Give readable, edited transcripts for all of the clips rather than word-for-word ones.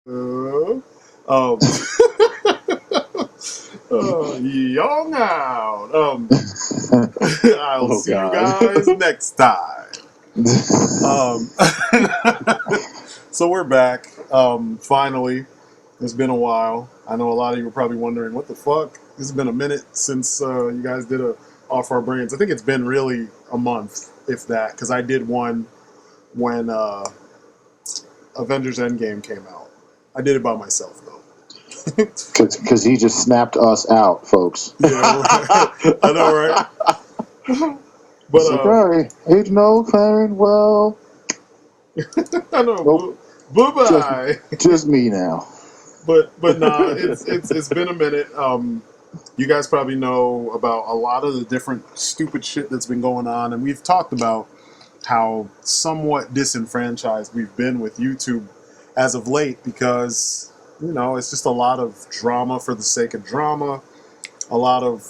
Uh, um, young out. I'll Oh see you God. guys next time. Um, so we're back. Finally, it's been a while. I know a lot of you were probably wondering what the fuck. It's been a minute since you guys did a off our brains. I think it's been really a month, if that, because I did one when Avengers Endgame came out. I did it by myself though. Because he just snapped us out, folks. Yeah, right. I know, right? It's But like, all right, Agent O, well, I know. nope, Bye just bye. just me now. But nah, it's been a minute. You guys probably know about a lot of the different stupid shit that's been going on, and we've talked about how somewhat disenfranchised we've been with YouTube as of late because it's just a lot of drama for the sake of drama, a lot of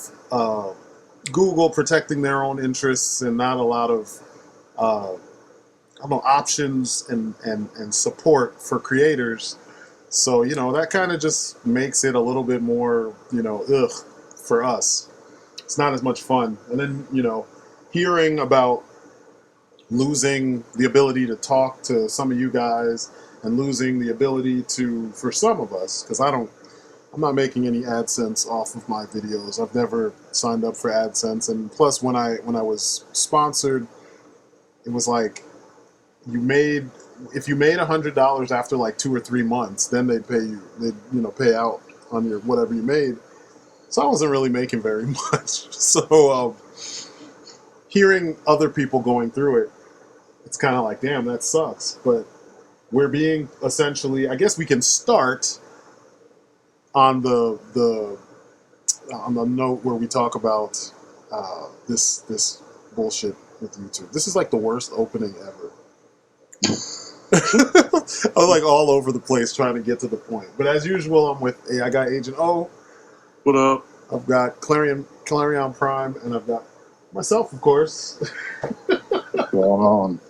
Google protecting their own interests, and not a lot of uh, I don't know, options and support for creators. So, that kind of just makes it a little bit more, ugh, for us. It's not as much fun. And then, hearing about losing the ability to talk to some of you guys and losing the ability to, for some of us, because I'm not making any AdSense off of my videos. I've never signed up for AdSense. And plus, when I was sponsored, it was like, if you made $100 after like 2 or 3 months, then they'd pay you. They'd pay out on your whatever you made. So I wasn't really making very much. So hearing other people going through it, it's kind of like, damn, that sucks. But we're being essentially, I guess we can start on the note where we talk about this bullshit with YouTube. This is like the worst opening ever. I was like all over the place trying to get to the point. But as usual, I got Agent O, What up? I've got Clarion Prime, and I've got myself, of course. Going on.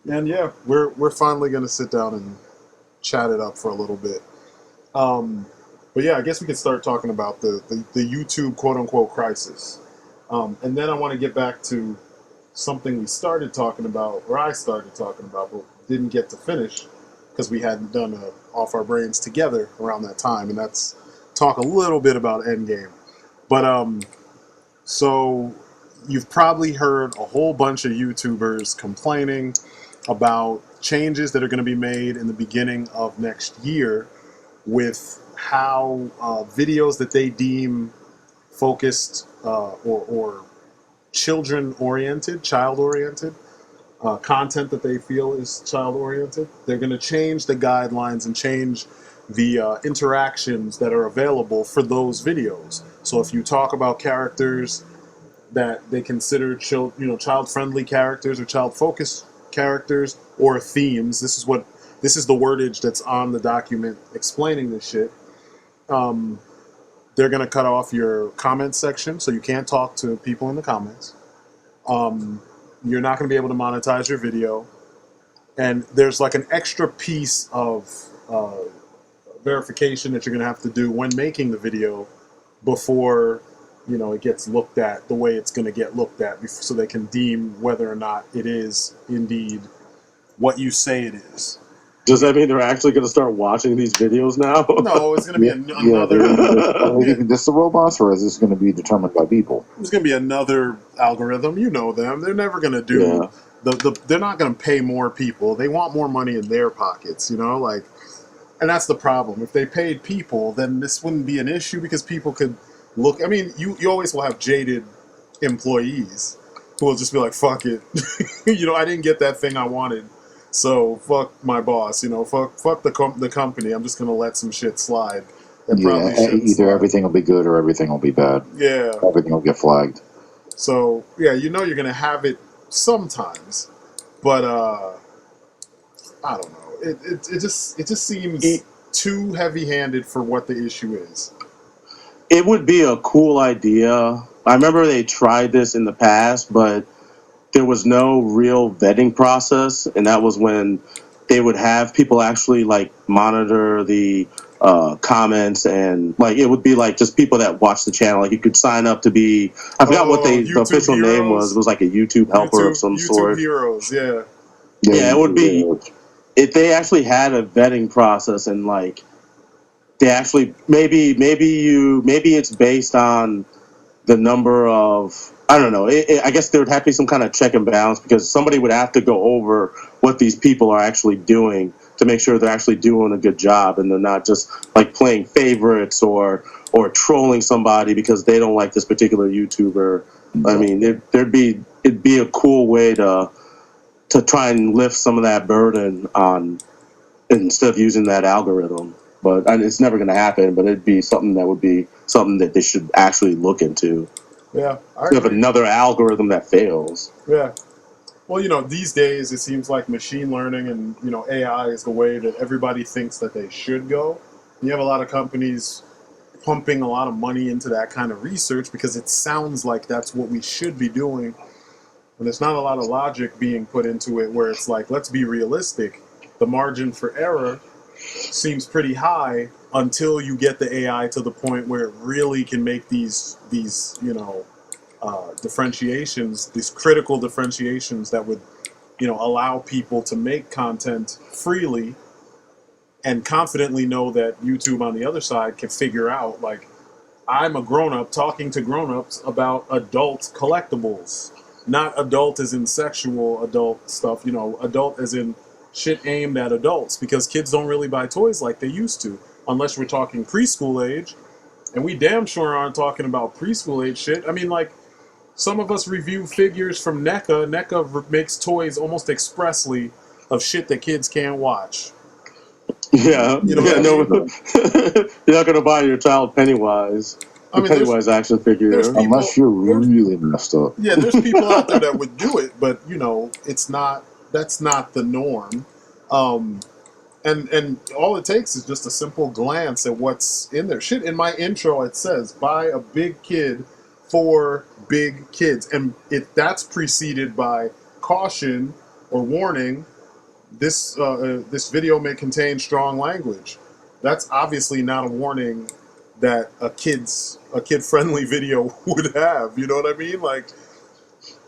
And yeah, we're finally gonna sit down and chat it up for a little bit. But yeah, I guess we can start talking about the YouTube quote unquote crisis. And then I want to get back to something we started talking about, or I started talking about, but didn't get to finish because we hadn't done Off Our Brains together around that time, and that's talk a little bit about Endgame. But so you've probably heard a whole bunch of YouTubers complaining about changes that are going to be made in the beginning of next year with how videos that they deem focused or child-oriented content that they feel is child-oriented, they're going to change the guidelines and change the interactions that are available for those videos. So if you talk about characters that they consider child-friendly characters or child-focused characters or themes, this is the wordage that's on the document explaining this shit. They're going to cut off your comment section, so you can't talk to people in the comments. You're not going to be able to monetize your video. And there's like an extra piece of verification that you're going to have to do when making the video before it gets looked at the way it's going to get looked at, so they can deem whether or not it is indeed what you say it is. Does that mean they're actually going to start watching these videos now? No, it's going to be another. Are they leaving this to robots, or is this going to be determined by people? There's going to be another algorithm. You know them. They're never going to do they're not going to pay more people. They want more money in their pockets. And that's the problem. If they paid people, then this wouldn't be an issue because people could look. I mean, you always will have jaded employees who will just be like, "Fuck it," I didn't get that thing I wanted. So fuck my boss, fuck the company. I'm just gonna let some shit slide. Either everything will be good or everything will be bad. Yeah, everything will get flagged. So yeah, you're gonna have it sometimes, but I don't know. It just seems too heavy-handed for what the issue is. It would be a cool idea. I remember they tried this in the past, but there was no real vetting process, and that was when they would have people actually like monitor the comments, and like it would be like just people that watch the channel. Like you could sign up to be, I forgot what the YouTube official name was. It heroes. was like a YouTube helper of some YouTube sort. heroes, yeah. Yeah, it would be if they actually had a vetting process, and like they actually maybe it's based on the number of, I don't know. I guess there would have to be some kind of check and balance, because somebody would have to go over what these people are actually doing to make sure they're actually doing a good job, and they're not just like playing favorites or trolling somebody because they don't like this particular YouTuber. I mean, it'd be a cool way to try and lift some of that burden on, instead of using that algorithm. But it's never going to happen. But it'd be something that would be something that they should actually look into. Yeah, We have another algorithm that fails. Yeah. Well, these days it seems like machine learning and, AI is the way that everybody thinks that they should go. You have a lot of companies pumping a lot of money into that kind of research because it sounds like that's what we should be doing. And there's not a lot of logic being put into it, where it's like, let's be realistic. The margin for error seems pretty high until you get the AI to the point where it really can make these differentiations, these critical differentiations that would, allow people to make content freely and confidently know that YouTube on the other side can figure out, like, I'm a grown-up talking to grown-ups about adult collectibles, not adult as in sexual adult stuff, adult as in shit aimed at adults, because kids don't really buy toys like they used to, unless we're talking preschool age, and we damn sure aren't talking about preschool age shit. I mean, like, some of us review figures from NECA. NECA makes toys almost expressly of shit that kids can't watch. Yeah, You know what I mean? no, you're not gonna buy your child Pennywise. The Pennywise action figure, unless you're really messed up. Yeah, there's people out there that would do it, but it's not. That's not the norm. And all it takes is just a simple glance at what's in there. Shit, in my intro it says, buy a big kid for big kids, and if that's preceded by caution or warning, this video may contain strong language. That's obviously not a warning that a kid friendly video would have. You know what I mean? Like,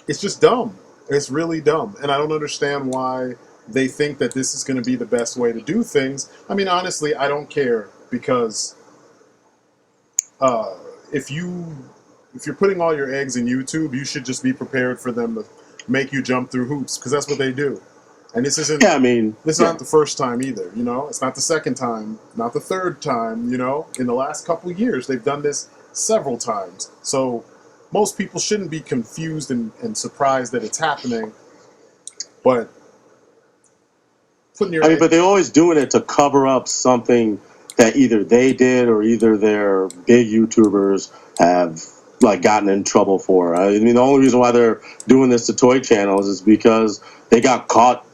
it's just dumb. It's really dumb, and I don't understand why they think that this is going to be the best way to do things. I mean, honestly, I don't care, because if you're putting all your eggs in YouTube, you should just be prepared for them to make you jump through hoops, because that's what they do. And this isn't. Yeah, I mean, this is not the first time either. It's not the second time, not the third time. In the last couple of years, they've done this several times. So most people shouldn't be confused and surprised that it's happening. But but they're always doing it to cover up something that either they did or either their big YouTubers have like gotten in trouble for. I mean, the only reason why they're doing this to toy channels is because they got caught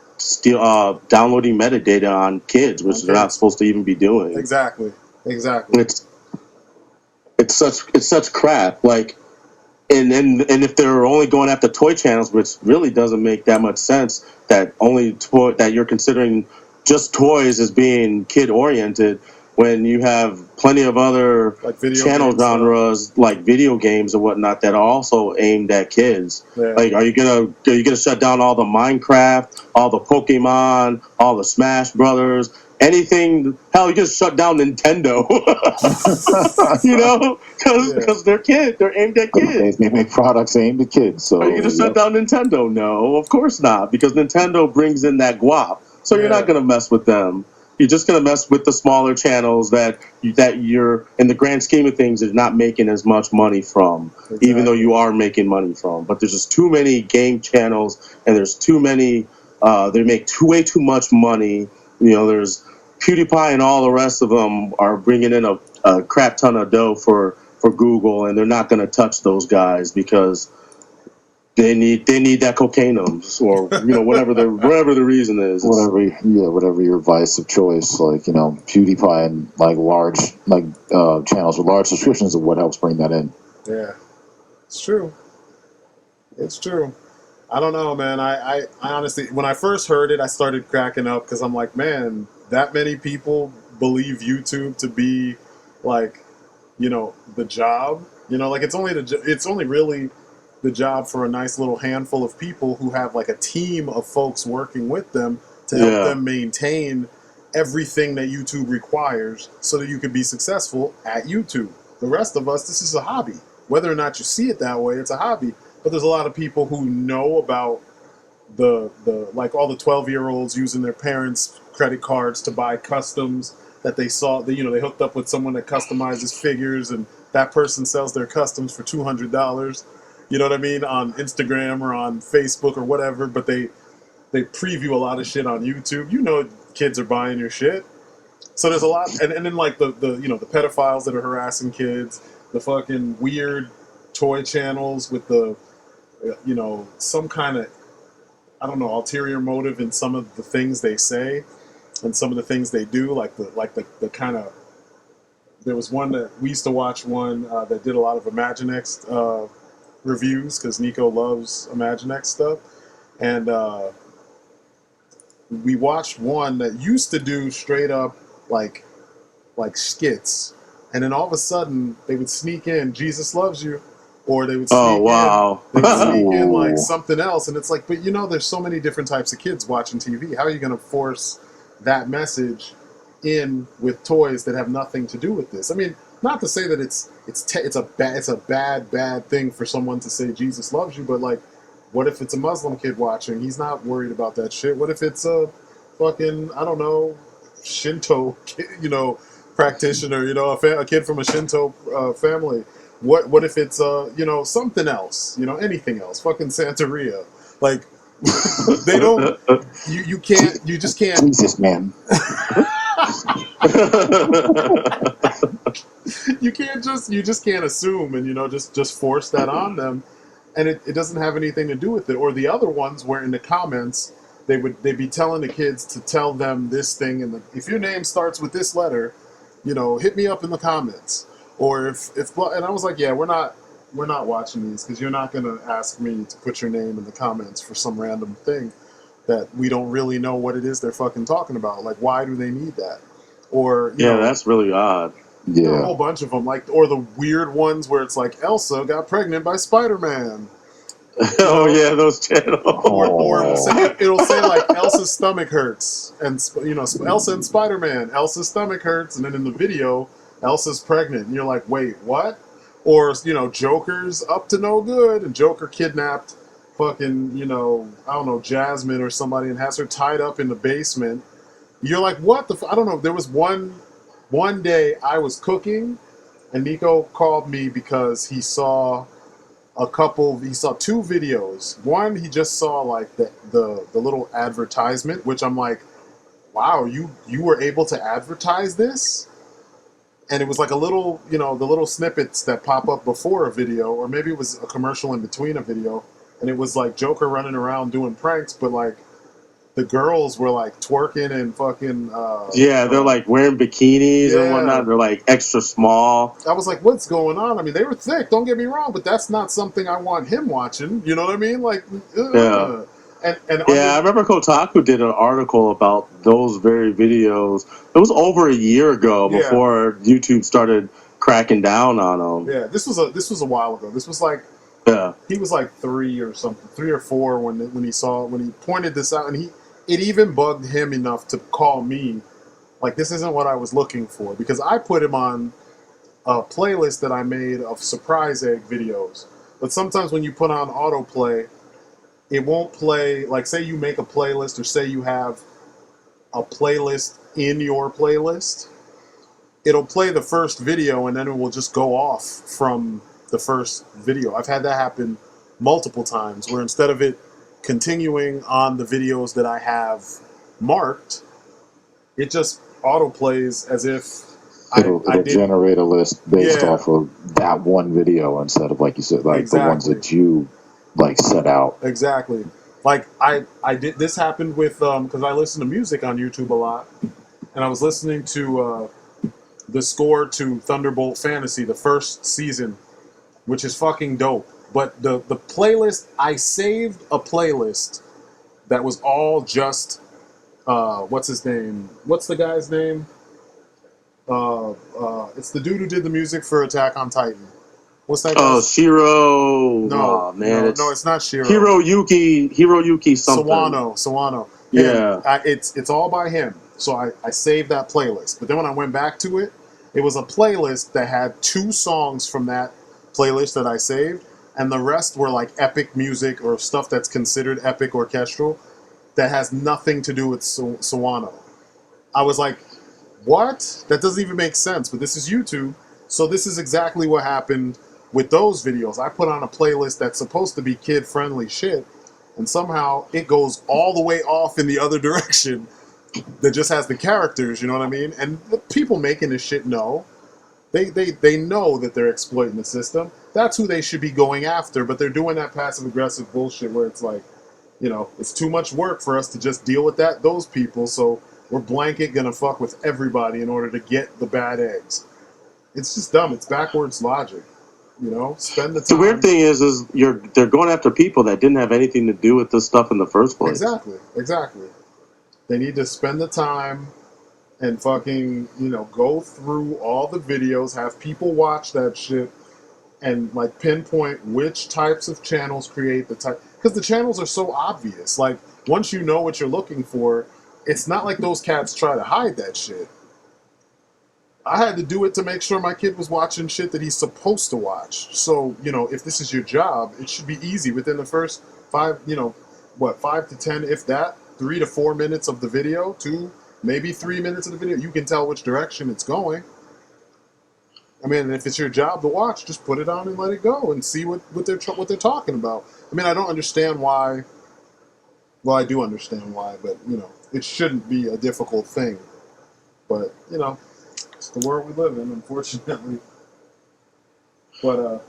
downloading metadata on kids, which they're not supposed to even be doing. Exactly. It's such crap. Like, and if they're only going after toy channels, which really doesn't make that much sense, that you're considering just toys as being kid oriented, when you have plenty of other channel genres like video games and whatnot that are also aimed at kids. Yeah. Like, are you gonna shut down all the Minecraft, all the Pokemon, all the Smash Brothers, anything? Hell, you just shut down Nintendo. Because they're kids. They're aimed at kids. They make products aimed at kids. So are you gonna shut down Nintendo? No, of course not, because Nintendo brings in that guap. So you're not gonna mess with them. You're just going to mess with the smaller channels that you're, in the grand scheme of things, is not making as much money from, even though you are making money from. But there's just too many game channels, and there's too many. They make way too much money. There's PewDiePie and all the rest of them are bringing in a crap ton of dough for Google, and they're not going to touch those guys because they need that cocainum, or whatever the reason is. Whatever your vice of choice, like PewDiePie and like large channels with large subscriptions are what helps bring that in. Yeah, it's true. I don't know, man. I honestly, when I first heard it, I started cracking up because I'm like, man, that many people believe YouTube to be like, the job. Like it's only really the job for a nice little handful of people who have like a team of folks working with them to help Yeah. them maintain everything that YouTube requires so that you can be successful at YouTube. The rest of us, this is a hobby. Whether or not you see it that way, it's a hobby. But there's a lot of people who know about the like all the 12-year-olds using their parents' credit cards to buy customs that they saw. They hooked up with someone that customizes figures, and that person sells their customs for $200. You know what I mean, on Instagram or on Facebook or whatever. But they preview a lot of shit on YouTube. Kids are buying your shit. So there's a lot, and then like the pedophiles that are harassing kids, the fucking weird toy channels with the some kind of, I don't know, ulterior motive in some of the things they say and some of the things they do, like the kind of. There was one that we used to watch one that did a lot of Imaginext reviews because Nico loves Imaginext stuff, and we watched one that used to do straight up like skits, and then all of a sudden they would sneak in "Jesus loves you," or they would Oh sneak in wow. they would sneak in like Ooh. something else, and it's like, but there's so many different types of kids watching TV. How are you going to force that message in with toys that have nothing to do with this? I mean, not to say that it's a bad thing for someone to say Jesus loves you, but like, what if it's a Muslim kid watching? He's not worried about that shit. What if it's a fucking, I don't know, Shinto kid, practitioner, a kid from a Shinto family? What if it's something else, anything else, fucking Santeria, like they don't, you just can't. Jesus, man. You just can't assume, and just force that on them, and it doesn't have anything to do with it. Or the other ones where in the comments they'd be telling the kids to tell them this thing, and if your name starts with this letter, hit me up in the comments. Or if and I was like, yeah, we're not watching these because you're not going to ask me to put your name in the comments for some random thing that we don't really know what it is they're fucking talking about. Like, why do they need that? Or Yeah, that's really odd. there are a Yeah. whole bunch of them, or the weird ones where it's like Elsa got pregnant by Spider-Man, Oh yeah, those channels. or Oh. it'll say like Elsa's stomach hurts, and Elsa and Spider-Man, Elsa's stomach hurts, and then in the video, Elsa's pregnant, and you're like, wait, what? Or Joker's up to no good, and Joker kidnapped fucking I don't know, Jasmine or somebody, and has her tied up in the basement. You're like, what the? I don't know. There was one day I was cooking, and Nico called me because he saw two videos. One, he just saw like the little advertisement, which I'm like, wow, you were able to advertise this? And it was like a little, the little snippets that pop up before a video, or maybe it was a commercial in between a video, and it was like Joker running around doing pranks, but like the girls were like twerking and fucking Yeah, they're like wearing bikinis and yeah. whatnot. They're like extra small. I was like, what's going on? I mean, they were thick, don't get me wrong, but that's not something I want him watching. You know what I mean? Like, Yeah. and Yeah, I under, remember Kotaku did an article about those very videos. It was over a year ago Yeah. before YouTube started cracking down on them. yeah, this was a while ago. This was like, Yeah. he was like 3 or 4 when he pointed this out, and it even bugged him enough to call me like, this isn't what I was looking for, because I put him on a playlist that I made of surprise egg videos. But sometimes when you put on autoplay, it won't play. Like, say you make a playlist, or say you have a playlist in your playlist, it'll play the first video and then it will just go off from the first video. I've had that happen multiple times, where instead of it continuing on the videos that I have marked, it just autoplays as if It'll I did. generate a list based Yeah, off of that one video instead of, like you said, like the ones exactly. that you like set out. Exactly. Like I did. This happened with because I listen to music on YouTube a lot, and I was listening to the score to Thunderbolt Fantasy, the first season, which is fucking dope. But the playlist, I saved a playlist that was all just what's his name? What's the guy's name? It's the dude who did the music for Attack on Titan. What's that Oh, guy's? Shiro. No, Oh, man, it's not Shiro. Hiroyuki something. Sawano. Him. Yeah. It's all by him. So I saved that playlist. But then when I went back to it, it was a playlist that had 2 songs from that playlist that I saved, and the rest were like epic music or stuff that's considered epic orchestral that has nothing to do with Sawano. I was like, what? That doesn't even make sense, but this is YouTube. So this is exactly what happened with those videos. I put on a playlist that's supposed to be kid-friendly shit, and somehow it goes all the way off in the other direction that just has the characters, you know what I mean? And the people making this shit know. They know that they're exploiting the system. That's who they should be going after, but they're doing that passive-aggressive bullshit where it's like, it's too much work for us to just deal with those people, so we're blanket gonna fuck with everybody in order to get the bad eggs. It's just dumb. It's backwards logic. Spend the time. The weird thing is they're going after people that didn't have anything to do with this stuff in the first place. Exactly. They need to spend the time and fucking, go through all the videos, have people watch that shit, and like pinpoint which types of channels create the type. Because the channels are so obvious. Like, once you know what you're looking for, it's not like those cats try to hide that shit. I had to do it to make sure my kid was watching shit that he's supposed to watch. So, if this is your job, it should be easy within the first 5 to 10, if that, 3 to 4 minutes of the video, 2, maybe 3 minutes of the video, you can tell which direction it's going. I mean, if it's your job to watch, just put it on and let it go and see what they're talking about. I mean, I don't understand why. Well, I do understand why, but it shouldn't be a difficult thing. But it's the world we live in, unfortunately. But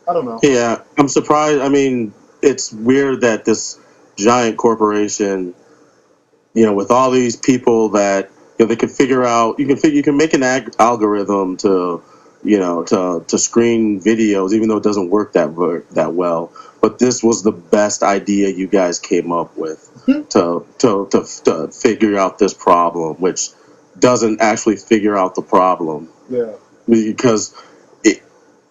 I don't know. Yeah, I'm surprised. I mean, it's weird that this giant corporation, with all these people that they can figure out. You can make an algorithm to to screen videos, even though it doesn't work that well. But this was the best idea you guys came up with to figure out this problem, which doesn't actually figure out the problem. Yeah. Because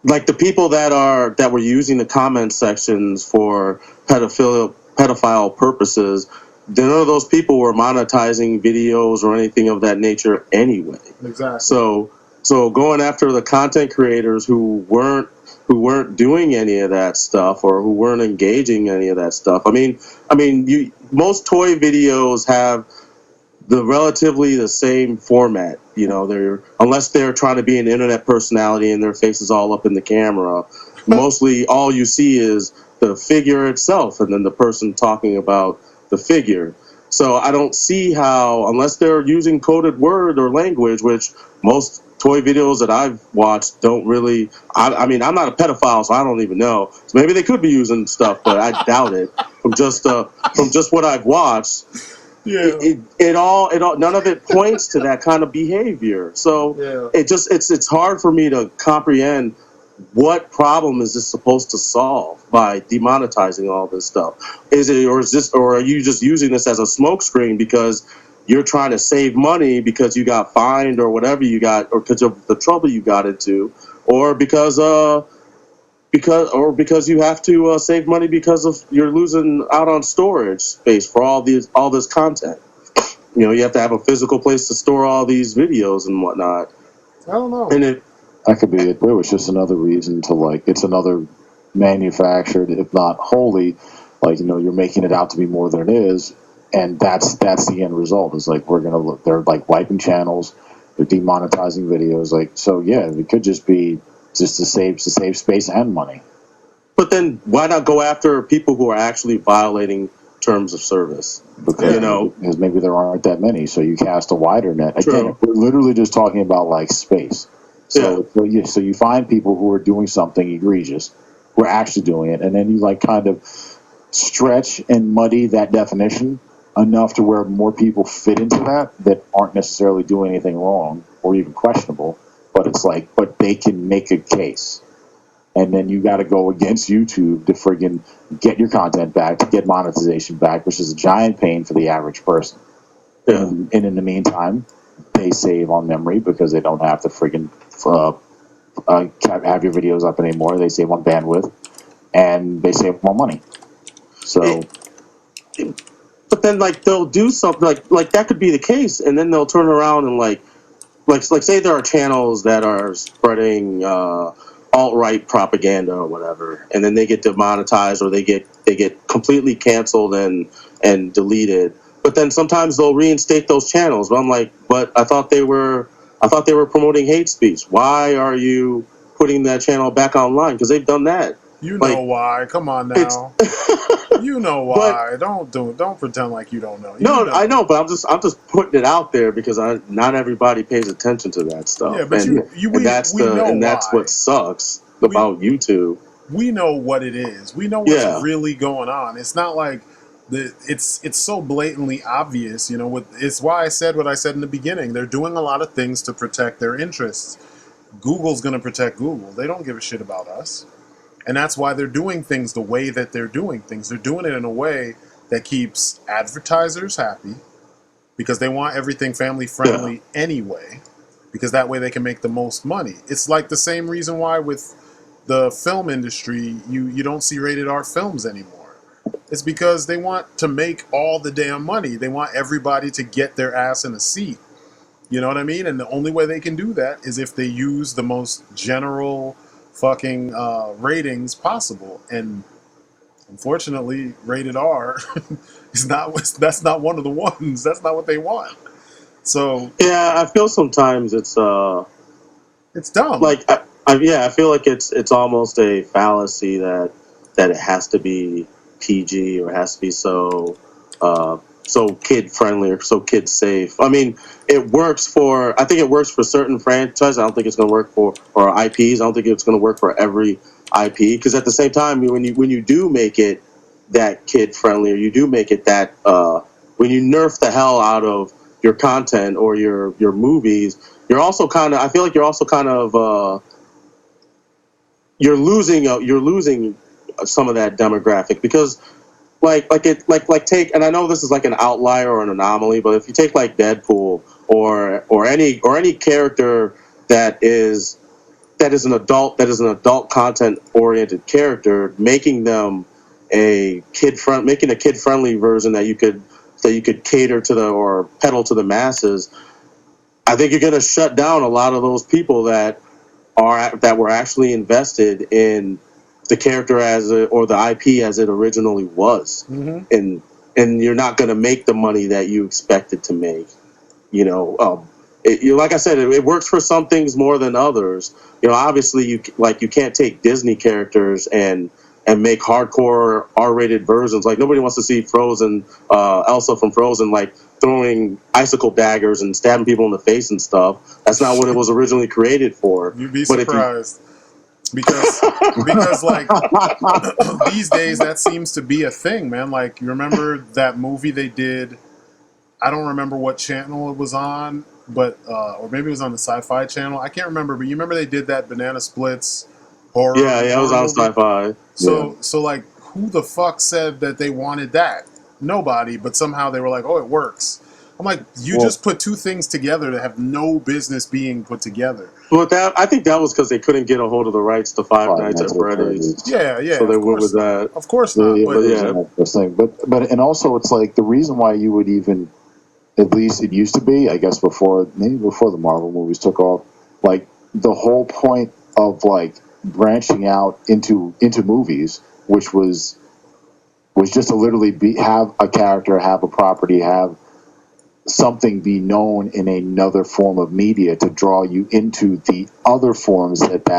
like the people that were using the comment sections for pedophile purposes, none of those people were monetizing videos or anything of that nature anyway. Exactly. So going after the content creators who weren't doing any of that stuff or who weren't engaging any of that stuff. I mean, most toy videos have relatively the same format. Unless they're trying to be an internet personality and their face is all up in the camera, mostly all you see is the figure itself and then the person talking about the figure. So I don't see how, unless they're using coded word or language, which most toy videos that I've watched don't really. I mean, I'm not a pedophile, so I don't even know. So maybe they could be using stuff, but I doubt it. From just what I've watched. Yeah. It all none of it points to that kind of behavior. So yeah. It's hard for me to comprehend what problem is this supposed to solve by demonetizing all this stuff. Or are you just using this as a smokescreen because you're trying to save money because you got fined or whatever you got, or because of the trouble you got into, or because you have to save money because of you're losing out on storage space for all this content. You have to have a physical place to store all these videos and whatnot. I don't know. And that could be it. It was just another reason to it's another manufactured, if not wholly, you're making it out to be more than it is, and that's the end result. Is they're wiping channels, they're demonetizing videos. It could just be to save space and money. But then why not go after people who are actually violating terms of service? Because maybe there aren't that many, so you cast a wider net. Again, we're literally just talking about space. So you find people who are doing something egregious, who are actually doing it, and then you kind of stretch and muddy that definition enough to where more people fit into that aren't necessarily doing anything wrong or even questionable, but it's but they can make a case. and then you got to go against YouTube to friggin' get your content back, to get monetization back, which is a giant pain for the average person. Yeah. And in the meantime, they save on memory because they don't have to friggin' have your videos up anymore. They save on bandwidth, and they save more money. So, but then like they'll do something like that could be the case, and then they'll turn around and like say there are channels that are spreading alt-right propaganda or whatever, and then they get demonetized or they get completely canceled and deleted. But then sometimes they'll reinstate those channels. But I'm like, but I thought they were promoting hate speech. Why are you putting that channel back online? Because they've done that. You know why? Come on now. You know why? Don't pretend like you don't know. I know, but I'm just putting it out there because not everybody pays attention to that stuff. Yeah, but that's what sucks about YouTube. We know what it is. We know what's really going on. It's not like it's so blatantly obvious. It's why I said what I said in the beginning. They're doing a lot of things to protect their interests. Google's going to protect Google. They don't give a shit about us. And that's why they're doing things the way that they're doing things. They're doing it in a way that keeps advertisers happy because they want everything family friendly anyway, because that way they can make the most money. It's like the same reason why with the film industry, you don't see rated R films anymore. It's because they want to make all the damn money. They want everybody to get their ass in a seat. You know what I mean? And the only way they can do that is if they use the most general fucking ratings possible, and unfortunately rated R that's not one of the ones. That's not what they want. So yeah, I feel sometimes it's dumb. Like I feel like it's almost a fallacy that it has to be PG or has to be so kid friendly or so kid safe. I mean, I think it works for certain franchises. I don't think it's going to work for IPs. I don't think it's going to work for every IP, because at the same time, when you do make it that kid friendly, or you do make it that when you nerf the hell out of your content or your movies, you're also kind of you're losing some of that demographic, because take, and I know this is like an outlier or an anomaly, but if you take like Deadpool or any character that is an adult content oriented character, making a kid friendly version that you could cater to or peddle to the masses, I think you're going to shut down a lot of those people that were actually invested in the character or the IP as it originally was, and you're not going to make the money that you expected to make. Like I said, it works for some things more than others. Obviously, you can't take Disney characters and make hardcore R-rated versions. Like, nobody wants to see Frozen, Elsa from Frozen, like throwing icicle daggers and stabbing people in the face and stuff. That's not what it was originally created for. You'd be surprised. Because like these days that seems to be a thing, man. Like, you remember that movie they did? I don't remember what channel it was on, but or maybe it was on the Sci-Fi channel. I can't remember, but you remember they did that Banana Splits horror? Yeah, it was on Sci-Fi. So like, who the fuck said that they wanted that? Nobody, but somehow they were like, oh, it works. I'm like, just put two things together that have no business being put together. Well, I think that was because they couldn't get a hold of the rights to Five Nights at Freddy's. Yeah. So they went with that. Of course not. But also it's like the reason why you would even, at least it used to be, I guess before the Marvel movies took off, like the whole point of like branching out into movies, which was just to literally have a character, have a property, have something be known in another form of media to draw you into the other forms that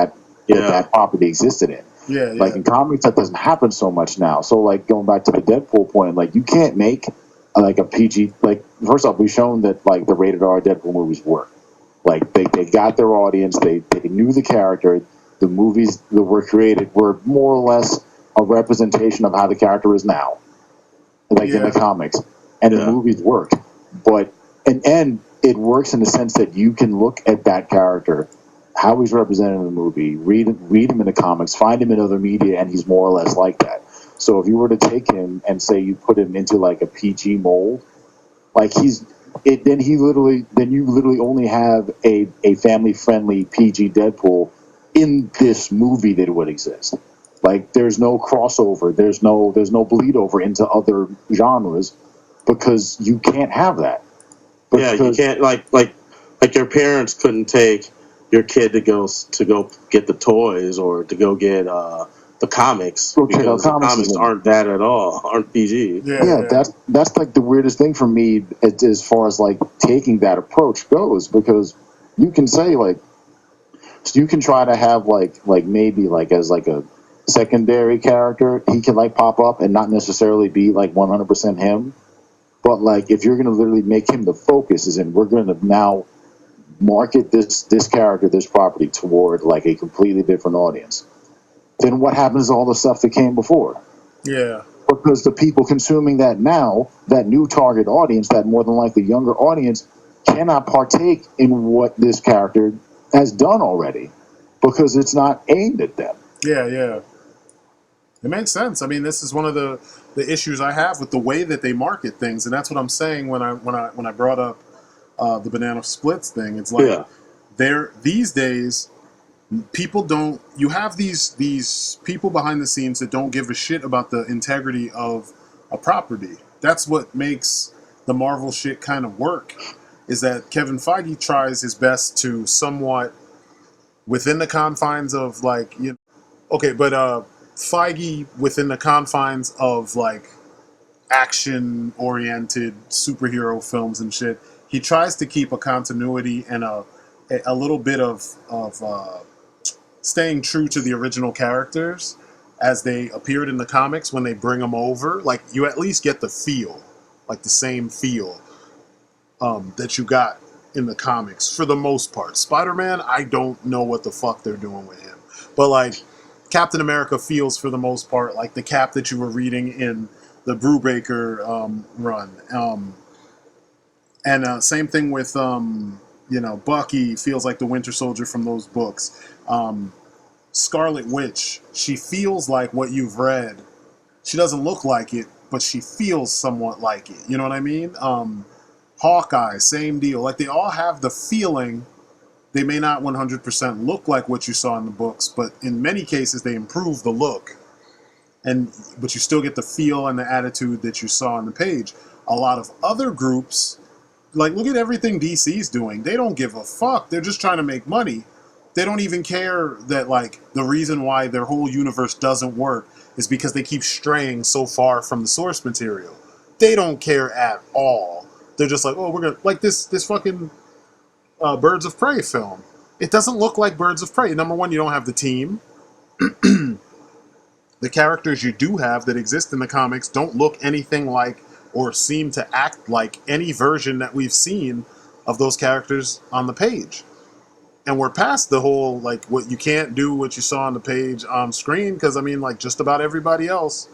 property existed in. Like in comics, that doesn't happen so much now. So like going back to the Deadpool point, like you can't make like a PG, like first off, we've shown that like the rated R Deadpool movies work. Like they got their audience, they knew the character. The movies that were created were more or less a representation of how the character is now, like in the comics, and the movies worked. But and it works in the sense that you can look at that character how he's represented in the movie, read him in the comics, find him in other media, and he's more or less like that. So if you were to take him and say you put him into like a PG mold, like then you literally only have a family friendly PG Deadpool in this movie that would exist. Like there's no crossover, there's no bleed over into other genres because you can't have that. Yeah, you can't like your parents couldn't take your kid to go get the toys or to go get the comics because the comics aren't that at all, aren't PG. Yeah, that's like the weirdest thing for me as far as like taking that approach goes, because you can say like, so you can try to have like maybe like as like a secondary character, he can like pop up and not necessarily be like 100% him. But like if you're gonna literally make him the focus, is in we're gonna now market this character, this property toward like a completely different audience, then what happens to all the stuff that came before? Yeah. Because the people consuming that now, that new target audience, that more than likely younger audience, cannot partake in what this character has done already because it's not aimed at them. Yeah. It makes sense. I mean, this is one of the issues I have with the way that they market things, and that's what I'm saying when I brought up the banana splits thing. It's like these days people don't. You have these people behind the scenes that don't give a shit about the integrity of a property. That's what makes the Marvel shit kind of work. Is that Kevin Feige tries his best to somewhat within the confines of like okay, but Feige within the confines of like action oriented superhero films and shit, he tries to keep a continuity and a little bit of staying true to the original characters as they appeared in the comics. When they bring them over, like you at least get the feel, like the same feel that you got in the comics for the most part. Spider-Man, I don't know what the fuck they're doing with him, but like Captain America feels for the most part like the Cap that you were reading in the Brubaker run, and same thing with Bucky feels like the Winter Soldier from those books. Scarlet Witch, she feels like what you've read. She doesn't look like it, but she feels somewhat like it. You know what I mean? Hawkeye, same deal. Like they all have the feeling. They may not 100% look like what you saw in the books, but in many cases they improve the look, but you still get the feel and the attitude that you saw on the page. A lot of other groups, like look at everything DC's doing. They don't give a fuck. They're just trying to make money. They don't even care that like the reason why their whole universe doesn't work is because they keep straying so far from the source material. They don't care at all. They're just like, oh, we're gonna like this fucking Birds of Prey film. It doesn't look like Birds of Prey. Number one, you don't have the team. The characters you do have that exist in the comics don't look anything like or seem to act like any version that we've seen of those characters on the page. And we're past the whole, like, what you can't do what you saw on the page on screen, because, I mean, like, just about everybody else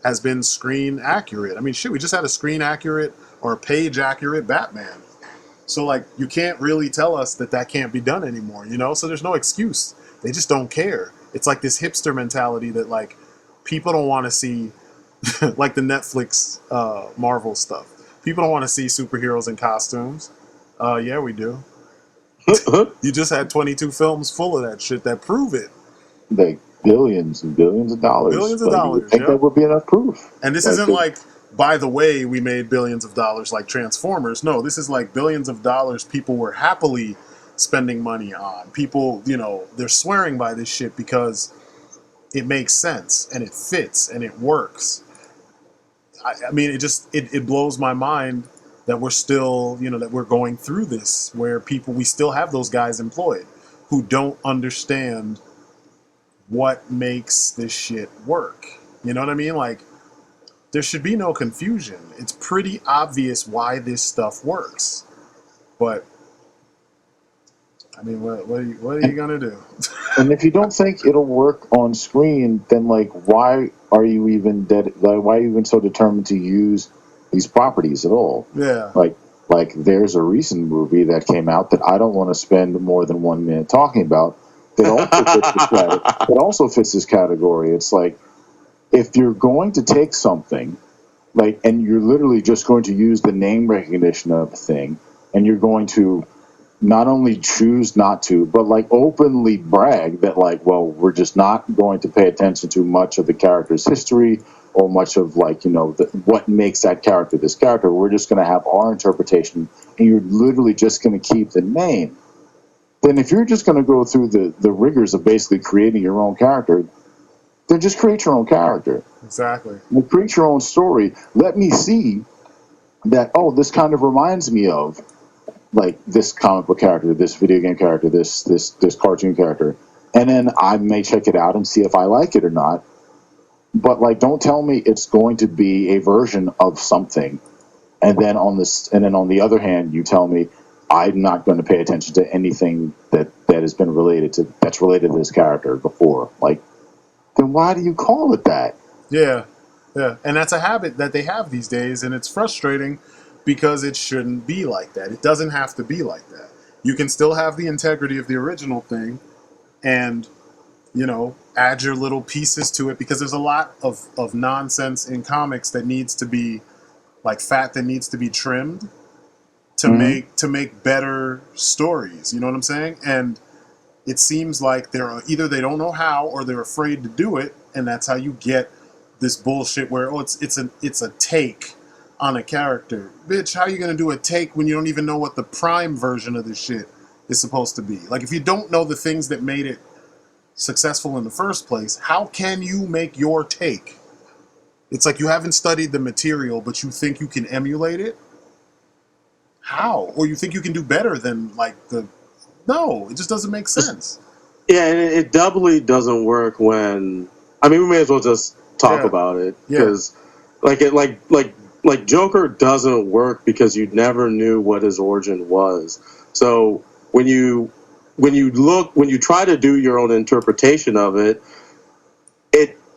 has been screen accurate. I mean, shit, we just had a screen accurate or a page accurate Batman. So, like, you can't really tell us that can't be done anymore, you know? So there's no excuse. They just don't care. It's like this hipster mentality that, like, people don't want to see, like the Netflix Marvel stuff. People don't want to see superheroes in costumes. Yeah, we do. You just had 22 films full of that shit that prove it. Like billions and billions of dollars. Billions of like, dollars. You would think that would be enough proof. And this isn't like, by the way, we made billions of dollars like Transformers. No, this is like billions of dollars people were happily spending money on. People, they're swearing by this shit because it makes sense and it fits and it works. I mean, it blows my mind that we're still, that we're going through this, where we still have those guys employed who don't understand what makes this shit work. You know what I mean? Like, there should be no confusion. It's pretty obvious why this stuff works. But, I mean, what are you going to do? And if you don't think it'll work on screen, then, like, why are you even why are you even so determined to use these properties at all? Yeah. Like Like, there's a recent movie that came out that I don't want to spend more than 1 minute talking about that also fits this category. It's like, if you're going to take something, like, and you're literally just going to use the name recognition of a thing, and you're going to not only choose not to, but like openly brag that, like, well, we're just not going to pay attention to much of the character's history or much of, like, what makes that character this character. We're just going to have our interpretation, and you're literally just going to keep the name. Then if you're just going to go through the rigors of basically creating your own character, then just create your own character. Exactly. Like, create your own story. Let me see that, oh, this kind of reminds me of, like, this comic book character, this video game character, this cartoon character, and then I may check it out and see if I like it or not. But, like, don't tell me it's going to be a version of something, and then on the other hand, you tell me I'm not going to pay attention to anything that has been related to this character before. Like, then why do you call it that? Yeah, and that's a habit that they have these days, and it's frustrating because it shouldn't be like that. It doesn't have to be like that. You can still have the integrity of the original thing, and add your little pieces to it, because there's a lot of nonsense in comics that needs to be, like, fat that needs to be trimmed to make better stories. You know what I'm saying? And it seems like either they don't know how, or they're afraid to do it, and that's how you get this bullshit where it's a take on a character. Bitch, how are you gonna do a take when you don't even know what the prime version of this shit is supposed to be? Like, if you don't know the things that made it successful in the first place, how can you make your take? It's like you haven't studied the material, but you think you can emulate it. How? Or you think you can do better than, like, no, it just doesn't make sense. Yeah, and it doubly doesn't work when, I mean, we may as well just talk about it, because like Joker doesn't work because you never knew what his origin was. So when you try to do your own interpretation of it,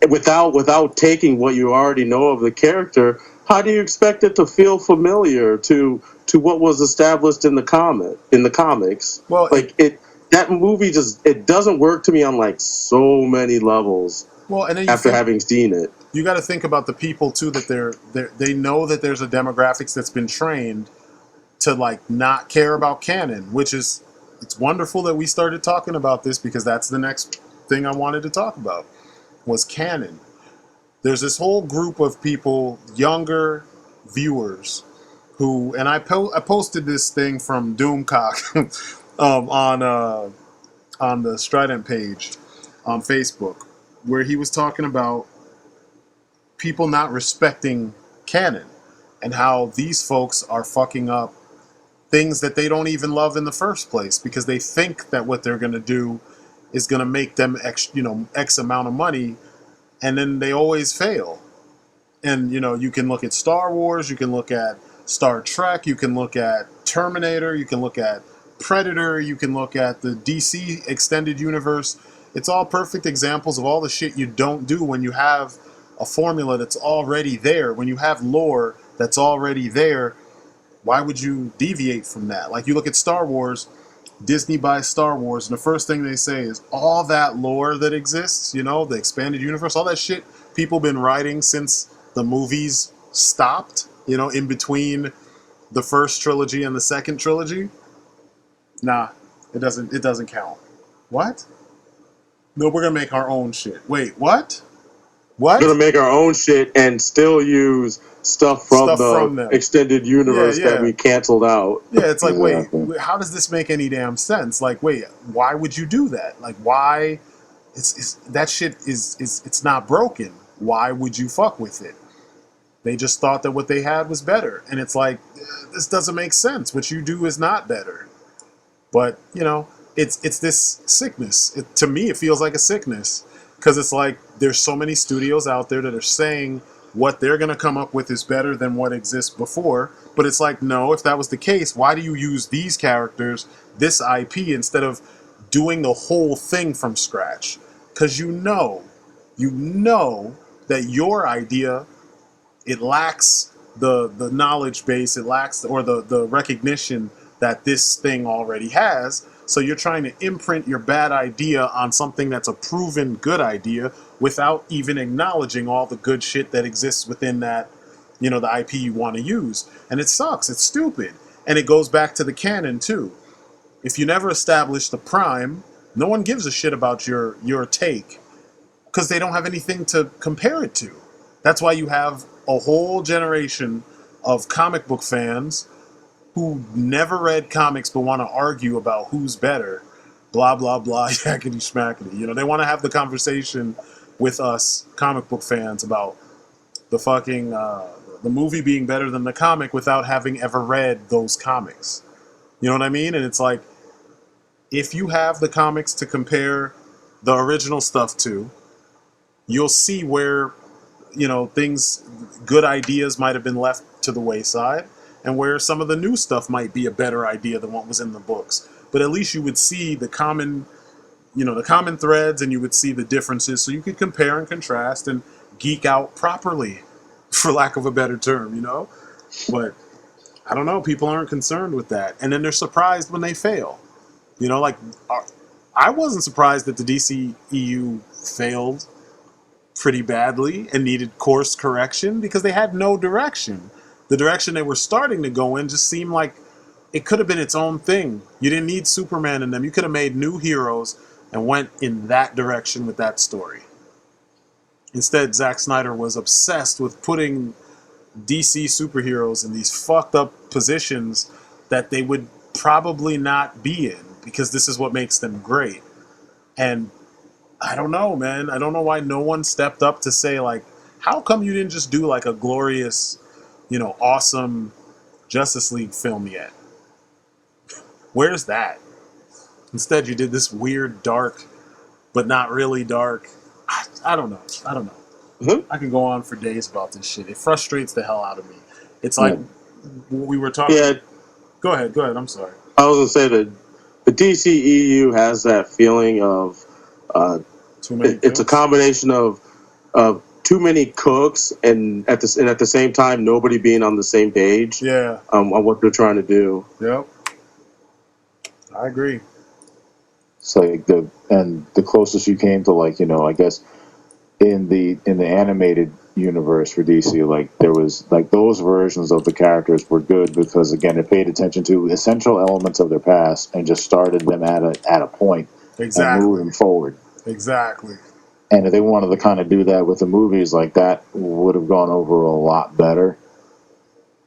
without taking what you already know of the character, how do you expect it to feel familiar to what was established in the comics? Well, that movie it doesn't work to me on, like, so many levels. Well, and then after having seen it, you got to think about the people too, that they know that there's a demographics that's been trained to, like, not care about canon, which is, it's wonderful that we started talking about this, because that's the next thing I wanted to talk about was canon. There's this whole group of people, younger viewers, who, and I posted this thing from Doomcock on the Strydent page on Facebook, where he was talking about people not respecting canon and how these folks are fucking up things that they don't even love in the first place, because they think that what they're going to do is going to make them X amount of money, and then they always fail. And you can look at Star Wars, you can look at Star Trek, you can look at Terminator, you can look at Predator, you can look at the DC extended universe. It's all perfect examples of all the shit you don't do when you have a formula that's already there, when you have lore that's already there. Why would you deviate from that? Like, you look at Star Wars, Disney buys Star Wars, and the first thing they say is all that lore that exists, the expanded universe, all that shit people been writing since the movies stopped, in between the first trilogy and the second trilogy. Nah, it doesn't count. What? No, we're gonna make our own shit. Wait, what? What? We're gonna make our own shit and still use stuff from the extended universe that we canceled out. Yeah, it's like, wait, how does this make any damn sense? Like, wait, why would you do that? Like, why? It's that shit is it's not broken. Why would you fuck with it? They just thought that what they had was better, and it's like, this doesn't make sense. What you do is not better. But it's this sickness. To me, it feels like a sickness, because it's like there's so many studios out there that are saying what they're going to come up with is better than what exists before. But it's like, no, if that was the case, why do you use these characters, this IP, instead of doing the whole thing from scratch? Because you know that your idea, it lacks the knowledge base, it lacks, or the recognition that this thing already has. So you're trying to imprint your bad idea on something that's a proven good idea without even acknowledging all the good shit that exists within that, the IP you want to use. And it sucks. It's stupid. And it goes back to the canon too. If you never establish the prime, no one gives a shit about your take because they don't have anything to compare it to. That's why you have a whole generation of comic book fans who never read comics but want to argue about who's better, blah, blah, blah, yakety schmackety. They want to have the conversation with us comic book fans about the fucking, the movie being better than the comic without having ever read those comics. You know what I mean? And it's like, if you have the comics to compare the original stuff to, you'll see where, things, good ideas might have been left to the wayside, and where some of the new stuff might be a better idea than what was in the books. But at least you would see the common threads, and you would see the differences, so you could compare and contrast and geek out properly, for lack of a better term, But I don't know, people aren't concerned with that. And then they're surprised when they fail. I wasn't surprised that the DCEU failed pretty badly and needed course correction because they had no direction. The direction they were starting to go in just seemed like it could have been its own thing. You didn't need Superman in them. You could have made new heroes and went in that direction with that story. Instead, Zack Snyder was obsessed with putting DC superheroes in these fucked up positions that they would probably not be in because this is what makes them great. And I don't know, man. I don't know why no one stepped up to say, like, how come you didn't just do like a glorious, awesome Justice League film yet? Where's that? Instead, you did this weird, dark, but not really dark. I don't know. Mm-hmm. I can go on for days about this shit. It frustrates the hell out of me. It's like we were talking. Yeah. Go ahead. I'm sorry. I was going to say that the DCEU has that feeling of it's a combination of too many cooks and at the same time nobody being on the same page. Yeah. On what they're trying to do. Yep. I agree. So the closest you came to, like, I guess in the animated universe for DC, like, there was, like, those versions of the characters were good because, again, it paid attention to essential elements of their past and just started them at a point. Exactly. And moving forward. Exactly. And if they wanted to kind of do that with the movies, like, that would have gone over a lot better.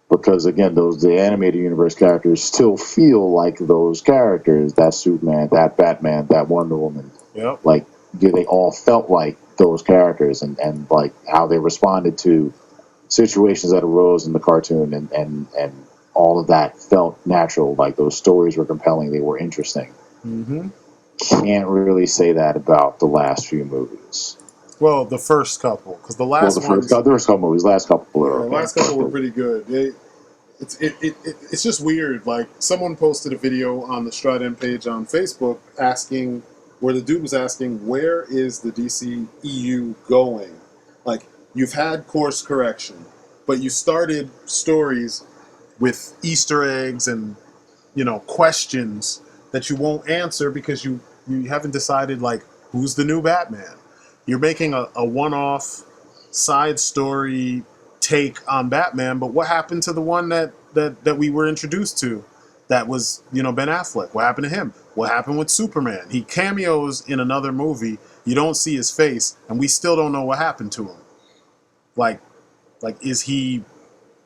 Because, again, the animated universe characters still feel like those characters. That Superman, that Batman, that Wonder Woman. Yep. Like, they all felt like those characters and like, how they responded to situations that arose in the cartoon and all of that felt natural. Like, those stories were compelling. They were interesting. Mm-hmm. Can't really say that about the last few movies. Well, the first couple, because the last first couple movies, last couple were okay. The last couple were pretty good. It's just weird. Like, someone posted a video on the Strydent page on Facebook where the dude was asking, where is the DCEU going? Like, you've had course correction, but you started stories with Easter eggs and, questions that you won't answer because you haven't decided, like, who's the new Batman? You're making a one-off side story take on Batman, but what happened to the one that we were introduced to? That was, Ben Affleck. What happened to him? What happened with Superman? He cameos in another movie. You don't see his face, and we still don't know what happened to him. Like, is he,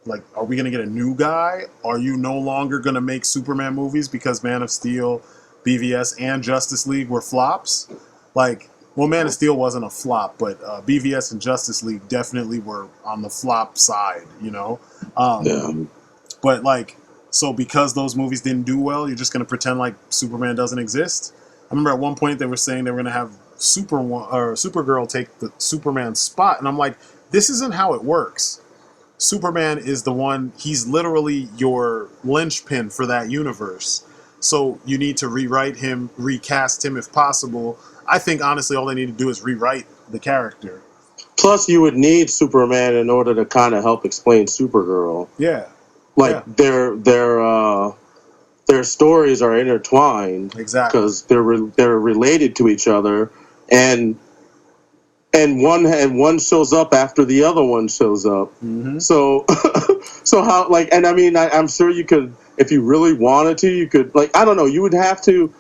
like, are we going to get a new guy? Are you no longer going to make Superman movies because Man of Steel, BVS, and Justice League were flops? Like, well, Man of Steel wasn't a flop, but BVS and Justice League definitely were on the flop side, Yeah. But, like, so because those movies didn't do well, you're just going to pretend like Superman doesn't exist? I remember at one point they were saying they were going to have Supergirl take the Superman spot, and I'm like, this isn't how it works. Superman is the one, he's literally your linchpin for that universe. So you need to rewrite him, recast him if possible. I think, honestly, all they need to do is rewrite the character. Plus, you would need Superman in order to kind of help explain Supergirl. Yeah. Like their stories are intertwined because they're related to each other, and one shows up after the other one shows up. Mm-hmm. So so how, like, and I mean, I'm sure you could, if you really wanted to, you could, like, I don't know, you would have to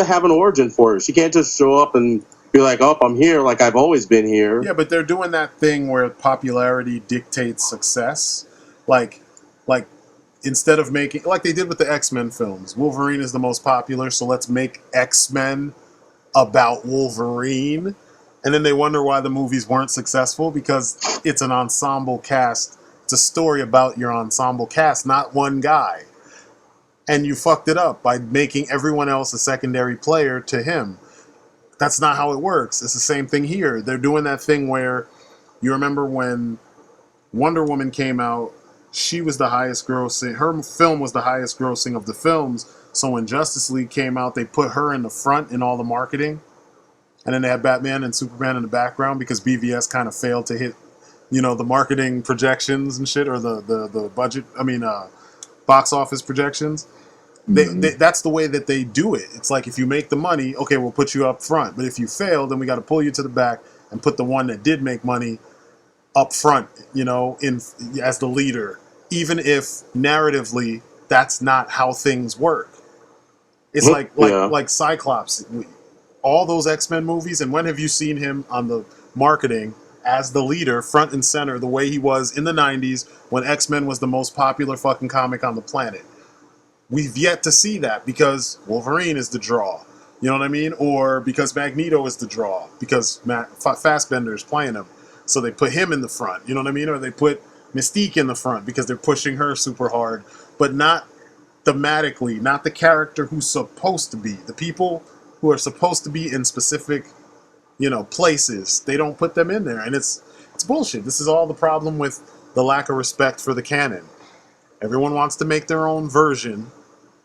have an origin for her. She can't just show up and be like, oh, I'm here, like I've always been here. Yeah, but they're doing that thing where popularity dictates success. Like instead of making, like they did with the X-Men films, Wolverine is the most popular, so let's make X-Men about Wolverine. And then they wonder why the movies weren't successful, because it's an ensemble cast. It's a story about your ensemble cast, not one guy. And you fucked it up by making everyone else a secondary player to him. That's not how it works. It's the same thing here. They're doing that thing where, you remember when Wonder Woman came out, she was the highest grossing, her film was the highest grossing of the films. So when Justice League came out, they put her in the front in all the marketing. And then they had Batman and Superman in the background because BVS kind of failed to hit, the marketing projections and shit, or the budget, box office projections. That's the way that they do it. It's like, if you make the money, okay, we'll put you up front. But if you fail, then we got to pull you to the back and put the one that did make money up front, in as the leader, even if narratively that's not how things work. It's like Cyclops, all those X-Men movies, and when have you seen him on the marketing as the leader, front and center, the way he was in the 90s when X-Men was the most popular fucking comic on the planet? We've yet to see that because Wolverine is the draw. You know what I mean? Or because Magneto is the draw, because Fassbender is playing him. So they put him in the front. You know what I mean? Or they put Mystique in the front because they're pushing her super hard. But not thematically, not the character who's supposed to be. The people who are supposed to be in specific, places, they don't put them in there. And it's bullshit. This is all the problem with the lack of respect for the canon. Everyone wants to make their own version,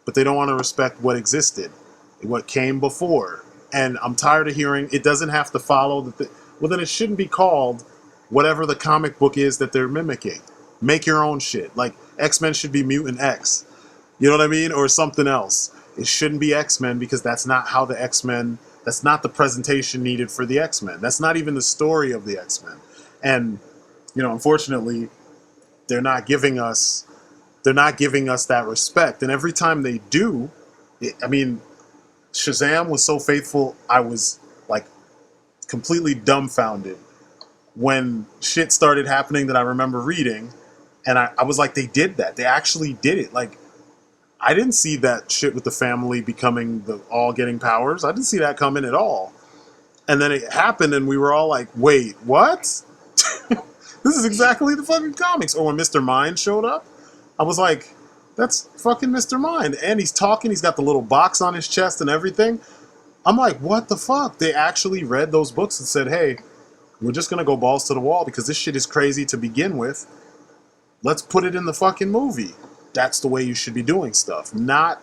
but they don't want to respect what existed, what came before. And I'm tired of hearing it doesn't have to follow well, then it shouldn't be called whatever the comic book is that they're mimicking. Make your own shit. Like, X-Men should be Mutant X. You know what I mean? Or something else. It shouldn't be X-Men because that's not how the X-Men, that's not the presentation needed for the X-Men. That's not even the story of the X-Men. And, unfortunately, they're not giving us that respect. And every time they do, Shazam was so faithful, I was like completely dumbfounded when shit started happening that I remember reading, and I was like, they did that. They actually did it. Like, I didn't see that shit with the family becoming all getting powers. I didn't see that coming at all. And then it happened, and we were all like, wait, what? This is exactly the fucking comics. Or when Mr. Mind showed up, I was like, that's fucking Mr. Mind. And he's talking, he's got the little box on his chest and everything. I'm like, what the fuck? They actually read those books and said, hey, we're just going to go balls to the wall because this shit is crazy to begin with. Let's put it in the fucking movie. That's the way you should be doing stuff. Not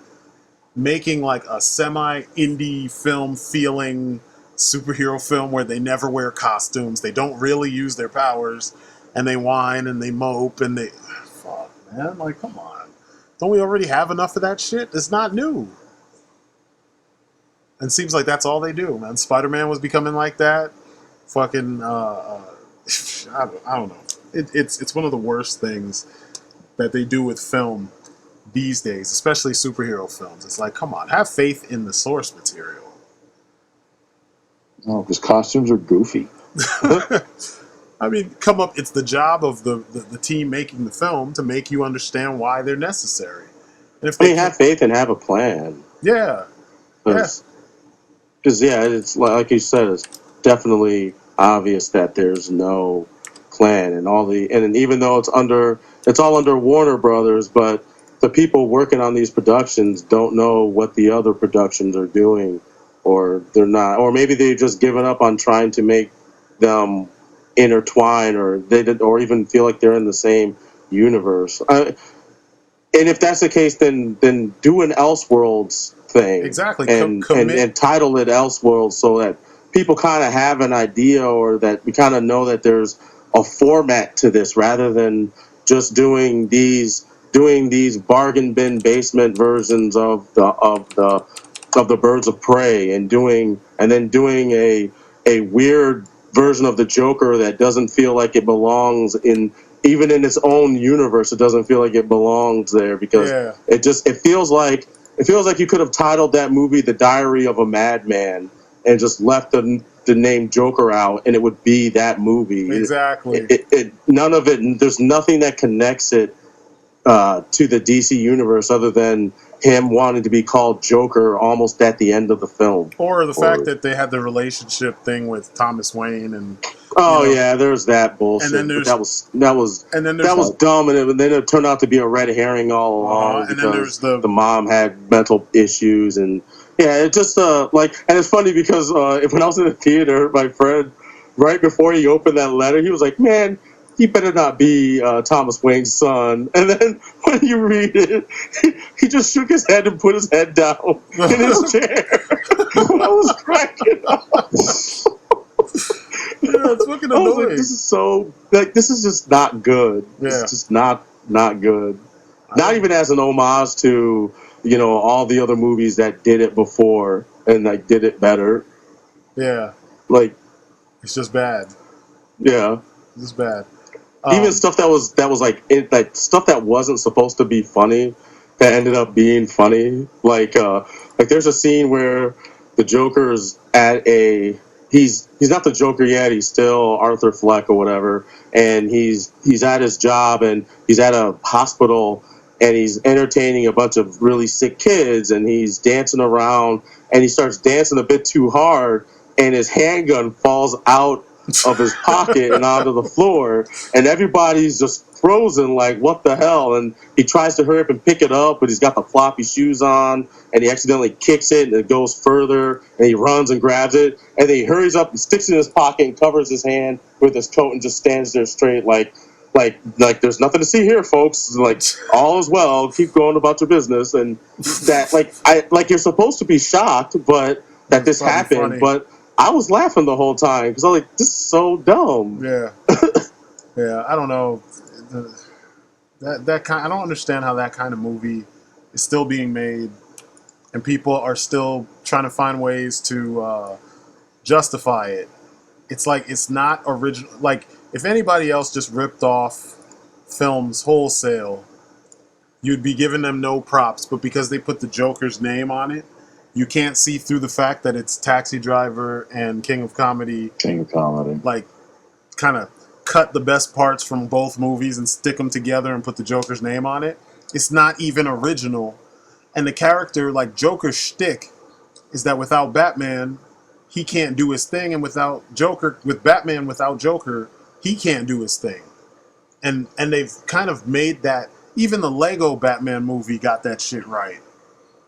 making like a semi-indie film feeling superhero film where they never wear costumes. They don't really use their powers. And they whine and they mope and they... Fuck, man. Like, come on. Don't we already have enough of that shit? It's not new. And it seems like that's all they do, man. Spider-Man was becoming like that. Fucking, I don't know. It's one of the worst things that they do with film these days, especially superhero films. It's like, come on, have faith in the source material. No, because costumes are goofy. I mean, it's the job of the team making the film to make you understand why they're necessary. And if they have faith and have a plan. Yeah. Because, it's like you said, it's definitely obvious that there's no plan and even though it's all under Warner Brothers, but the people working on these productions don't know what the other productions are doing, or they're not, or maybe they've just given up on trying to make them intertwine, or even feel like they're in the same universe. And if that's the case, then do an Elseworlds thing, exactly, and title it Elseworlds so that people kind of have an idea, or that we kind of know that there's a format to this, rather than just doing these bargain bin basement versions of the Birds of Prey, and then doing a weird version of the Joker that doesn't feel like it belongs even in its own universe. It doesn't feel like it belongs there, because it feels like you could have titled that movie The Diary of a Madman and just left the name Joker out, and it would be that movie. Exactly. None of it. There's nothing that connects it to the DC universe other than him wanting to be called Joker almost at the end of the film, or the fact that they had the relationship thing with Thomas Wayne, and there's that bullshit. And then that was dumb, and then it turned out to be a red herring all along, and then there's the mom had mental issues, and it just and it's funny because when I was in the theater, my friend, right before he opened that letter, he was like, "Man, he better not be Thomas Wayne's son." And then when you read it, he just shook his head and put his head down in his chair. I was cracking up. It's fucking annoying. This is just not good. Yeah. It's just not good. Not even as an homage to all the other movies that did it before and did it better. Yeah. It's just bad. Yeah. It's just bad. Even stuff that was stuff that wasn't supposed to be funny that ended up being funny. Like there's a scene where the Joker's at he's not the Joker yet, he's still Arthur Fleck or whatever, and he's at his job, and he's at a hospital, and he's entertaining a bunch of really sick kids, and he's dancing around, and he starts dancing a bit too hard, and his handgun falls out of his pocket and onto the floor, and everybody's just frozen, like, what the hell? And he tries to hurry up and pick it up, but he's got the floppy shoes on, and he accidentally kicks it, and it goes further, and he runs and grabs it, and then he hurries up and sticks it in his pocket and covers his hand with his coat and just stands there straight, like there's nothing to see here, folks. Like, all is well. Keep going about your business. And that, you're supposed to be shocked, but that this happened, funny. But I was laughing the whole time because I was like, this is so dumb. Yeah. Yeah, I don't know. I don't understand how that kind of movie is still being made, and people are still trying to find ways to justify it. It's like it's not original. Like, if anybody else just ripped off films wholesale, you'd be giving them no props. But because they put the Joker's name on it, you can't see through the fact that it's Taxi Driver and King of Comedy. Like, kind of cut the best parts from both movies and stick them together and put the Joker's name on it. It's not even original. And the character, like, Joker's shtick is that without Batman, he can't do his thing, and with Batman without Joker, he can't do his thing. And they've kind of made that. Even the Lego Batman movie got that shit right.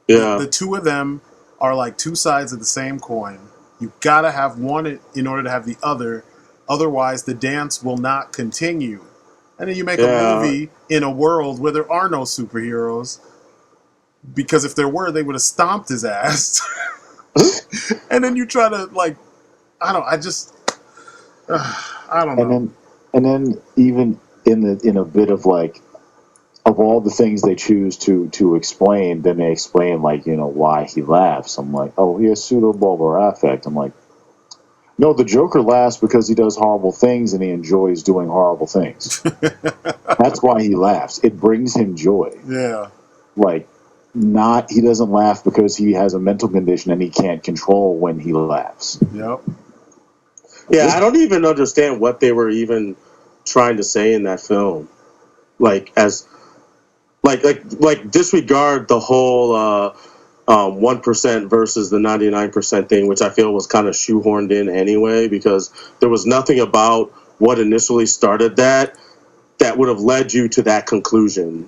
Yeah. The two of them are like two sides of the same coin. You gotta have one in order to have the other. Otherwise, the dance will not continue. And then you make a movie in a world where there are no superheroes. Because if there were, they would have stomped his ass. And then you try to, like, I don't know. And then even in a bit of, like, of all the things they choose to explain, then they explain, like, why he laughs. I'm like, oh, he has pseudobulbar affect. I'm like, no, the Joker laughs because he does horrible things and he enjoys doing horrible things. That's why he laughs. It brings him joy. Yeah. Like, he doesn't laugh because he has a mental condition and he can't control when he laughs. Yep. Yeah, I don't even understand what they were even trying to say in that film. Like, disregard the whole 1% versus the 99% thing, which I feel was kind of shoehorned in anyway, because there was nothing about what initially started that would have led you to that conclusion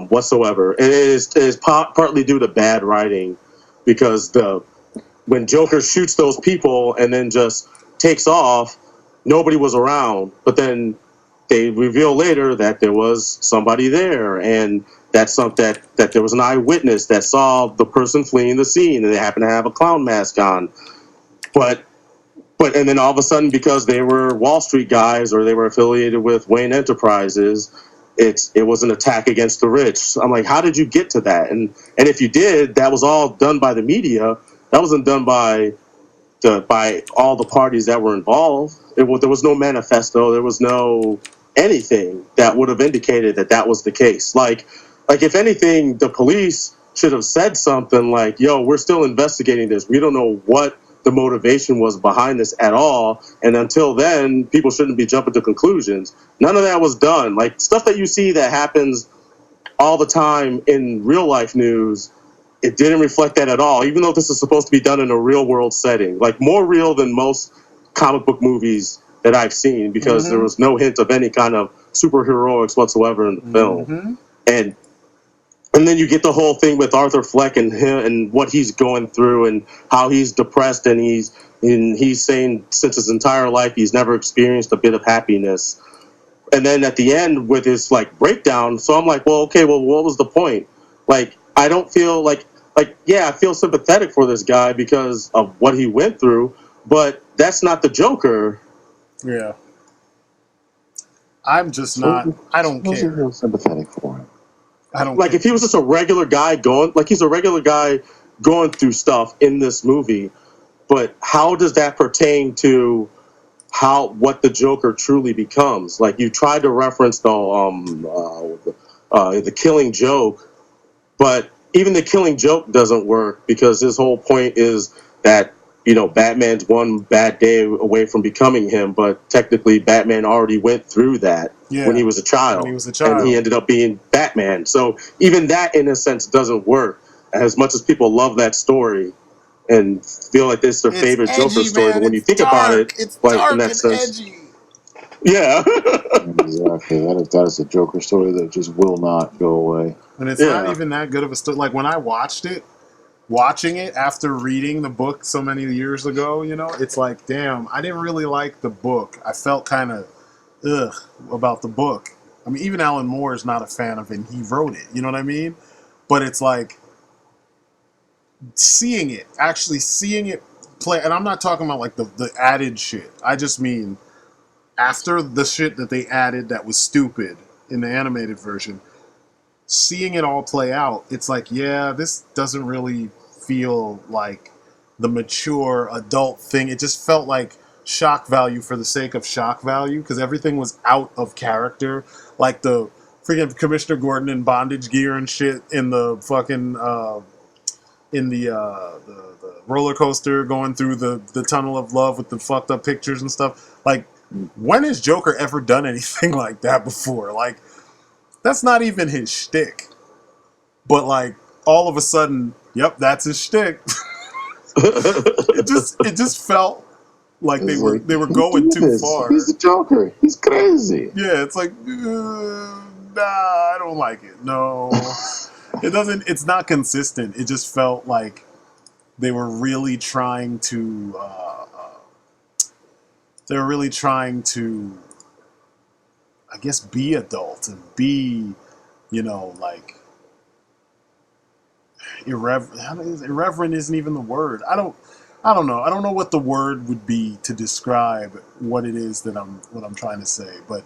whatsoever. And it is partly due to bad writing, because when Joker shoots those people and then just takes off, nobody was around. But then they reveal later that there was somebody there, and that there was an eyewitness that saw the person fleeing the scene, and they happened to have a clown mask on. But and then all of a sudden, because they were Wall Street guys or they were affiliated with Wayne Enterprises, it was an attack against the rich. So I'm like, how did you get to that? And if you did, that was all done by the media. That wasn't done by all the parties that were involved. There was no manifesto. There was no anything that would have indicated that was the case. Like if anything, the police should have said something like, "Yo, we're still investigating this. We don't know what the motivation was behind this at all. And until then, people shouldn't be jumping to conclusions." None of that was done. Like stuff that you see that happens all the time in real life news, it didn't reflect that at all, even though this is supposed to be done in a real world setting, like more real than most comic book movies that I've seen, because there was no hint of any kind of superheroics whatsoever in the film. And then you get the whole thing with Arthur Fleck and him and what he's going through and how he's depressed, and he's saying since his entire life he's never experienced a bit of happiness. And then at the end with his like breakdown, so I'm like, well, okay, well, what was the point? Like, I don't feel like yeah, I feel sympathetic for this guy because of what he went through, but that's not the Joker. Yeah. I'm just not. I don't care. Feel sympathetic for him. I don't like care. If he was just a regular guy he's a regular guy going through stuff in this movie, but how does that pertain to what the Joker truly becomes? Like, you tried to reference the Killing Joke, but even the Killing Joke doesn't work, because his whole point is that, you know, Batman's one bad day away from becoming him, but technically Batman already went through that when he was a child. And he ended up being Batman. So even that, in a sense, doesn't work. As much as people love that story and feel like it's their favorite edgy, Joker story, but when you think about it, it's like dark in that and sense, edgy. yeah. Exactly. That is a Joker story that just will not go away. And it's not even that good of a story. Like, when I watching it after reading the book so many years ago, you know, it's like, damn, I didn't really like the book. I felt kind of about the book. I mean, even Alan Moore is not a fan of it, and he wrote it, you know what I mean? But it's like, actually seeing it play, and I'm not talking about like the added shit. I just mean after the shit that they added that was stupid in the animated version, seeing it all play out, it's like, yeah, this doesn't really feel like the mature adult thing. It just felt like shock value for the sake of shock value, because everything was out of character. Like the freaking Commissioner Gordon in bondage gear and shit in the fucking in the roller coaster going through the tunnel of love with the fucked up pictures and stuff. Like, when has Joker ever done anything like that before? Like, that's not even his shtick. But like, all of a sudden, yep, that's his shtick. it just felt like they were going too far. He's the Joker. He's crazy. Yeah, it's like, nah, I don't like it. No. It doesn't. It's not consistent. It just felt like they were really trying to. I guess, be adult and be, you know, like irreverent. Irreverent isn't even the word. I don't know. I don't know what the word would be to describe what it is that I'm trying to say, but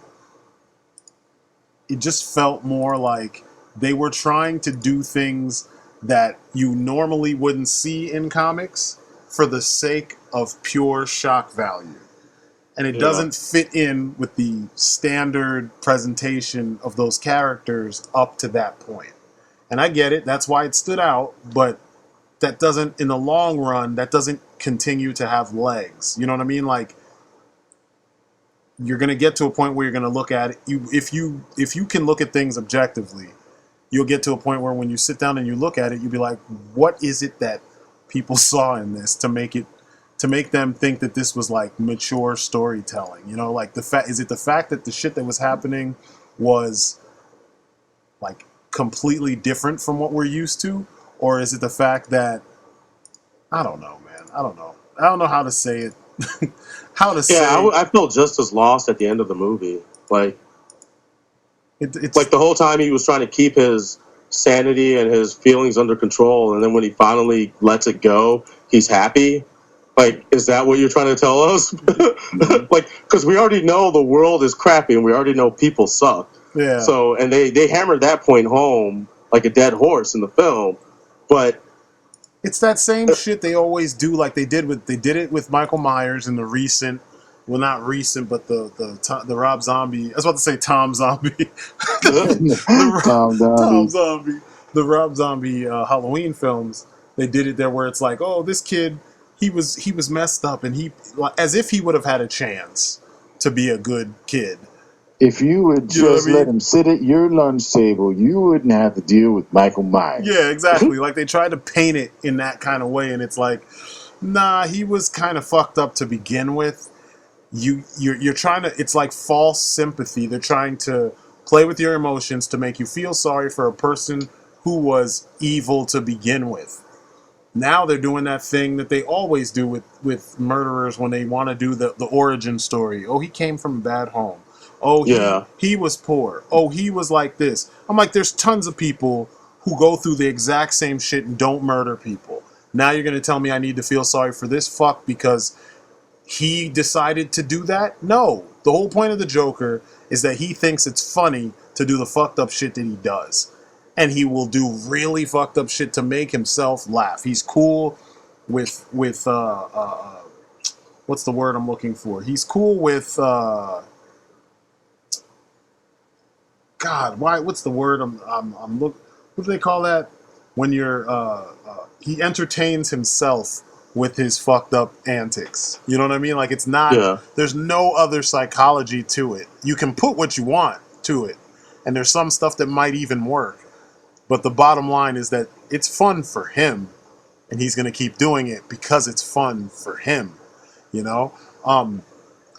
it just felt more like they were trying to do things that you normally wouldn't see in comics for the sake of pure shock value. And it doesn't fit in with the standard presentation of those characters up to that point. And I get it, that's why it stood out, but that doesn't, in the long run, that doesn't continue to have legs. You know what I mean? Like, you're going to get to a point where you're going to look at it. If you can look at things objectively, you'll get to a point where when you sit down and you look at it, you'll be like, what is it that people saw in this to make them think that this was like mature storytelling? You know, like is it the fact that the shit that was happening was like completely different from what we're used to? Or is it the fact that, I don't know, man. I don't know how to say it. I felt just as lost at the end of the movie. Like, it's like the whole time he was trying to keep his sanity and his feelings under control, and then when he finally lets it go, he's happy. Like, is that what you're trying to tell us? Like, because we already know the world is crappy and we already know people suck. Yeah. So, and they hammered that point home like a dead horse in the film. But it's that same shit they always do, like they did it with Michael Myers in the recent, well, not recent, but the Rob Zombie. I was about to say Tom Zombie, Tom Zombie, the Rob Zombie Halloween films. They did it there where it's like, oh, this kid, he was messed up, and he, as if he would have had a chance to be a good kid. If you would just let him sit at your lunch table, you wouldn't have to deal with Michael Myers. Yeah, exactly. Like they tried to paint it in that kind of way, and it's like, nah, he was kind of fucked up to begin with. You're trying to. It's like false sympathy. They're trying to play with your emotions to make you feel sorry for a person who was evil to begin with. Now they're doing that thing that they always do with murderers when they want to do the origin story. Oh, he came from a bad home. Oh, he was poor. Oh, he was like this. I'm like, there's tons of people who go through the exact same shit and don't murder people. Now you're going to tell me I need to feel sorry for this fuck because he decided to do that? No. The whole point of the Joker is that he thinks it's funny to do the fucked up shit that he does. And he will do really fucked up shit to make himself laugh. He's cool with what's the word I'm looking for? He's cool with God, why? What's the word? I'm look. What do they call that? When you're he entertains himself with his fucked up antics. You know what I mean? Like it's not. Yeah. There's no other psychology to it. You can put what you want to it, and there's some stuff that might even work. But the bottom line is that it's fun for him, and he's gonna keep doing it because it's fun for him. You know? I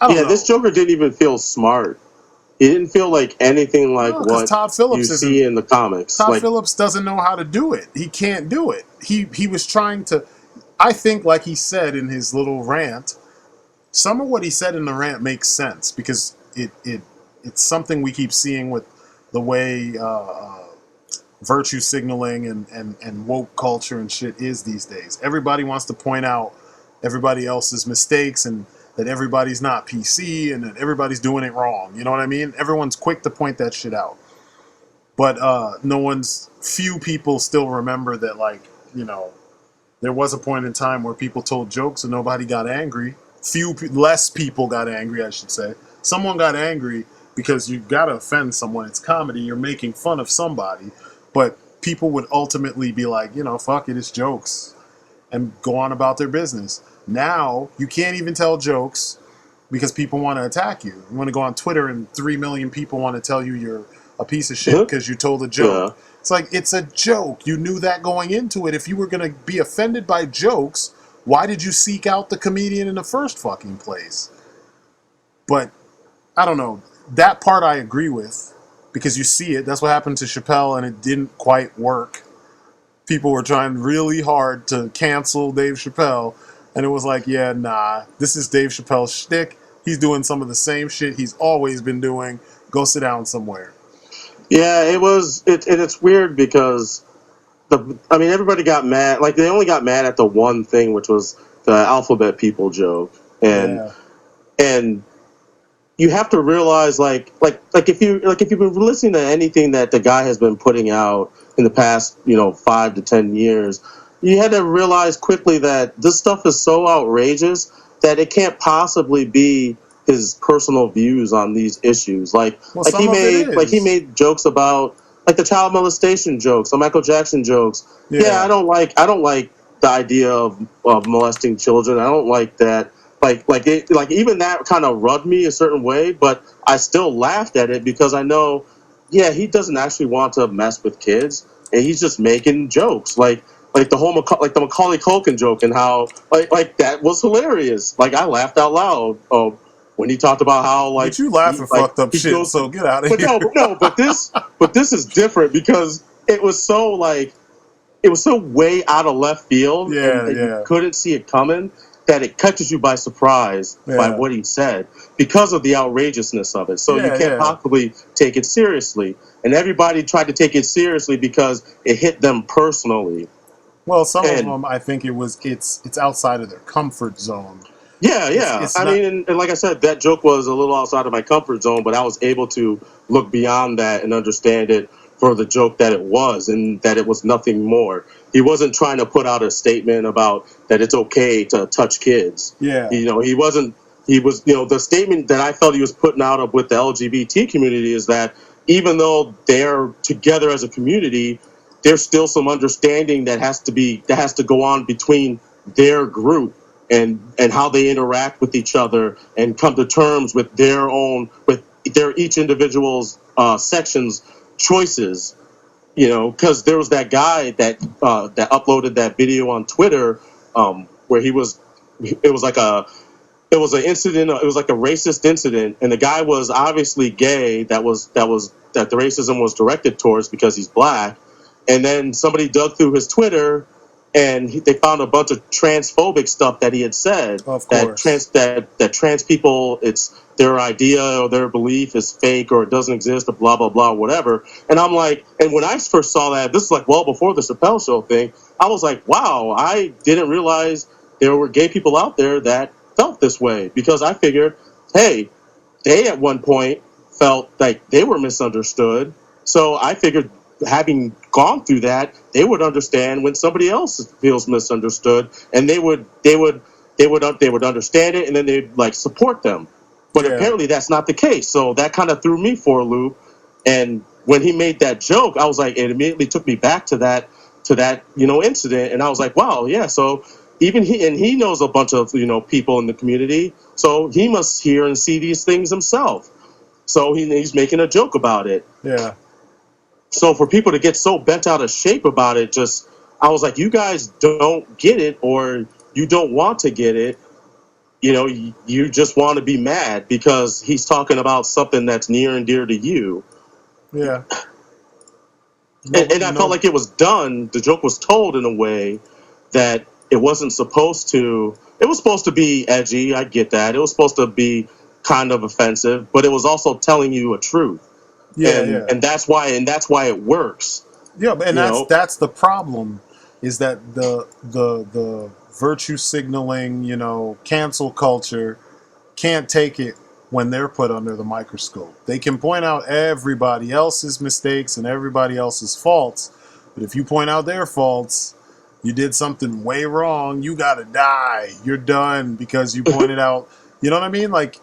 don't know. This Joker didn't even feel smart. He didn't feel like anything like what Todd Phillips you see in the comics. Todd Phillips doesn't know how to do it. He can't do it. He was trying to. I think, like he said in his little rant, some of what he said in the rant makes sense because it's something we keep seeing with the way virtue signaling and woke culture and shit is these days. Everybody wants to point out everybody else's mistakes and that everybody's not PC and that everybody's doing it wrong. You know what I mean? Everyone's quick to point that shit out. But few people still remember that, like, you know, there was a point in time where people told jokes and nobody got angry. Less people got angry, I should say. Someone got angry because you gotta offend someone. It's comedy. You're making fun of somebody. But people would ultimately be like, you know, fuck it, it's jokes. And go on about their business. Now, you can't even tell jokes because people want to attack you. You want to go on Twitter and 3 million people want to tell you you're a piece of shit because you told a joke. Yeah. It's like, it's a joke. You knew that going into it. If you were going to be offended by jokes, why did you seek out the comedian in the first fucking place? But, I don't know. That part I agree with because you see it. That's what happened to Chappelle and it didn't quite work. People were trying really hard to cancel Dave Chappelle. And it was like, yeah, nah, this is Dave Chappelle's shtick. He's doing some of the same shit he's always been doing. Go sit down somewhere. Yeah, it was. It's weird because everybody got mad. Like they only got mad at the one thing, which was the alphabet people joke, and you have to realize, like if you've been listening to anything that the guy has been putting out in the past, 5 to 10 years. You had to realize quickly that this stuff is so outrageous that it can't possibly be his personal views on these issues. He made jokes about like the child molestation jokes, the Michael Jackson jokes. Yeah, I don't like the idea of molesting children. I don't like that. Even that kind of rubbed me a certain way, but I still laughed at it because I know, he doesn't actually want to mess with kids, and he's just making jokes like the Macaulay Culkin joke and how like that was hilarious. Like I laughed out loud when he talked about how but you laugh at fucked up shit. So get out of here. But this is different because it was so way out of left field. And you couldn't see it coming. That it catches you by surprise by what he said because of the outrageousness of it. So you can't possibly take it seriously. And everybody tried to take it seriously because it hit them personally. Well, some of And them, I think it's outside of their comfort zone. yeah, It's yeah. it's I not. mean, and like I said, that joke was a little outside of my comfort zone, but I was able to look beyond that and understand it for the joke that it was, and that it was nothing more. He wasn't trying to put out a statement about that it's okay to touch kids. Yeah. He wasn't. He was, the statement that I felt he was putting out of with the LGBT community is that even though they're together as a community, there's still some understanding that has to go on between their group and how they interact with each other and come to terms with their each individual's section's choices. Because there was that guy that uploaded that video on Twitter, where it was like it was an incident. It was like a racist incident, and the guy was obviously gay. That the racism was directed towards because he's black. And then somebody dug through his Twitter, and they found a bunch of transphobic stuff that he had said. Of That course. trans people, it's their idea or their belief is fake or it doesn't exist or blah blah blah whatever. And I'm like, and when I first saw that, this is like well before the Chappelle Show thing. I was like, wow, I didn't realize there were gay people out there that felt this way, because I figured, hey, they at one point felt like they were misunderstood. So I figured, having gone through that, they would understand when somebody else feels misunderstood, and they would understand it, and then they'd like support them. But Yeah. apparently that's not the case. So that kind of threw me for a loop. And when he made that joke, I was like, it immediately took me back to that incident, and I was like, wow, yeah. So even he knows a bunch of people in the community, so he must hear and see these things himself. So he's making a joke about it. Yeah. So for people to get so bent out of shape about it, I was like, you guys don't get it, or you don't want to get it. You just want to be mad because he's talking about something that's near and dear to you. Yeah. And I felt like it was done. The joke was told in a way that it wasn't supposed to. It was supposed to be edgy. I get that. It was supposed to be kind of offensive, but it was also telling you a truth. Yeah. and Yeah. and that's why it works. Yeah, and You know, that's the problem, is that the virtue signaling, cancel culture can't take it when they're put under the microscope. They can point out everybody else's mistakes and everybody else's faults, but if you point out their faults, you did something way wrong, you gotta die. You're done because you pointed out. You know what I mean? Like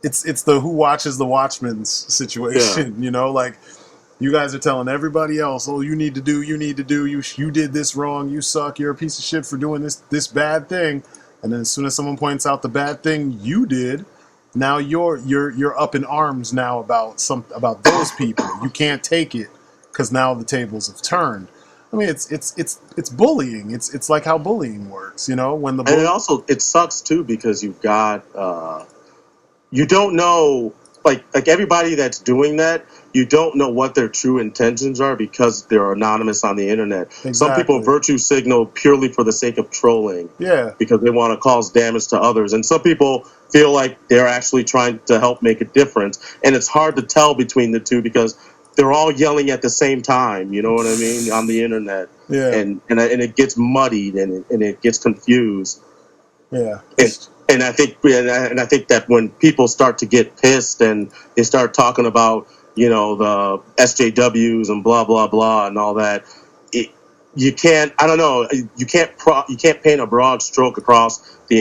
it's the who watches the Watchmen's yeah, situation. Like you guys are telling everybody else, oh, you need to do, you did this wrong, you suck, you're a piece of shit for doing this bad thing. And then as soon as someone points out the bad thing you did, now you're up in arms now about those people. You can't take it because now the tables have turned. I mean, it's bullying. It's like how bullying works. When the and bull. it sucks too because you've got you don't know, like everybody that's doing that, you don't know what their true intentions are because they're anonymous on the internet. Some people Exactly. virtue signal purely for the sake of trolling Yeah. because they want to cause damage to others, and some people feel like they're actually trying to help make a difference, and it's hard to tell between the two because they're all yelling at the same time, you know what I mean, on the internet. Yeah. And it gets muddied, and it gets confused. Yeah. and and I think that when people start to get pissed and they start talking about the SJWs and blah blah blah and all that, you can't, I don't know, you can't paint a broad stroke across the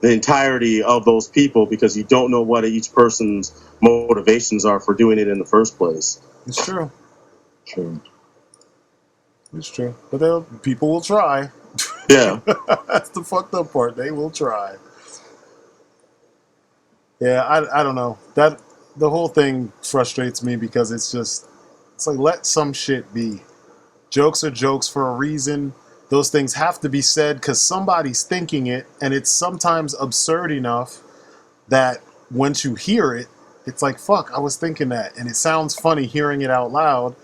entirety of those people because you don't know what each person's motivations are for doing it in the first place. It's true. True. It's true. But people will try. Yeah. That's the fucked up part. They will try. Yeah, I don't know. That the whole thing frustrates me because it's like, let some shit be. Jokes are jokes for a reason. Those things have to be said because somebody's thinking it, and it's sometimes absurd enough that once you hear it, it's like, fuck, I was thinking that, and it sounds funny hearing it out loud.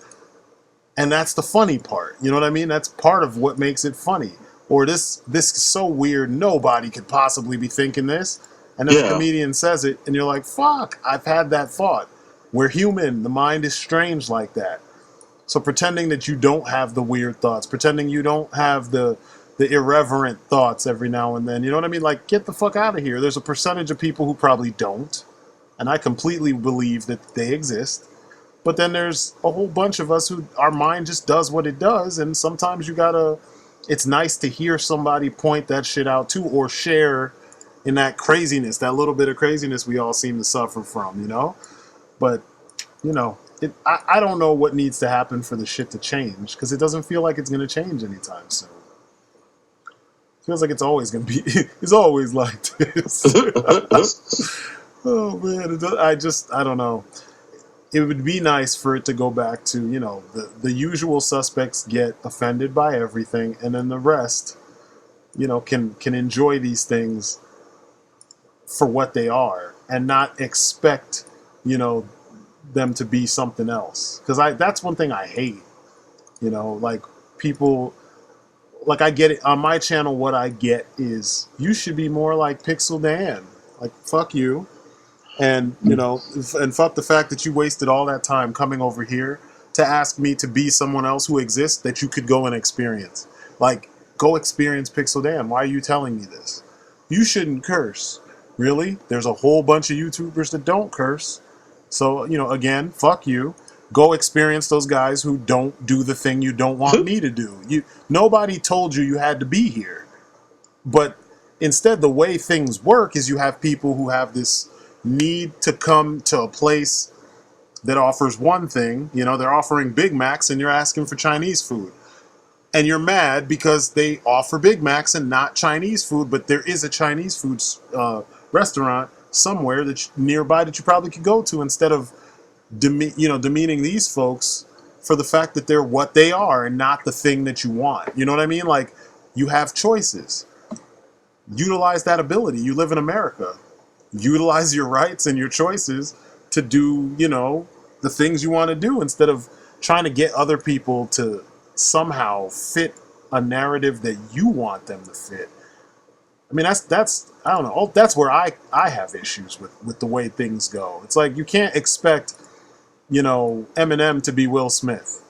And that's the funny part. You know what I mean? That's part of what makes it funny. Or this is so weird, nobody could possibly be thinking this. And then the Yeah. comedian says it, and you're like, fuck, I've had that thought. We're human. The mind is strange like that. So pretending that you don't have the weird thoughts, pretending you don't have the irreverent thoughts every now and then, you know what I mean? Like, get the fuck out of here. There's a percentage of people who probably don't, and I completely believe that they exist. But then there's a whole bunch of us who our mind just does what it does, and sometimes you gotta. It's nice to hear somebody point that shit out too, or share in that craziness, that little bit of craziness we all seem to suffer from, you know. But I don't know what needs to happen for the shit to change, because it doesn't feel like it's gonna change anytime soon. It feels like it's always gonna be. It's always like this. Oh man, I don't know. It would be nice for it to go back to, the usual suspects get offended by everything, and then the rest, can enjoy these things for what they are and not expect, them to be something else. Because that's one thing I hate, like people, like I get it on my channel. What I get is you should be more like Pixel Dan. Like, fuck you. And, and fuck the fact that you wasted all that time coming over here to ask me to be someone else who exists that you could go and experience. Like, go experience Pixel Dan. Why are you telling me this? You shouldn't curse. Really? There's a whole bunch of YouTubers that don't curse. So, again, fuck you. Go experience those guys who don't do the thing you don't want me to do. Nobody told you had to be here. But instead, the way things work is you have people who have this need to come to a place that offers one thing. They're offering Big Macs and you're asking for Chinese food. And you're mad because they offer Big Macs and not Chinese food, but there is a Chinese food restaurant somewhere nearby that you probably could go to, instead of demeaning these folks for the fact that they're what they are and not the thing that you want. You know what I mean? Like, you have choices. Utilize that ability. You live in America. Utilize your rights and your choices to do, the things you want to do, instead of trying to get other people to somehow fit a narrative that you want them to fit. I mean, that's I don't know. That's where I have issues with the way things go. It's like, you can't expect, Eminem to be Will Smith.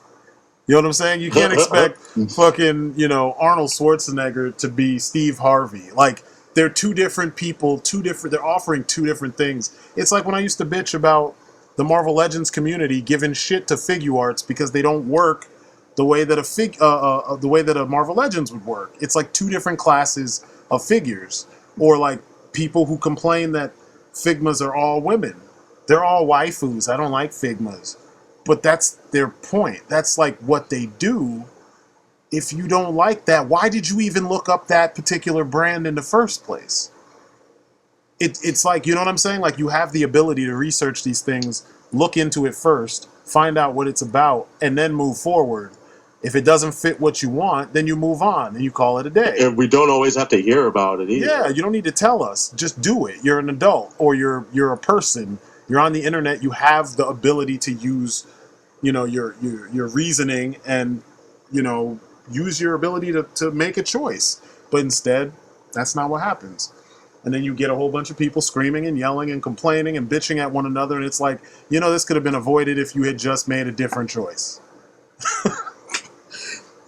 You know what I'm saying? You can't expect fucking, Arnold Schwarzenegger to be Steve Harvey. Like, they're two different people, they're offering two different things. It's like when I used to bitch about the Marvel Legends community giving shit to figure arts because they don't work the way that a Marvel Legends would work. It's like two different classes of figures. Or like people who complain that Figmas are all women. They're all waifus. I don't like Figmas. But that's their point. That's like what they do. If you don't like that, why did you even look up that particular brand in the first place? It's like, you know what I'm saying? Like, you have the ability to research these things, look into it first, find out what it's about, and then move forward. If it doesn't fit what you want, then you move on and you call it a day. And we don't always have to hear about it either. Yeah, you don't need to tell us. Just do it. You're an adult, or you're a person. You're on the internet. You have the ability to use, your reasoning and, use your ability to make a choice. But instead, that's not what happens. And then you get a whole bunch of people screaming and yelling and complaining and bitching at one another. And it's like, this could have been avoided if you had just made a different choice.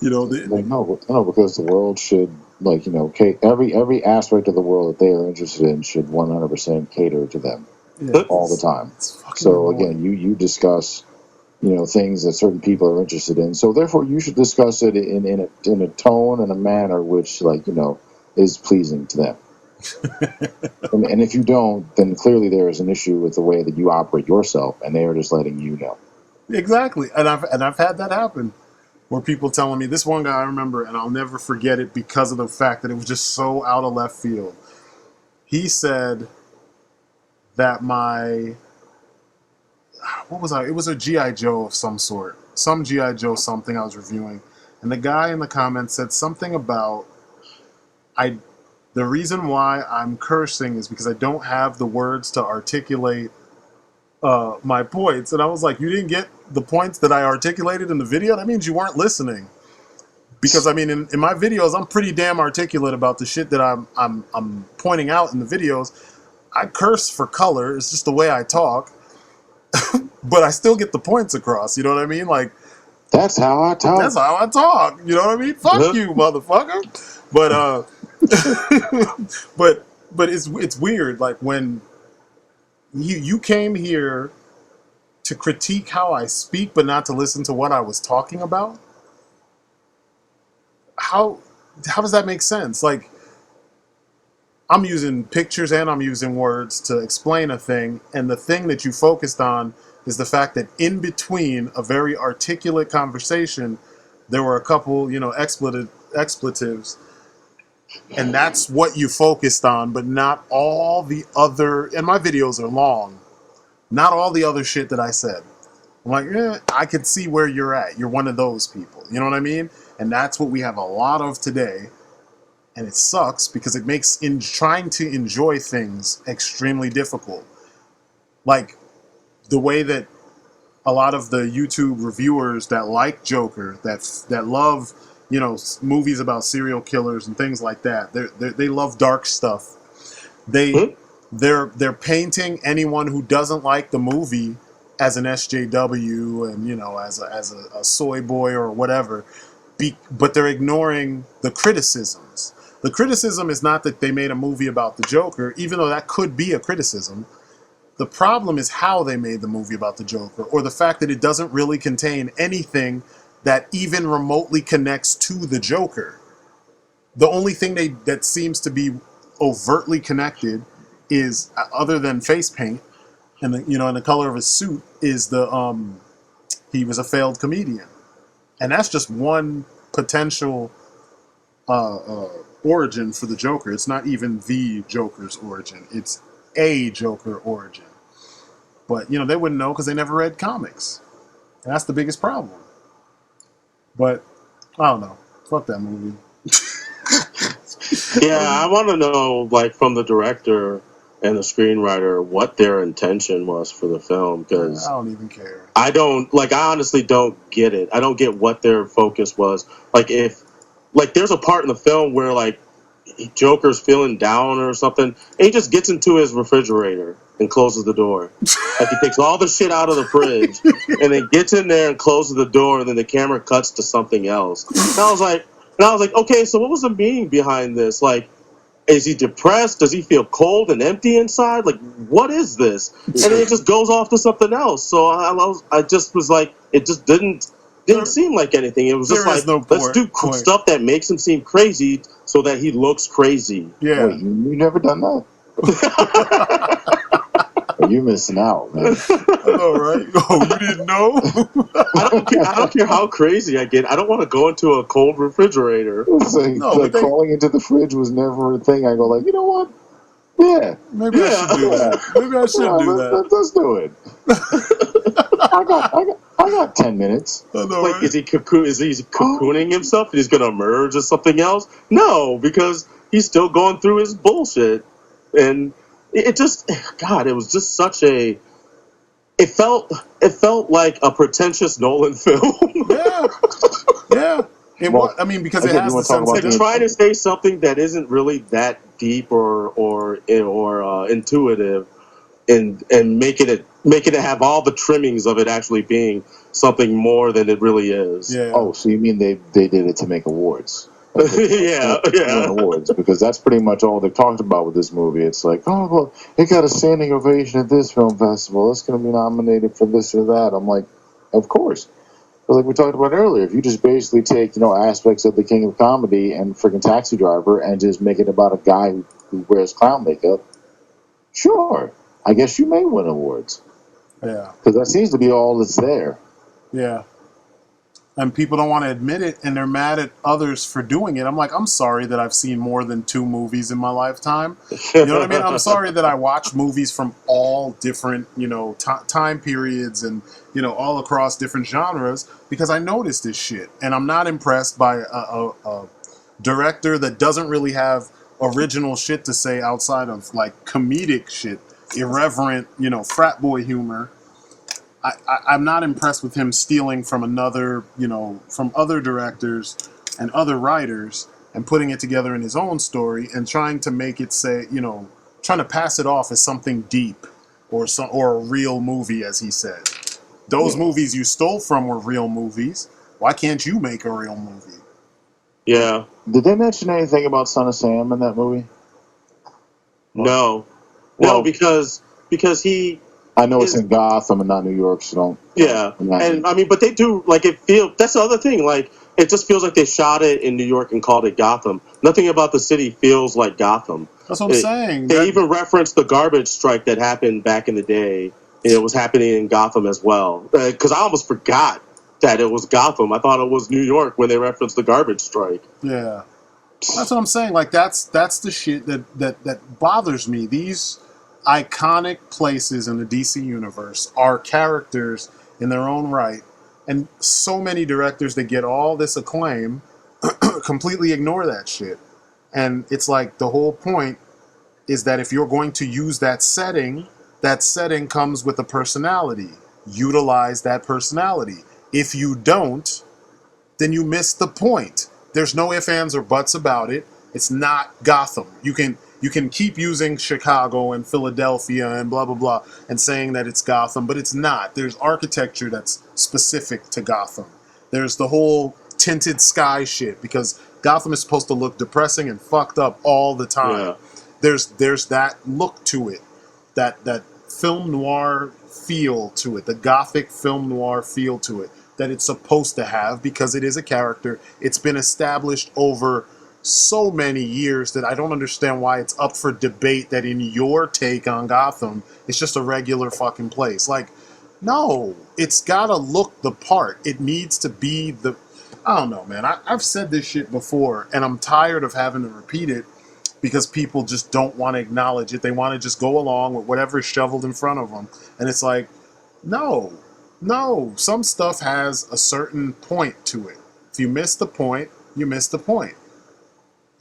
No, because the world should, every aspect of the world that they are interested in should 100% cater to them all the time. So again, you discuss, things that certain people are interested in. So therefore, you should discuss it in a tone and a manner which, is pleasing to them. and if you don't, then clearly there is an issue with the way that you operate yourself, and they are just letting you know. Exactly, and I've had that happen, where people telling me, this one guy I remember, and I'll never forget it because of the fact that it was just so out of left field. He said that it was a G.I. Joe of some sort, some G.I. Joe something I was reviewing, and the guy in the comments said something about the reason why I'm cursing is because I don't have the words to articulate my points. And I was like, you didn't get the points that I articulated in the video? That means you weren't listening. Because I mean, in my videos, I'm pretty damn articulate about the shit that I'm pointing out in the videos. I curse for color. It's just the way I talk. But I still get the points across. You know what I mean? Like, That's how I talk. That's how I talk. You know what I mean? Fuck you, motherfucker. But but it's weird. Like when you came here to critique how I speak, but not to listen to what I was talking about. How does that make sense? Like, I'm using pictures and I'm using words to explain a thing, and the thing that you focused on is the fact that in between a very articulate conversation, there were a couple, expletives, and that's what you focused on, but not all the other. And my videos are long, not all the other shit that I said. I'm like, I could see where you're at. You're one of those people. You know what I mean? And that's what we have a lot of today. And it sucks because it makes trying to enjoy things extremely difficult. Like the way that a lot of the YouTube reviewers that like Joker, that love, movies about serial killers and things like that. They love dark stuff. They're painting anyone who doesn't like the movie as an SJW and as a soy boy or whatever. But they're ignoring the criticisms. The criticism is not that they made a movie about the Joker, even though that could be a criticism. The problem is how they made the movie about the Joker, or the fact that it doesn't really contain anything that even remotely connects to the Joker. The only thing that seems to be overtly connected is, other than face paint and and the color of his suit, is he was a failed comedian, and that's just one potential origin for the Joker. It's not even the Joker's origin. It's a Joker origin. But, they wouldn't know because they never read comics. And that's the biggest problem. But, I don't know. Fuck that movie. Yeah, I want to know, like, from the director and the screenwriter, what their intention was for the film. Because I don't even care. I honestly don't get it. I don't get what their focus was. There's a part in the film where, like, Joker's feeling down or something, and he just gets into his refrigerator and closes the door. Like, he takes all the shit out of the fridge and then gets in there and closes the door, and then the camera cuts to something else. And I was like, okay, so what was the meaning behind this? Like, is he depressed? Does he feel cold and empty inside? Like, what is this? And then it just goes off to something else. So I just was like, it just didn't seem like anything. It was just like, let's do stuff that makes him seem crazy so that he looks crazy. Yeah. Wait, you never done that? You're missing out, man. I know, right? Oh, you didn't know? I don't care how crazy I get. I don't want to go into a cold refrigerator. Crawling into the fridge was never a thing. I go like, you know what? Yeah. Maybe I should do that. Maybe I should do that. Let's do it. I got 10 minutes. I know, like, right? is he cocooning himself and he's going to emerge as something else? No, because he's still going through his bullshit. And it just, God, it was just such a... It felt like a pretentious Nolan film. Yeah. I mean, because it has the sense of trying to say something that isn't really that deep or intuitive, and making it have all the trimmings of it actually being something more than it really is. Yeah. Oh, so you mean they did it to make awards? Yeah. Awards, because that's pretty much all they've talked about with this movie. It's like, oh, well, it got a standing ovation at this film festival. It's going to be nominated for this or that. I'm like, of course. But like we talked about earlier, if you just basically take, aspects of The King of Comedy and freaking Taxi Driver and just make it about a guy who wears clown makeup, sure, I guess you may win awards. Yeah. Because that seems to be all that's there. Yeah. And people don't want to admit it, and they're mad at others for doing it. I'm like, I'm sorry that I've seen more than 2 movies in my lifetime. You know what I mean? I'm sorry that I watch movies from all different, time periods and, all across different genres, because I noticed this shit. And I'm not impressed by a director that doesn't really have original shit to say outside of, like, comedic shit, irreverent, frat boy humor. I'm not impressed with him stealing from from other directors and other writers and putting it together in his own story and trying to make it trying to pass it off as something deep or a real movie, as he said. Those movies you stole from were real movies, Why can't you make a real movie? Yeah. Did they mention anything about Son of Sam in that movie? No. Well, No, because he. I know it's in Gotham and not New York, so don't. Yeah, and I mean, but they do like it. That's the other thing. Like, it just feels like they shot it in New York and called it Gotham. Nothing about the city feels like Gotham. That's what I'm saying. They even referenced the garbage strike that happened back in the day. It was happening in Gotham as well. Because I almost forgot that it was Gotham. I thought it was New York when they referenced the garbage strike. Yeah, that's what I'm saying. Like that's the shit that bothers me. These iconic places in the DC universe are characters in their own right, and so many directors that get all this acclaim completely ignore that shit. And it's like the whole point is that if you're going to use that setting comes with a personality. Utilize that personality. If you don't, then you miss the point. There's no ifs, ands, or buts about it. It's not Gotham. You can keep using Chicago and Philadelphia and blah blah blah and saying that it's Gotham, but it's not. There's architecture that's specific to Gotham. There's the whole tinted sky shit because Gotham is supposed to look depressing and fucked up all the time. Yeah. There's that look to it, that film noir feel to it, the gothic film noir feel to it that it's supposed to have because it is a character. It's been established over so many years that I don't understand why it's up for debate that in your take on Gotham, it's just a regular fucking place. Like, no, it's gotta look the part. It needs to be the... I don't know, man. I've said this shit before, and I'm tired of having to repeat it because people just don't want to acknowledge it. They want to just go along with whatever's shoveled in front of them. And it's like, no, some stuff has a certain point to it. If you miss the point, you miss the point.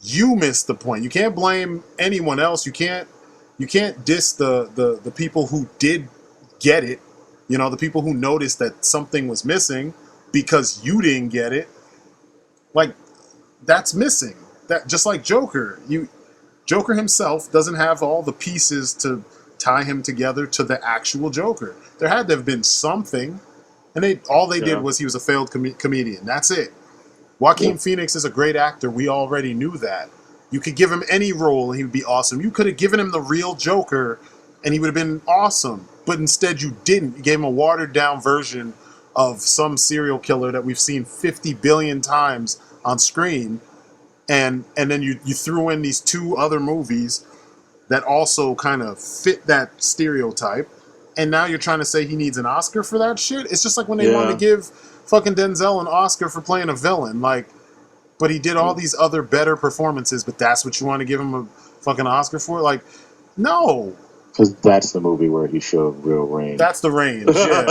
You missed the point. You can't blame anyone else. You can't diss the people who did get it. You know, the people who noticed that something was missing because you didn't get it. Like, that's missing. That just like Joker. Joker himself doesn't have all the pieces to tie him together to the actual Joker. There had to have been something, and all they did was he was a failed comedian. That's it. Joaquin Phoenix is a great actor. We already knew that. You could give him any role and he would be awesome. You could have given him the real Joker and he would have been awesome. But instead you didn't. You gave him a watered down version of some serial killer that we've seen 50 billion times on screen. And then you threw in these two other movies that also kind of fit that stereotype. And now you're trying to say he needs an Oscar for that shit? It's just like when they want to give fucking Denzel an Oscar for playing a villain. Like, but he did all these other better performances, but that's what you want to give him a fucking Oscar for? Like, no. Because that's the movie where he showed real range. That's the range, yeah.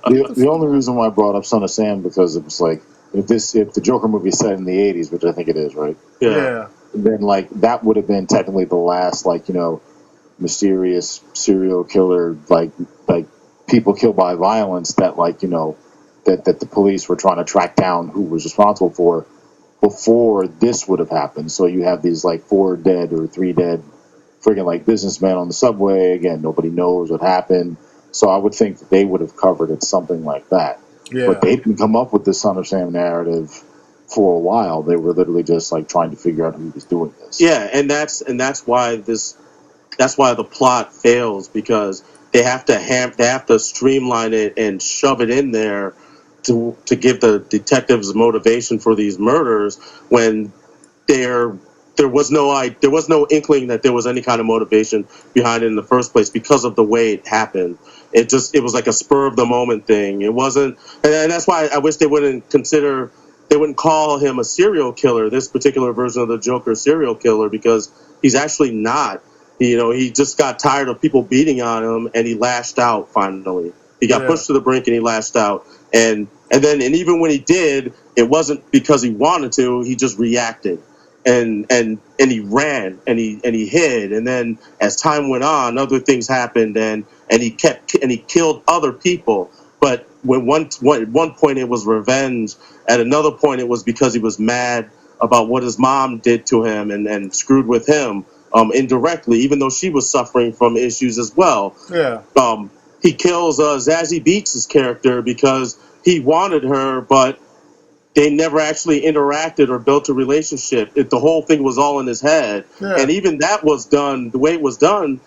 The only reason why I brought up Son of Sam because it was like, if the Joker movie is set in the 80s, which I think it is, right? Yeah. Then, like, that would have been technically the last, like, you know, mysterious serial killer, like people killed by violence that, like, you know, that the police were trying to track down who was responsible for before this would have happened. So you have these, like, 4 dead or 3 dead friggin', like, businessmen on the subway. Again, nobody knows what happened. So I would think that they would have covered it something like that. Yeah. But they didn't come up with the Son of Sam narrative for a while. They were literally just, like, trying to figure out who was doing this. Yeah, and that's why the plot fails, because they have to streamline it and shove it in there to give the detectives motivation for these murders when there was no inkling that there was any kind of motivation behind it in the first place because of the way it happened. It was like a spur of the moment thing. It wasn't, and that's why I wish they wouldn't call him a serial killer, this particular version of the Joker serial killer, because he's actually not. You know, he just got tired of people beating on him, and he lashed out finally. He got pushed to the brink, and he lashed out. And even when he did, it wasn't because he wanted to. He just reacted, and he ran, and he hid. And then as time went on, other things happened, and he killed other people. But at one point it was revenge. At another point it was because he was mad about what his mom did to him and screwed with him. Indirectly, even though she was suffering from issues as well. Yeah. He kills Zazie Beetz' character because he wanted her, but they never actually interacted or built a relationship. The whole thing was all in his head. Yeah. And even that was done, the way it was done,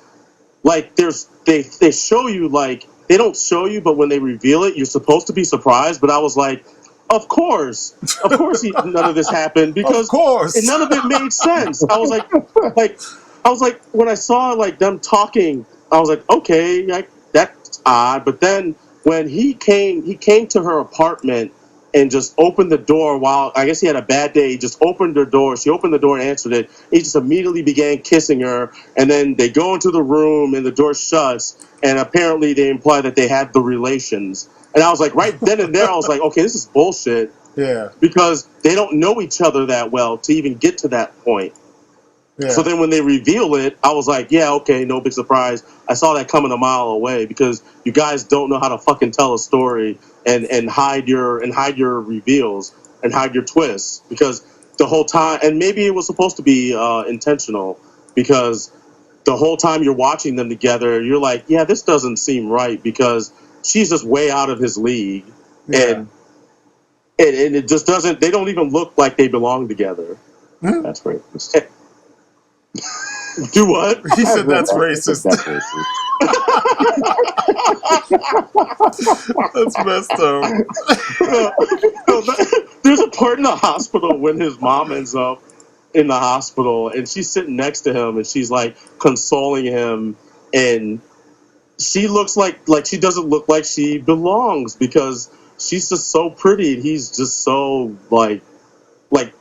like they show you, like, they don't show you, but when they reveal it, you're supposed to be surprised. But I was like, of course none of this happened, because Of course. none of it made sense. I was like, when I saw like them talking, I was like, okay, like, that's odd. But then when he came to her apartment and just opened the door, while I guess he had a bad day, he just opened her door. She opened the door and answered it. He just immediately began kissing her, and then they go into the room and the door shuts, and apparently they imply that they had the relations. And I was like, right then and there, I was like, okay, this is bullshit. Yeah. Because they don't know each other that well to even get to that point. Yeah. So then when they reveal it, I was like, yeah, okay, no big surprise. I saw that coming a mile away, because you guys don't know how to fucking tell a story and hide your reveals and hide your twists, because the whole time, and maybe it was supposed to be intentional, because the whole time you're watching them together, you're like, yeah, this doesn't seem right, because she's just way out of his league. Yeah. And it just doesn't, they don't even look like they belong together. That's racist. Do what? He said that's racist. That's racist. That's messed up. There's a part in the hospital when his mom ends up in the hospital, and she's sitting next to him, and she's like consoling him, and she looks like she doesn't look like she belongs, because she's just so pretty, and he's just so like life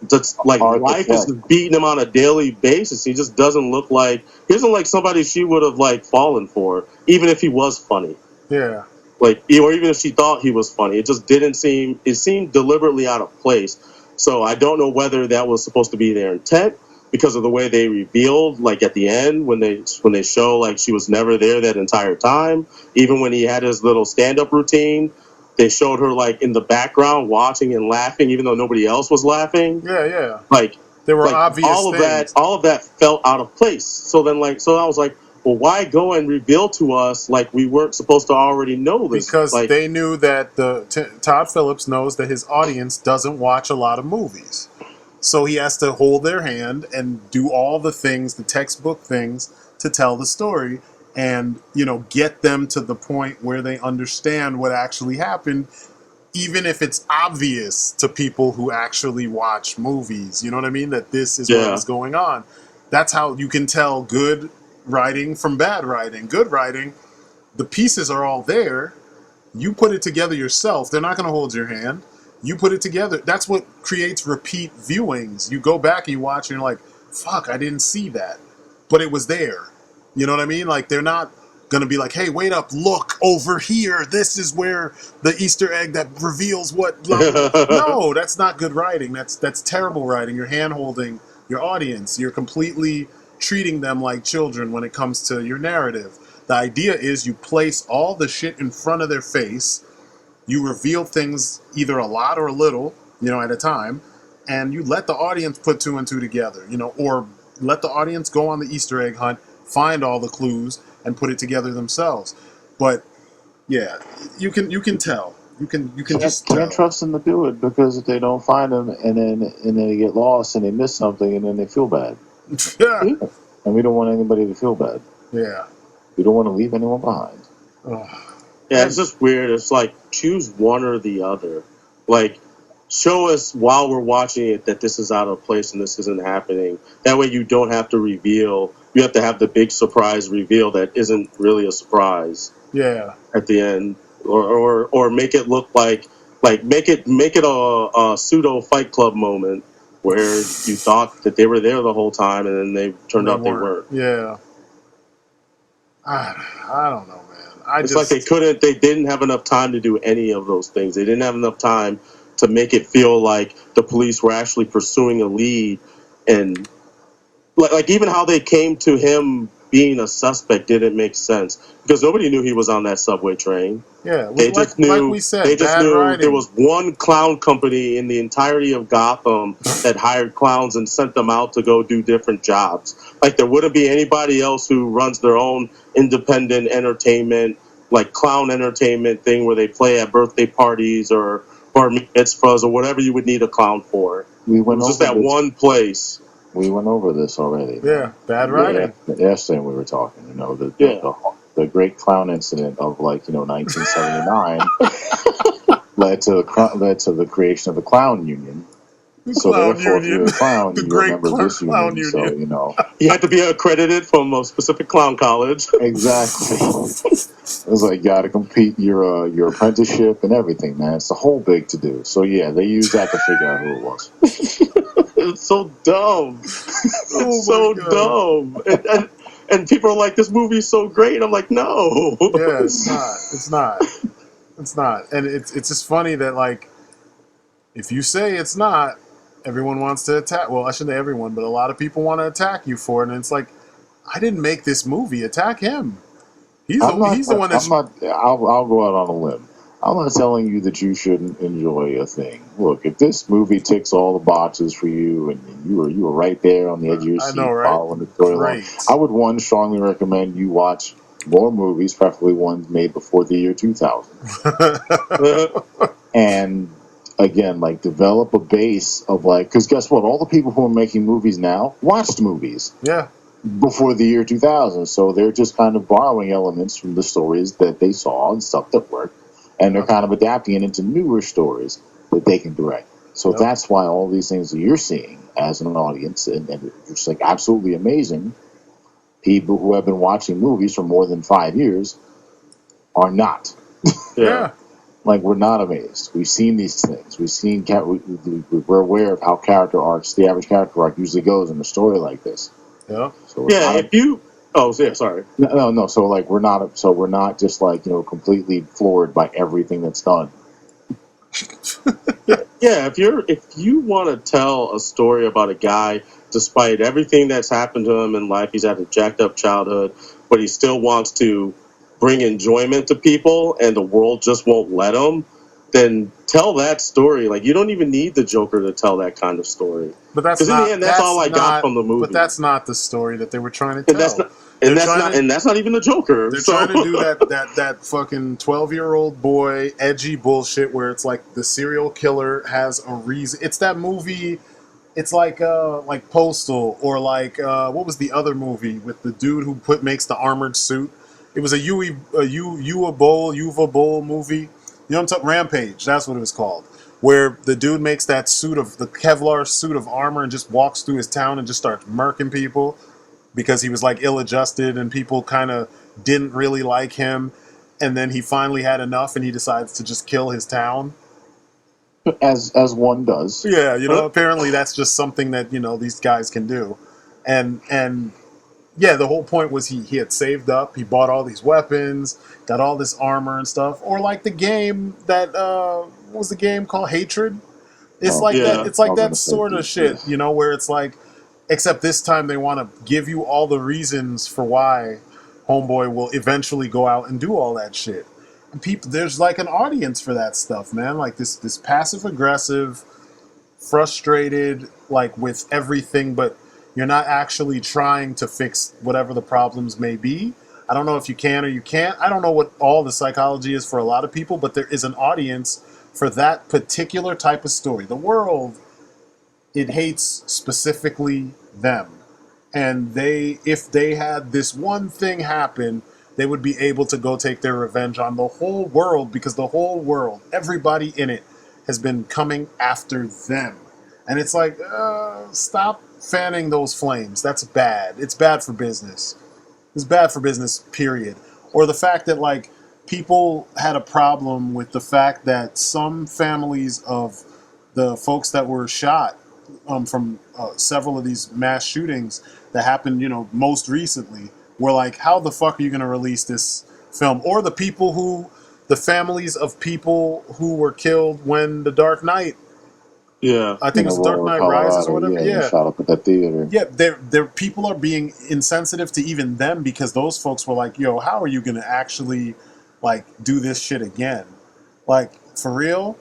is just beating him on a daily basis. He just doesn't look like, he doesn't like somebody she would have like fallen for, even if he was funny. Yeah. Like, or even if she thought he was funny, it just didn't seem, it seemed deliberately out of place. So I don't know whether that was supposed to be their intent, because of the way they revealed, like at the end, when they show like she was never there that entire time. Even when he had his little stand-up routine, they showed her like in the background watching and laughing, even though nobody else was laughing. Yeah. Like, there were like obvious all of things. that. All of that felt out of place. So then, so I was like, well, why go and reveal to us like we weren't supposed to already know this? Because like, they knew that Todd Phillips knows that his audience doesn't watch a lot of movies. So he has to hold their hand and do all the things, the textbook things, to tell the story and, get them to the point where they understand what actually happened, even if it's obvious to people who actually watch movies. You know what I mean? That this is what is going on. That's how you can tell good writing from bad writing. Good writing, the pieces are all there. You put it together yourself. They're not going to hold your hand. You put it together. That's what creates repeat viewings. You go back and you watch and you're like, fuck, I didn't see that. But it was there. You know what I mean? Like, they're not going to be like, hey, wait up, look over here. This is where the Easter egg that reveals what. No, that's not good writing. That's terrible writing. You're hand-holding your audience. You're completely treating them like children when it comes to your narrative. The idea is you place all the shit in front of their face. You reveal things either a lot or a little, at a time, and you let the audience put two and two together, or let the audience go on the Easter egg hunt, find all the clues, and put it together themselves. But yeah, you can tell. You can just tell. Can't trust them to do it, because if they don't find them and then they get lost and they miss something and then they feel bad. Yeah. And we don't want anybody to feel bad. Yeah. We don't want to leave anyone behind. Yeah, it's just weird. It's like, choose one or the other. Like, show us while we're watching it that this is out of place and this isn't happening. That way you don't have to reveal. You have to have the big surprise reveal that isn't really a surprise. Yeah. At the end. Or make it look like make it a pseudo Fight Club moment where you thought that they were there the whole time and then they turned out they weren't. Yeah. I don't know, man. It's like they didn't have enough time to do any of those things. They didn't have enough time to make it feel like the police were actually pursuing a lead, and like even how they came to him being a suspect didn't make sense, because nobody knew he was on that subway train. Yeah, they just knew. Like we said, they just knew writing. There was one clown company in the entirety of Gotham that hired clowns and sent them out to go do different jobs. Like, there wouldn't be anybody else who runs their own independent entertainment, like clown entertainment thing where they play at birthday parties or bar mitzvahs or whatever you would need a clown for. We It went was just over that this. one place. We went over this already. Yeah, bad writing. Yesterday we were talking. Yeah. The great clown incident of 1979 led to the creation of the clown union. So Clown therefore, if union. you're a clown, The you're a great member of this clown union. union. So You had to be accredited from a specific clown college. exactly. It was like you got to complete your apprenticeship and everything, man. It's a whole big to do. So yeah, they used that to figure out who it was. It's so dumb. It's so dumb. And people are like, this movie's so great. I'm like, no. Yeah, it's not. It's not. It's not. And it's just funny that if you say it's not, everyone wants to attack. Well, I shouldn't say everyone, but a lot of people want to attack you for it. And it's like, I didn't make this movie. Attack him. He's the one that's. I'll go out on a limb. I'm not telling you that you shouldn't enjoy a thing. Look, if this movie ticks all the boxes for you, and you were right there on the edge of your seat following the storyline, I would strongly recommend you watch more movies, preferably ones made before the year 2000, and again, develop a base of because guess what? All the people who are making movies now watched movies. Yeah. Before the year 2000, so they're just kind of borrowing elements from the stories that they saw and stuff that worked, and they're kind of adapting it into newer stories that they can direct. So that's why all these things that you're seeing as an audience, and it's absolutely amazing, people who have been watching movies for more than 5 years are not. Yeah. We're not amazed. We've seen these things. We've seen we're aware of how the average character arc usually goes in a story like this. Yeah. So if you. Oh, yeah. Sorry. No. So we're not. So we're not just completely floored by everything that's done. Yeah. If you want to tell a story about a guy, despite everything that's happened to him in life, he's had a jacked up childhood, but he still wants to bring enjoyment to people, and the world just won't let him. Then tell that story. You don't even need the Joker to tell that kind of story. But that's because in the end, that's all I got from the movie. But that's not the story that they were trying to tell. And that's not even the Joker. They're trying to do that fucking 12-year-old boy edgy bullshit where it's the serial killer has a reason. It's that movie. It's like Postal or what was the other movie with the dude who makes the armored suit? It was a Uva Bowl movie. You know what I'm talking? Rampage. That's what it was called. Where the dude makes that the Kevlar suit of armor and just walks through his town and just starts murking people because he was ill-adjusted and people kind of didn't really like him. And then he finally had enough and he decides to just kill his town. As one does. Yeah, apparently that's just something that, these guys can do. And yeah, the whole point was he had saved up, he bought all these weapons, got all this armor and stuff. Or the game that what was the game called? Hatred? It's that it's that sort of shit, where it's except this time they want to give you all the reasons for why Homeboy will eventually go out and do all that shit. And people, there's an audience for that stuff, man. This passive aggressive, frustrated, with everything, but you're not actually trying to fix whatever the problems may be. I don't know if you can or you can't. I don't know what all the psychology is for a lot of people, but there is an audience for that particular type of story. The world, it hates specifically them. And if they had this one thing happen, they would be able to go take their revenge on the whole world because the whole world, everybody in it, has been coming after them. And it's stop fanning those flames. That's bad. It's bad for business. It's bad for business, period. Or the fact that, people had a problem with the fact that some families of the folks that were shot from several of these mass shootings that happened, most recently, were how the fuck are you going to release this film? Or the families of people who were killed when The Dark Knight. Yeah, I think it's Dark Knight Rises or whatever. Yeah, shot up at that theater. Yeah, their people are being insensitive to even them because those folks were yo, how are you going to actually do this shit again? For real?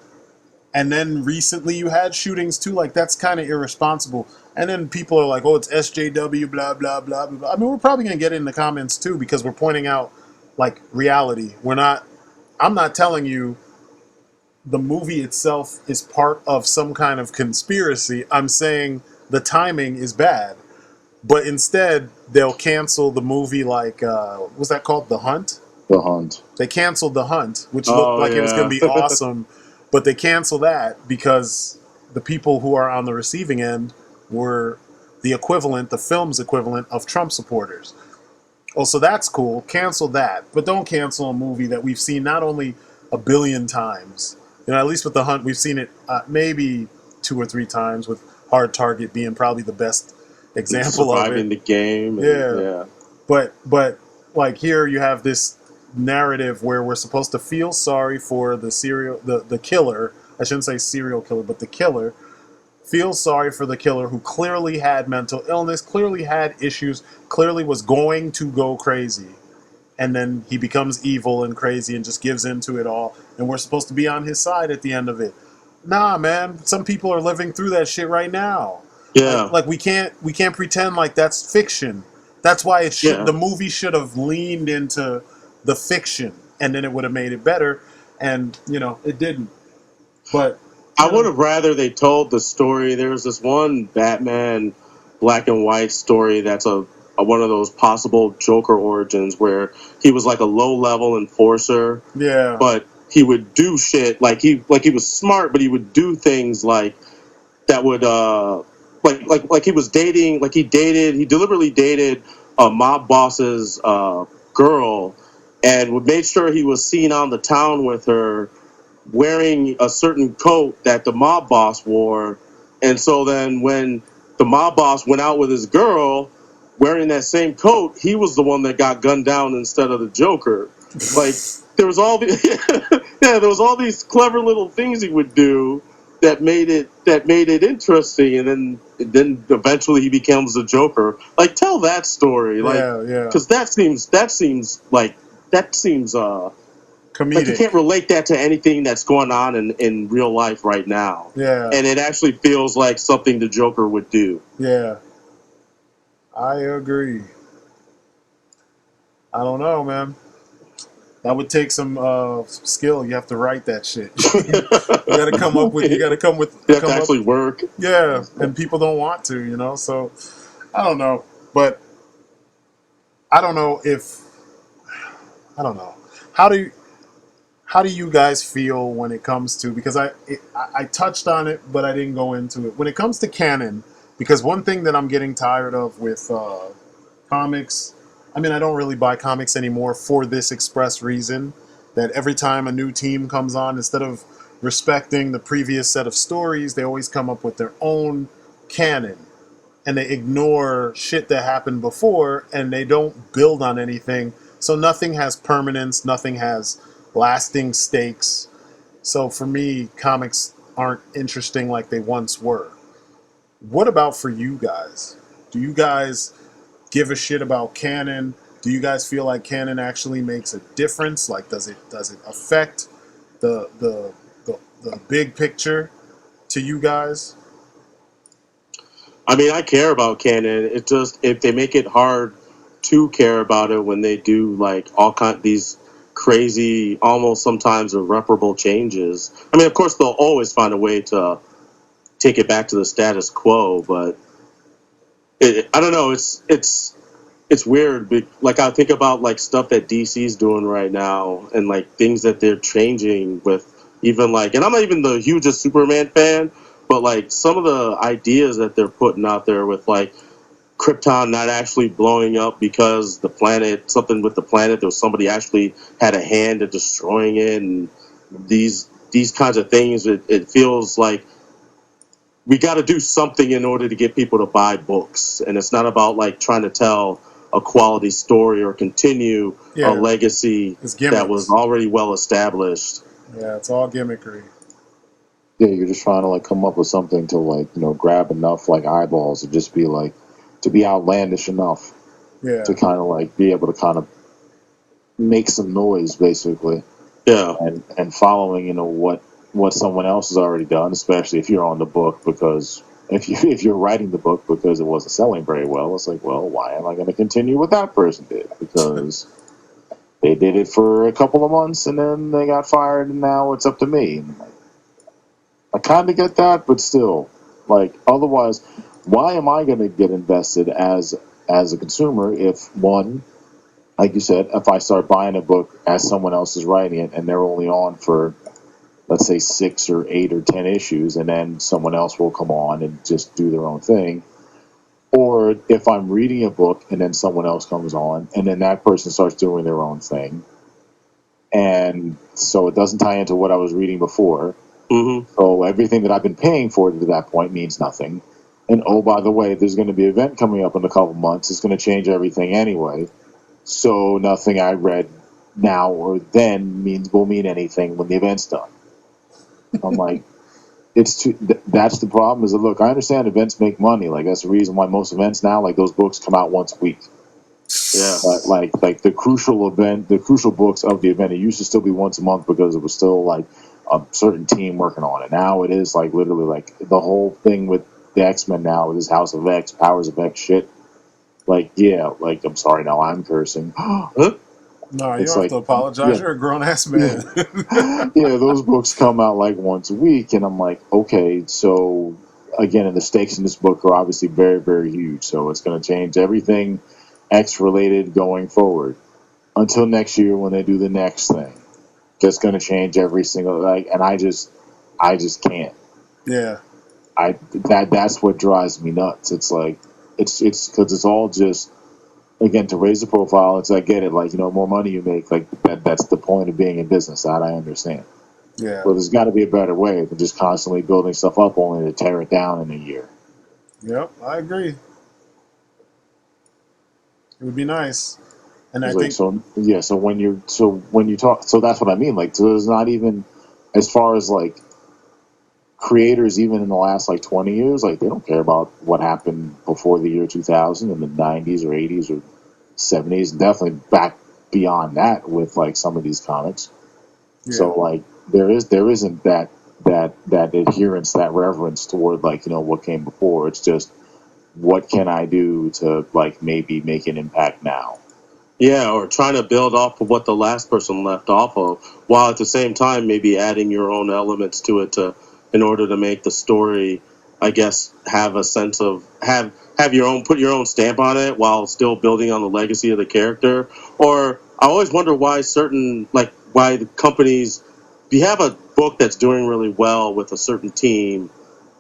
And then recently you had shootings too. That's kind of irresponsible. And then people are oh, it's SJW, blah, blah, blah, blah. I mean, we're probably going to get it in the comments too because we're pointing out reality. I'm not telling you the movie itself is part of some kind of conspiracy. I'm saying the timing is bad. But instead, they'll cancel the movie like, what's that called? The Hunt? The Hunt. They canceled The Hunt, which looked like it was going to be awesome. But they canceled that because the people who are on the receiving end were the equivalent, the film's equivalent of Trump supporters. Oh, so that's cool. Cancel that. But don't cancel a movie that we've seen not only a billion times. You know, at least with The Hunt, we've seen it maybe 2 or 3 times, with Hard Target being probably the best example of it. Surviving the game. Yeah. But like here you have this narrative where we're supposed to feel sorry for the killer. I shouldn't say serial killer, but the killer. Feel sorry for the killer who clearly had mental illness, clearly had issues, clearly was going to go crazy. And then he becomes evil and crazy and just gives into it all. And we're supposed to be on his side at the end of it. Nah, man. Some people are living through that shit right now. Yeah. Like we can't pretend like that's fiction. That's why it should. The movie should have leaned into the fiction, and then it would have made it better. And it didn't. But I would have rather they told the story. There was this one Batman black and white story that's a one of those possible Joker origins where he was like a low level enforcer. Yeah. But he would do shit like he was smart, but he would do things like that would like he was dating, like he deliberately dated a mob boss's girl, and made sure he was seen on the town with her wearing a certain coat that the mob boss wore. And so then when the mob boss went out with his girl wearing that same coat, he was the one that got gunned down instead of the Joker. Like there was all these clever little things he would do that made it interesting, and then eventually he becomes the Joker. Like, tell that story, like, because that seems comedic. Like, you can't relate that to anything that's going on in real life right now. Yeah, and it actually feels like something the Joker would do. Yeah, I agree. I don't know, man. That would take some skill. You have to write that shit. You got to come up with. You got to come with. You have to actually work. Yeah, and people don't want to, So I don't know, but I don't know if I don't know. How do you guys feel when it comes to, because I touched on it, but I didn't go into it. When it comes to canon, because one thing that I'm getting tired of with comics. I mean, I don't really buy comics anymore for this express reason, that every time a new team comes on, instead of respecting the previous set of stories, they always come up with their own canon. And they ignore shit that happened before, and they don't build on anything. So nothing has permanence, nothing has lasting stakes. So for me, comics aren't interesting like they once were. What about for you guys? Do you guys give a shit about canon? Do you guys feel like canon actually makes a difference? Like, does it affect the big picture to you guys? I mean, I care about canon. It just, if they make it hard to care about it when they do like these crazy, almost sometimes irreparable changes. I mean, of course, they'll always find a way to take it back to the status quo, but I don't know. It's weird. Like, I think about like stuff that DC's doing right now, and like things that they're changing with, even like, and I'm not even the hugest Superman fan, but like some of the ideas that they're putting out there with like Krypton not actually blowing up because something with the planet, there was somebody actually had a hand in destroying it, and these kinds of things. It feels like we got to do something in order to get people to buy books, and it's not about like trying to tell a quality story or continue a legacy that was already well established. Yeah, it's all gimmickry. Yeah, you're just trying to like come up with something to like, grab enough like eyeballs and just be like, to be outlandish enough to kind of like be able to kind of make some noise, basically. Yeah, and following what someone else has already done, especially if you're on the book, because if you're writing the book because it wasn't selling very well, it's like, well, why am I going to continue what that person did? Because they did it for a couple of months and then they got fired, and now it's up to me. And like, I kind of get that, but still, like, otherwise, why am I going to get invested as a consumer if, one, like you said, if I start buying a book as someone else is writing it and they're only on for, let's say, 6 or 8 or 10 issues, and then someone else will come on and just do their own thing, or if I'm reading a book and then someone else comes on and then that person starts doing their own thing, and so it doesn't tie into what I was reading before. Mm-hmm. So everything that I've been paying for to that point means nothing. And oh, by the way, there's going to be an event coming up in a couple months. It's going to change everything anyway. So nothing I read now or then will mean anything when the event's done. I'm like, that's the problem. Is that, look, I understand events make money. Like, that's the reason why most events now, like, those books come out once a week. Yeah. But like the crucial books of the event, it used to still be once a month because it was still like a certain team working on it. Now it is like literally like the whole thing with the X-Men now with this House of X, Powers of X shit. Like, yeah, like, I'm sorry, now I'm cursing. No, you It's don't have like, to apologize. yeah. You're a grown ass man. Yeah, those books come out like once a week, and I'm like, okay, so again, and the stakes in this book are obviously very, very huge. So it's going to change everything X related going forward until next year when they do the next thing. That's going to change every single and I just can't. Yeah. That's what drives me nuts. It's like it's because it's all just, again, to raise the profile. It's, I get it, like, more money you make, like that's the point of being in business. That I understand. Yeah. But there's got to be a better way than just constantly building stuff up only to tear it down in a year. Yep, I agree. It would be nice. And I It's like, think so when you talk, so that's what I mean. Like, so there's not even, as far as like creators, even in the last like 20 years, like, they don't care about what happened before the year 2000 in the 90s or 80s or 70s, definitely back beyond that with like some of these comics. yeah. So like there isn't that adherence, that reverence toward, like, what came before. It's just, what can I do to, like, maybe make an impact now? Yeah, or trying to build off of what the last person left off of, while at the same time maybe adding your own elements to it in order to make the story, I guess, have a sense of have your own, put your own stamp on it while still building on the legacy of the character. Or I always wonder why why the companies, if you have a book that's doing really well with a certain team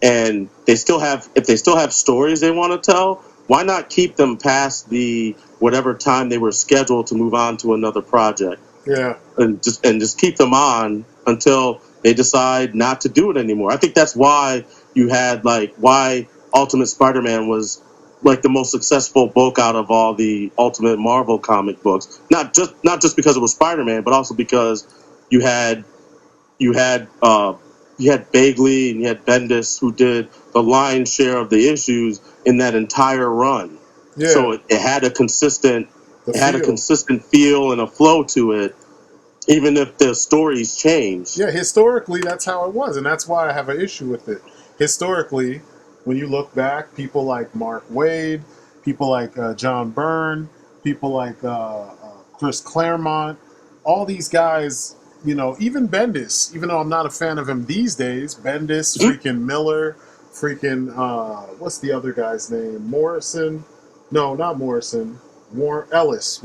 and if they still have stories they want to tell, why not keep them past the whatever time they were scheduled to move on to another project? Yeah. And just keep them on until they decide not to do it anymore. I think that's why you had why Ultimate Spider-Man was like the most successful book out of all the Ultimate Marvel comic books. Not just because it was Spider-Man, but also because you had you had uh, you had Bagley and you had Bendis, who did the lion's share of the issues in that entire run. Yeah. So it had a consistent feel and a flow to it, even if the stories changed. Yeah, historically, that's how it was, and that's why I have an issue with it. Historically, when you look back, people like Mark Waid, people like John Byrne, people like Chris Claremont, all these guys, even Bendis, even though I'm not a fan of him these days, Bendis, freaking Miller, freaking, what's the other guy's name? Morrison? No, not Morrison. Warren Ellis.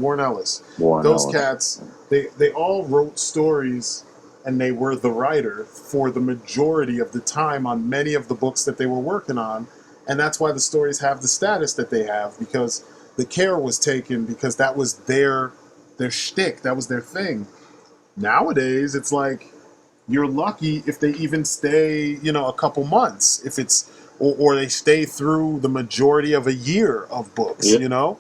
Those cats, they all wrote stories, and they were the writer for the majority of the time on many of the books that they were working on. And that's why the stories have the status that they have, because the care was taken, because that was their shtick, that was their thing. Nowadays, it's like you're lucky if they even stay, a couple months, if it's or they stay through the majority of a year of books,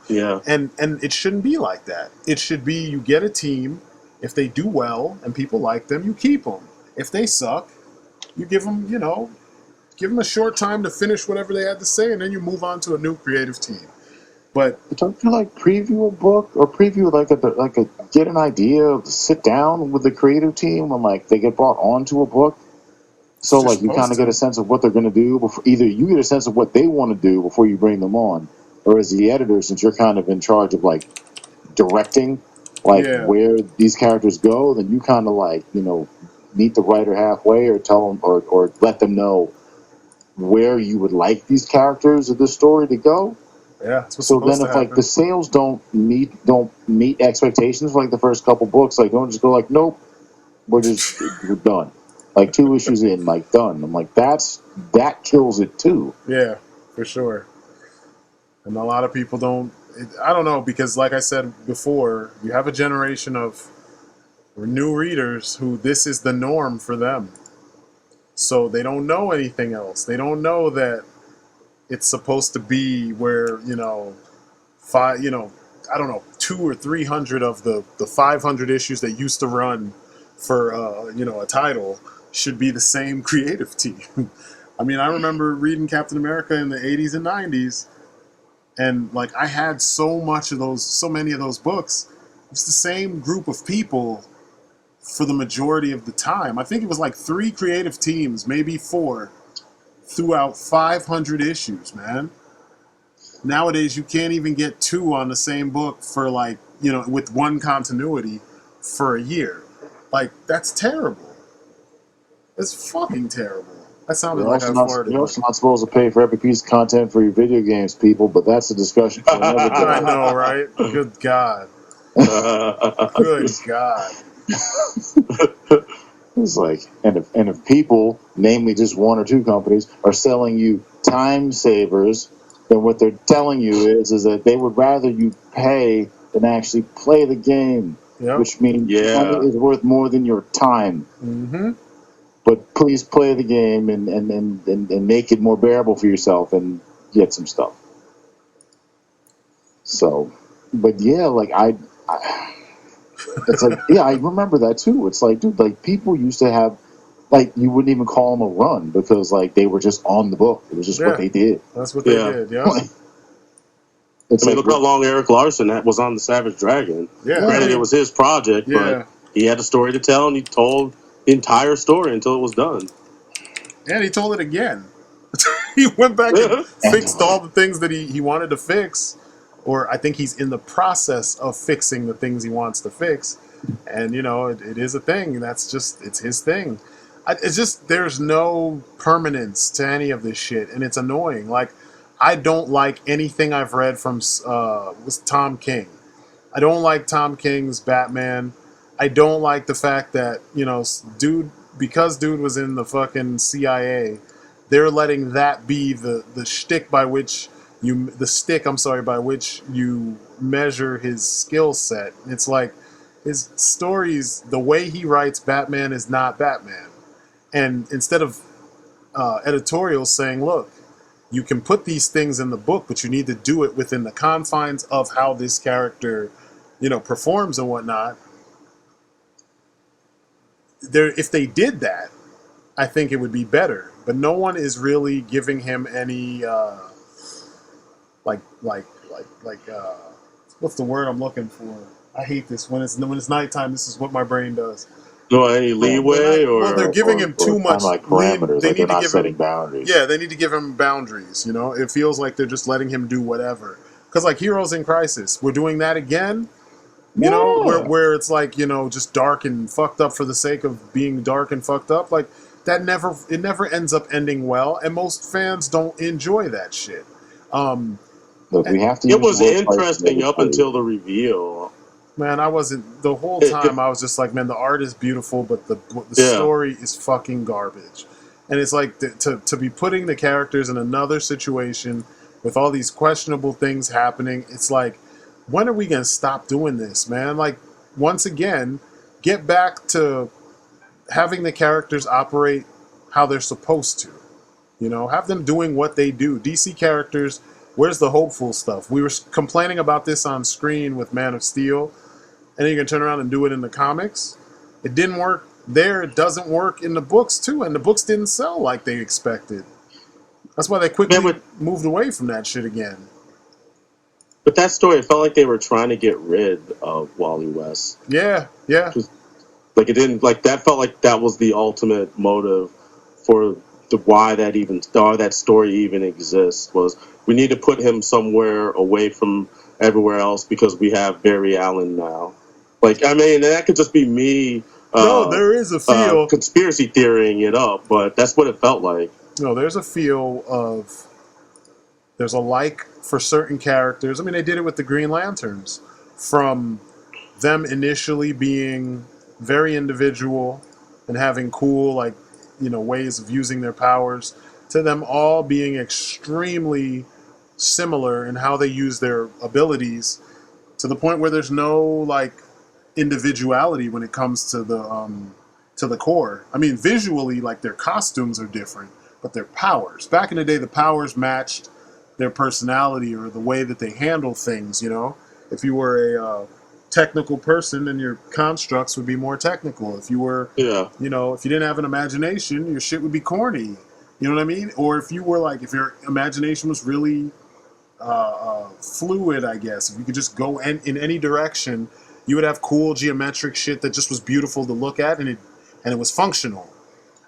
Yeah. and it shouldn't be like that. It should be, you get a team. If they do well and people like them, you keep them. If they suck, you give them a short time to finish whatever they had to say, and then you move on to a new creative team. But don't you like preview a book or preview like a get an idea, sit down with the creative team when like they get brought onto a book? So like you kind of get a sense of what they're going to do before, either you get a sense of what they want to do before you bring them on, or as the editor, since you're kind of in charge of like directing, like where these characters go, then you kind of like meet the writer halfway, or tell them, or let them know where you would like these characters of this story to go. Yeah, that's what's So supposed then, to if like happen. the sales don't meet expectations for like the first couple books, like don't just go like, nope, we're done. Like 2 issues in, like done. I'm like, that kills it too. Yeah, for sure. And a lot of people don't. I don't know, because like I said before, you have a generation of new readers who this is the norm for them. So they don't know anything else. They don't know that it's supposed to be where, I don't know, 200 or 300 of the 500 issues that used to run for a title should be the same creative team. I mean, I remember reading Captain America in the 80s and 90s, and like I had so many of those books. It's the same group of people for the majority of the time. I think it was like 3 creative teams, maybe 4, throughout 500 issues, man. Nowadays, you can't even get 2 on the same book for with one continuity for a year. Like, that's terrible. It's fucking terrible. That sounded like I farted. You're also not supposed to pay for every piece of content for your video games, people, but that's a discussion for another day. I know, right? Good God. Good God. It's like, and if people, namely just 1 or 2 companies, are selling you time savers, then what they're telling you is that they would rather you pay than actually play the game, Yep. which means money is worth more than your time. Mm-hmm. But please play the game and make it more bearable for yourself and get some stuff. So, but yeah, like it's like, yeah, I remember that too. It's like, dude, like people used to have, like, you wouldn't even call them a run because like they were just on the book. It was just what they did. That's what they did. Yeah. Look how long Eric Larson was on the Savage Dragon. Yeah. Granted, it was his project, but he had a story to tell, and he told the entire story until it was done. And he told it again. He went back and fixed all the things that he wanted to fix, or I think he's in the process of fixing the things he wants to fix. And it is a thing. It's his thing. It's just, there's no permanence to any of this shit, and it's annoying. Like, I don't like anything I've read from Tom King. I don't like Tom King's Batman. I don't like the fact that because dude was in the fucking CIA, they're letting that be the stick by which you measure his skill set. It's like, his stories, the way he writes Batman is not Batman. And instead of editorials saying, look, you can put these things in the book, but you need to do it within the confines of how this character, performs and whatnot. If they did that, I think it would be better. But no one is really giving him any, what's the word I'm looking for? I hate this. When it's nighttime, this is what my brain does. No, any leeway, or they're giving him too much parameters. They need to give him boundaries. Yeah, they need to give him boundaries. It feels like they're just letting him do whatever. Because like Heroes in Crisis, we're doing that again. Where it's like just dark and fucked up for the sake of being dark and fucked up. Like it never ends up ending well, and most fans don't enjoy that shit. Look, we have to. It was interesting up until the reveal. Man, I wasn't the whole time. I was just like, man, the art is beautiful, but the story is fucking garbage. And it's like to be putting the characters in another situation with all these questionable things happening. It's like, when are we gonna stop doing this, man? Like, once again, get back to having the characters operate how they're supposed to. Have them doing what they do. DC characters, where's the hopeful stuff? We were complaining about this on screen with Man of Steel. And then you can turn around and do it in the comics. It didn't work there. It doesn't work in the books, too. And the books didn't sell like they expected. That's why they quickly moved away from that shit again. But that story, it felt like they were trying to get rid of Wally West. Yeah. Like, it didn't, like, that felt like that was the ultimate motive for why that story even exists, was we need to put him somewhere away from everywhere else because we have Barry Allen now. Like, I mean, that could just be me No, there is a feel. conspiracy theorying it up, but that's what it felt like. No, there's a feel of there's a like for certain characters. I mean, they did it with the Green Lanterns, from them initially being very individual and having cool, like, ways of using their powers, to them all being extremely similar in how they use their abilities, to the point where there's no like individuality when it comes to the core. I mean, visually, like, their costumes are different, but their powers. Back in the day, the powers matched their personality or the way that they handle things. If you were a technical person, then your constructs would be more technical. If you were, if you didn't have an imagination, your shit would be corny. You know what I mean? Or if you were like, if your imagination was really fluid, I guess, if you could just go in any direction, you would have cool geometric shit that just was beautiful to look at, and it was functional.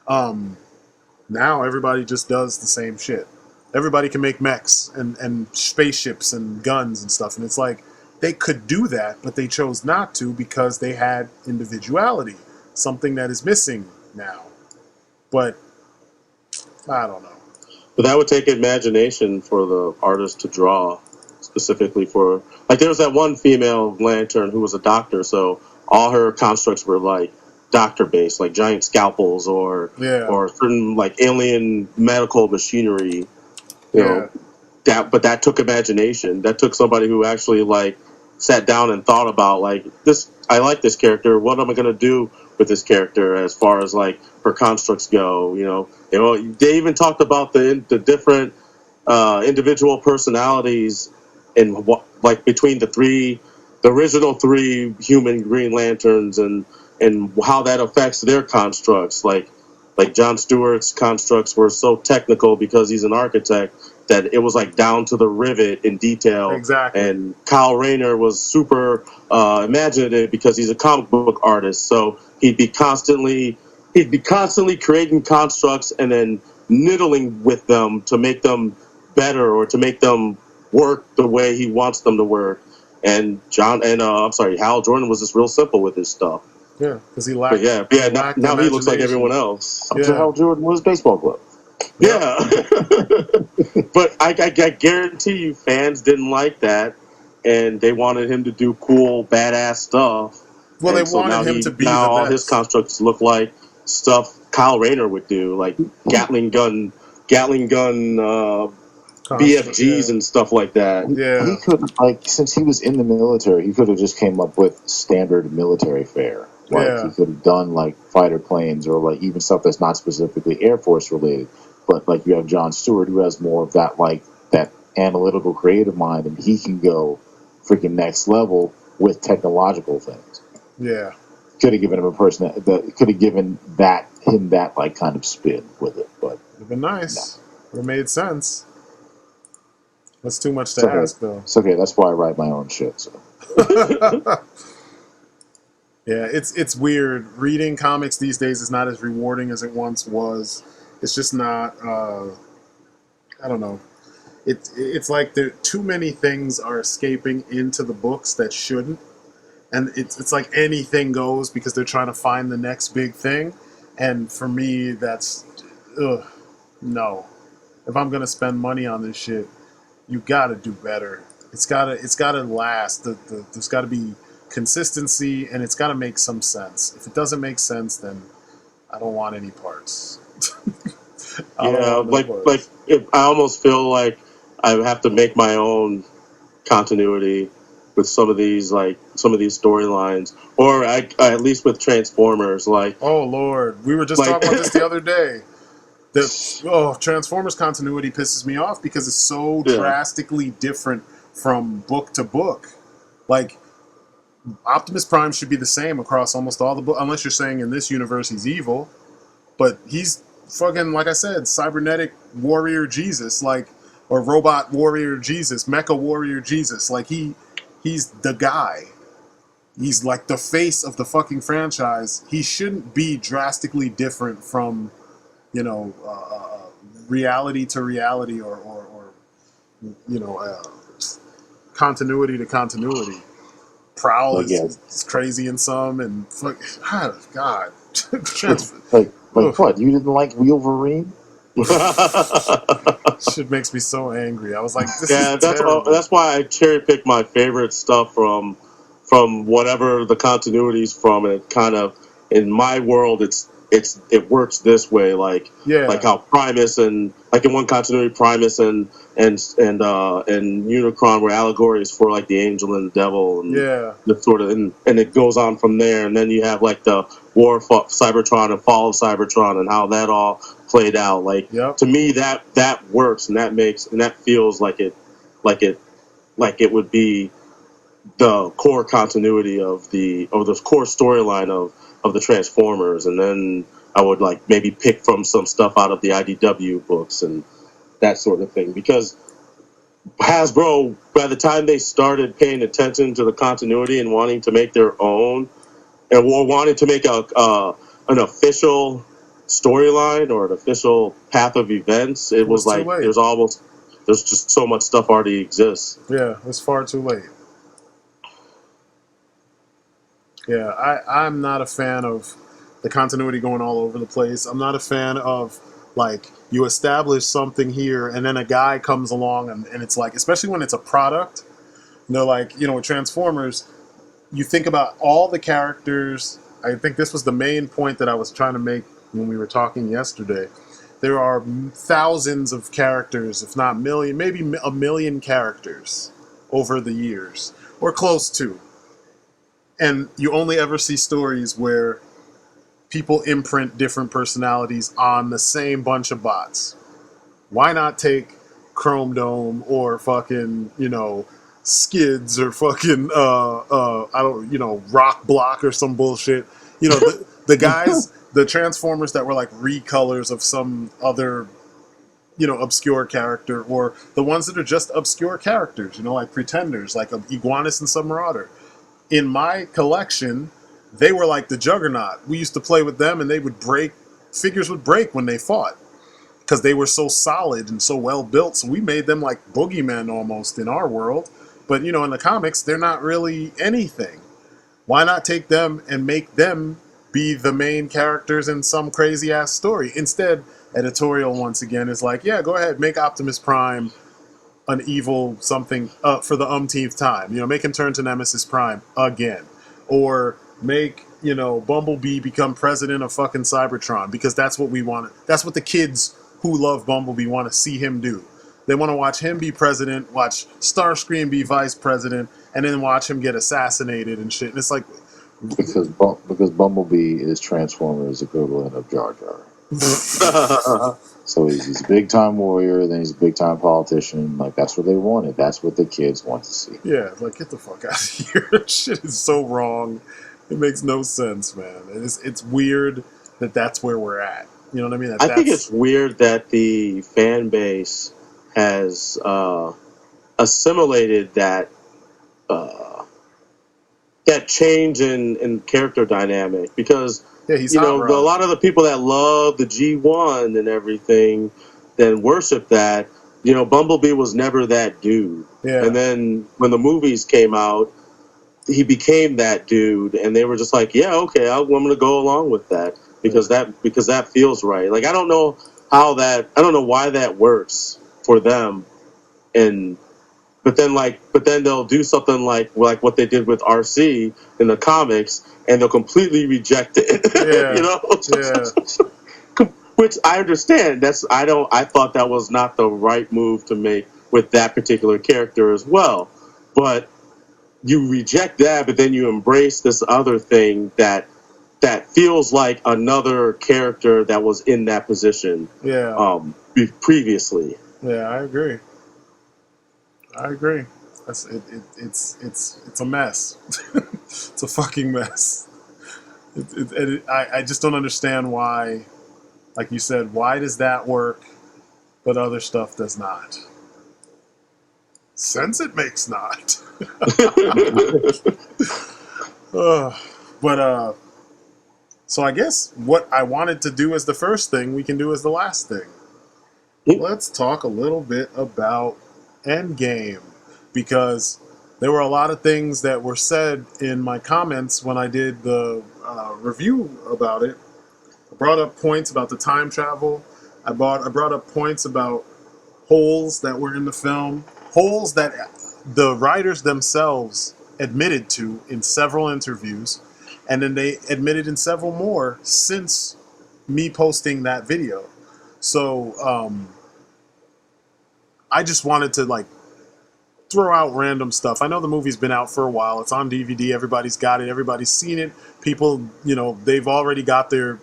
Now everybody just does the same shit. Everybody can make mechs and spaceships and guns and stuff, and it's like, they could do that, but they chose not to because they had individuality, something that is missing now. But I don't know. But that would take imagination for the artist to draw, specifically for, like, there was that one female lantern who was a doctor, so all her constructs were like doctor based, like giant scalpels or certain like alien medical machinery. That took imagination. That took somebody who actually like sat down and thought about, like, this. I like this character. What am I going to do with this character as far as like her constructs go? They even talked about the different individual personalities and like between the original three human Green Lanterns and how that affects their constructs. Like John Stewart's constructs were so technical because he's an architect that it was like down to the rivet in detail. Exactly. And Kyle Rayner was super imaginative because he's a comic book artist. So he'd be constantly creating constructs and then niddling with them to make them better or to make them work the way he wants them to work. And Hal Jordan was just real simple with his stuff. Yeah, because he lacked. Now he looks like everyone else. Up to Hal Jordan was baseball glove. Yeah. But I guarantee you fans didn't like that, and they wanted him to do cool, badass stuff. Well, they wanted him to be now the all best. his constructs look like stuff Kyle Rayner would do, like Gatling gun BFGs and stuff like that. Yeah. He could, since he was in the military, he could have just came up with standard military fare. He could have done like fighter planes or like even stuff that's not specifically Air Force related. But like you have John Stewart, who has more of that that analytical creative mind, and he can go freaking next level with technological things. Yeah. Could have given him a person that could have given him that like kind of spin with it, but it'd have been nice. No. It made sense. That's too much to ask, though. It's okay. That's why I write my own shit. So. Yeah, it's weird. Reading comics these days is not as rewarding as it once was. It's just not. I don't know. It's like there too many things are escaping into the books that shouldn't, and it's like anything goes because they're trying to find the next big thing. And for me, that's no. If I'm gonna spend money on this shit, you gotta do better. It's gotta last. There's gotta be consistency, and it's gotta make some sense. If it doesn't make sense, then I don't want any parts. I almost feel like I have to make my own continuity with some of these storylines, or at least with Transformers. Like, oh Lord, we were just talking about this the other day. Transformers continuity pisses me off because it's so drastically different from book to book. Like, Optimus Prime should be the same across almost all the books, unless you're saying in this universe he's evil. But he's fucking, like I said, cybernetic warrior Jesus, or robot warrior Jesus, mecha warrior Jesus. Like, he's the guy. He's like the face of the fucking franchise. He shouldn't be drastically different from, reality to reality or continuity to continuity. Prowl Like, yeah, is crazy in some, and fuck, God, like Ugh. what? You didn't like Wolverine? Shit makes me so angry. I was like, this is Yeah, terrible. that's why I cherry pick my favorite stuff from whatever the continuity's from, and it kind of in my world it works this way, like Yeah, how Primus and like in one continuity Primus and Unicron were allegories for like the angel and the devil and yeah, the sort of and it goes on from there, and then you have like the War of Cybertron and Fall of Cybertron and how that all played out. Like yep. to me that works, and that feels like it like it would be the core continuity of the core storyline of the Transformers, and then I would like maybe pick from some stuff out of the IDW books and that sort of thing, because Hasbro, by the time they started paying attention to the continuity and wanting to make their own, and wanted to make an official storyline or an official path of events, it It was was too like late. there's just so much stuff already exists. Yeah, it's far too late. Yeah, I'm not a fan of the continuity going all over the place. I'm not a fan of like you establish something here and then a guy comes along and it's like, especially when it's a product, like, with Transformers, you think about all the characters. I think this was the main point that I was trying to make when we were talking yesterday. There are thousands of characters, if not million, maybe a million characters over the years, or close to. And you only ever see stories where people imprint different personalities on the same bunch of bots. Why not take Chrome Dome or fucking, Skids or fucking I don't Rock Block or some bullshit. The guys, the Transformers that were like recolors of some other obscure character, or the ones that are just obscure characters, like pretenders, like Iguanus and Submarauder. In my collection, they were like the Juggernaut. We used to play with them, and figures would break when they fought because they were so solid and so well built. So we made them like boogeymen almost in our world. But in the comics, they're not really anything. Why not take them and make them be the main characters in some crazy ass story? Instead, editorial once again is like, yeah, go ahead, make Optimus Prime an evil something for the umpteenth time. Make him turn to Nemesis Prime again, or make Bumblebee become president of fucking Cybertron, because that's what we want. That's what the kids who love Bumblebee want to see him do. They want to watch him be president, watch Starscream be vice president, and then watch him get assassinated and shit. And it's like, Because Bumblebee is Transformers equivalent of Jar Jar. So he's a big time warrior, then he's a big time politician. Like, that's what they wanted. That's what the kids want to see. yeah, like, get the fuck out of here. Shit is so wrong. It makes no sense, man. It's weird that that's where we're at. You know what I mean? I think it's weird that the fan base has assimilated that that change in character dynamic, because yeah, he's a lot of the people that love the G1 and everything then worship that. Bumblebee was never that dude. Yeah. And then when the movies came out, he became that dude, and they were just like, yeah, okay, I'm going to go along with that because that feels right. Like, I don't know why that works for them, but then they'll do something like what they did with RC in the comics, and they'll completely reject it. Yeah. Which I understand. I thought that was not the right move to make with that particular character as well. But you reject that, but then you embrace this other thing that feels like another character that was in that position. Yeah. Previously. Yeah, I agree. It's a mess. It's a fucking mess. I just don't understand why, like you said, why does that work, but other stuff does not? Sense it makes not. So I guess what I wanted to do as the first thing, we can do as the last thing. Let's talk a little bit about Endgame, because there were a lot of things that were said in my comments when I did the review about it. I brought up points about the time travel. I brought up points about holes that were in the film, holes that the writers themselves admitted to in several interviews, and then they admitted in several more since me posting that video. So I just wanted to like throw out random stuff. I know the movie's been out for a while. It's on DVD. Everybody's got it. Everybody's seen it. People, they've already got their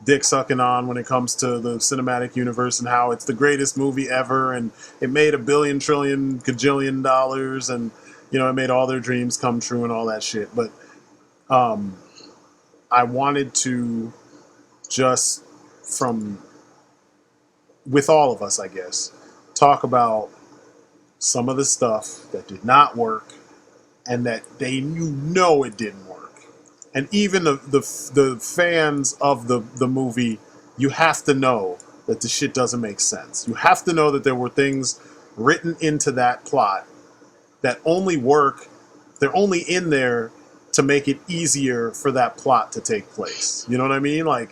dick sucking on when it comes to the cinematic universe and how it's the greatest movie ever, and it made $1 billion, trillion, gajillion dollars, and it made all their dreams come true and all that shit. But I wanted to just with all of us, I guess, talk about some of the stuff that did not work and that they knew it didn't work. And even the fans of the movie, you have to know that the shit doesn't make sense. You have to know that there were things written into that plot that only work. They're only in there to make it easier for that plot to take place. You know what I mean? Like,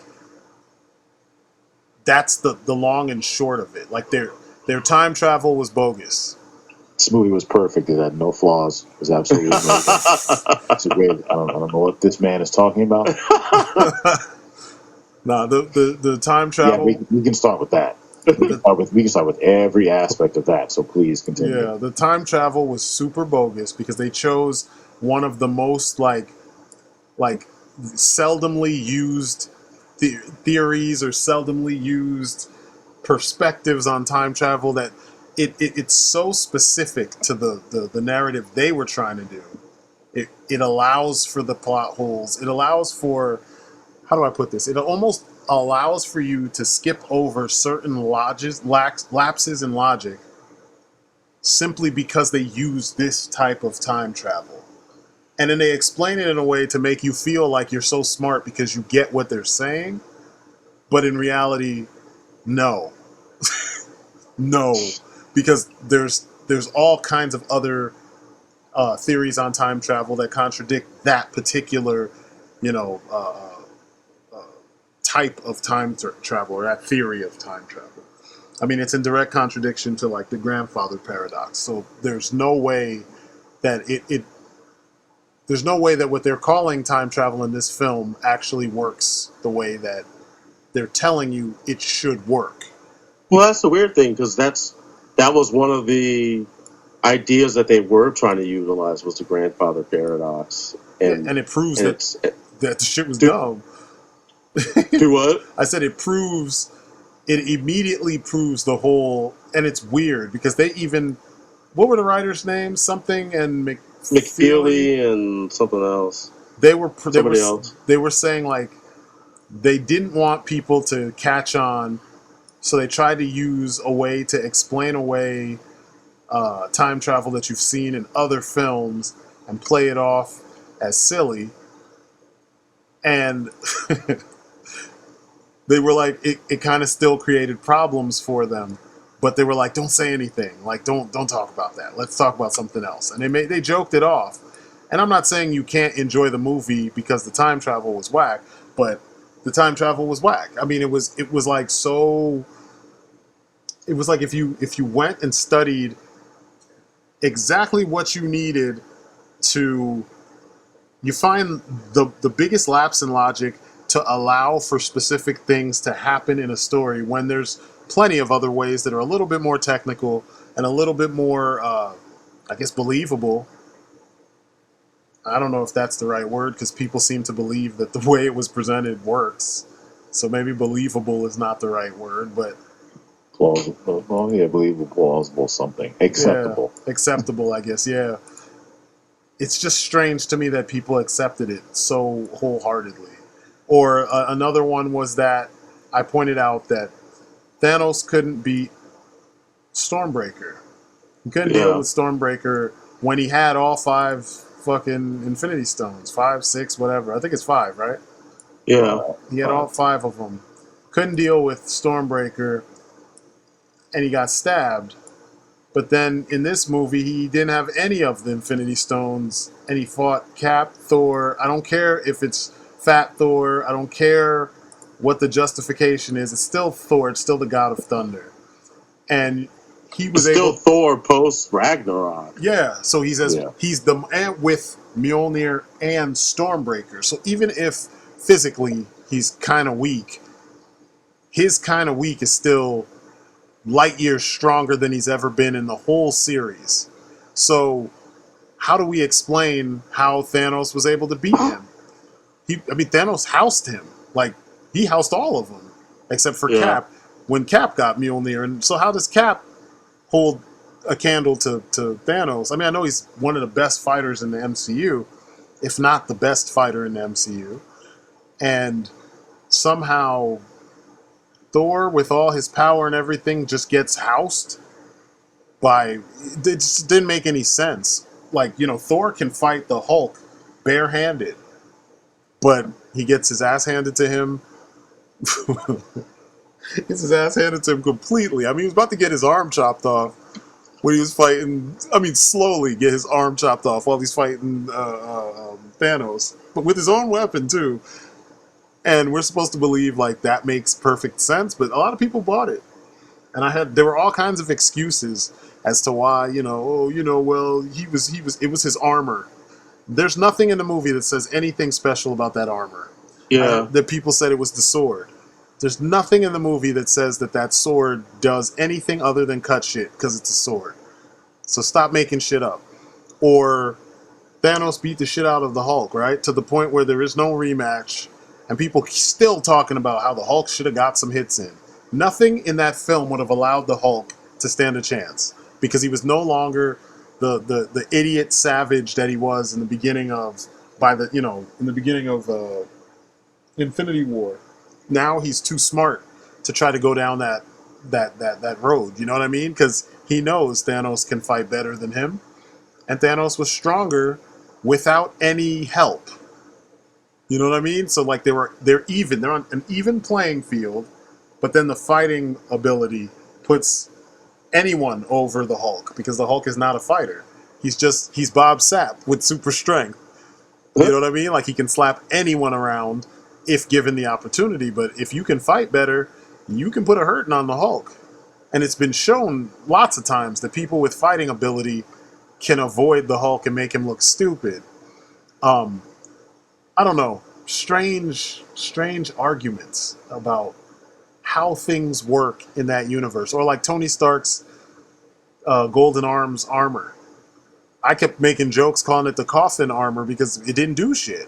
that's the long and short of it. Like, their time travel was bogus. This movie was perfect. It had no flaws. It was absolutely amazing. It's a great. I don't know what this man is talking about. Nah, the time travel. Yeah, we can start with that. We can start with every aspect of that. So please continue. Yeah, the time travel was super bogus because they chose one of the most like seldomly used theories or seldomly used perspectives on time travel that it's so specific to the narrative they were trying to do. It allows for the plot holes. It allows for, how do I put this? It almost allows for you to skip over certain lapses in logic simply because they use this type of time travel. And then they explain it in a way to make you feel like you're so smart because you get what they're saying. But in reality, no. No. Because there's all kinds of other theories on time travel that contradict that particular, type of time travel, or that theory of time travel. I mean, it's in direct contradiction to like the grandfather paradox. So there's no way that there's no way that what they're calling time travel in this film actually works the way that they're telling you it should work. Well, that's the weird thing, because that was one of the ideas that they were trying to utilize, was the grandfather paradox, And it proves that the shit was dumb. Do what? I said it immediately proves the whole, and it's weird because they even, what were the writers' names? Something and McFeely and something else. They were else. They were saying like they didn't want people to catch on, so they tried to use a way to explain away time travel that you've seen in other films and play it off as silly. And they were like, it kind of still created problems for them, but they were like, don't say anything, like don't talk about that, let's talk about something else. And they joked it off. And I'm not saying you can't enjoy the movie because the time travel was whack, but the time travel was whack. I mean, it was like so. It was like if you went and studied exactly what you needed to, you find the biggest lapse in logic to allow for specific things to happen in a story when there's plenty of other ways that are a little bit more technical and a little bit more, I guess, believable. I don't know if that's the right word because people seem to believe that the way it was presented works. So maybe believable is not the right word, but plausible. Well, yeah, believable, plausible, something acceptable. Yeah, acceptable, I guess. Yeah. It's just strange to me that people accepted it so wholeheartedly. Or another one was that I pointed out that Thanos couldn't beat Stormbreaker. He couldn't deal with Stormbreaker when he had all 5 fucking Infinity Stones. 5, 6, whatever. I think it's 5, right? Yeah. He had all 5 of them. Couldn't deal with Stormbreaker, and he got stabbed. But then in this movie, he didn't have any of the Infinity Stones, and he fought Cap, Thor. I don't care if it's Fat Thor. I don't care what the justification is. It's still Thor. It's still the God of Thunder. And he was Still able. Thor post Ragnarok. Yeah, so he's and with Mjolnir and Stormbreaker. So even if physically he's kind of weak, his kind of weak is still light years stronger than he's ever been in the whole series. So how do we explain how Thanos was able to beat him? Thanos housed him. Like, he housed all of them, except for Cap, when Cap got Mjolnir. And so how does Cap hold a candle to Thanos? I mean, I know he's one of the best fighters in the MCU, if not the best fighter in the MCU. And somehow Thor, with all his power and everything, just gets housed by... It just didn't make any sense. Like, Thor can fight the Hulk barehanded, but he gets his ass handed to him. Gets his ass handed to him completely. I mean, he was about to get his arm chopped off when he was fighting... slowly get his arm chopped off while he's fighting Thanos. But with his own weapon, too. And we're supposed to believe, like, that makes perfect sense, but a lot of people bought it. And there were all kinds of excuses as to why, it was his armor. There's nothing in the movie that says anything special about that armor. Yeah. That people said it was the sword. There's nothing in the movie that says that sword does anything other than cut shit, because it's a sword. So stop making shit up. Or Thanos beat the shit out of the Hulk, right? To the point where there is no rematch, and people still talking about how the Hulk should have got some hits in. Nothing in that film would have allowed the Hulk to stand a chance, because he was no longer the idiot savage that he was in the beginning of Infinity War. Now he's too smart to try to go down that road. You know what I mean? Because he knows Thanos can fight better than him, and Thanos was stronger without any help. You know what I mean? So like they're even. They're on an even playing field, but then the fighting ability puts anyone over the Hulk, because the Hulk is not a fighter. He's Bob Sapp with super strength. You know what I mean? Like, he can slap anyone around if given the opportunity, but if you can fight better, you can put a hurting on the Hulk. And it's been shown lots of times that people with fighting ability can avoid the Hulk and make him look stupid. I don't know. Strange arguments about how things work in that universe. Or like Tony Stark's Golden Arms armor. I kept making jokes calling it the coffin armor because it didn't do shit.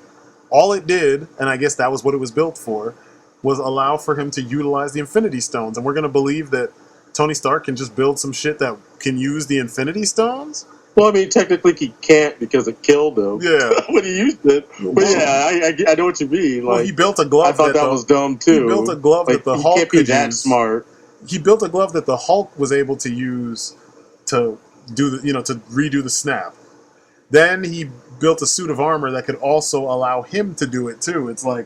All it did, and I guess that was what it was built for, was allow for him to utilize the Infinity Stones. And we're going to believe that Tony Stark can just build some shit that can use the Infinity Stones? Well, technically he can't, because it killed him. Yeah. When he used it. But yeah, I know what you mean. Well, he built a glove. I thought that was dumb too. He built a glove that the Hulk can't be could that use. Smart. He built a glove that the Hulk was able to use to do to redo the snap. Then he built a suit of armor that could also allow him to do it too. It's like,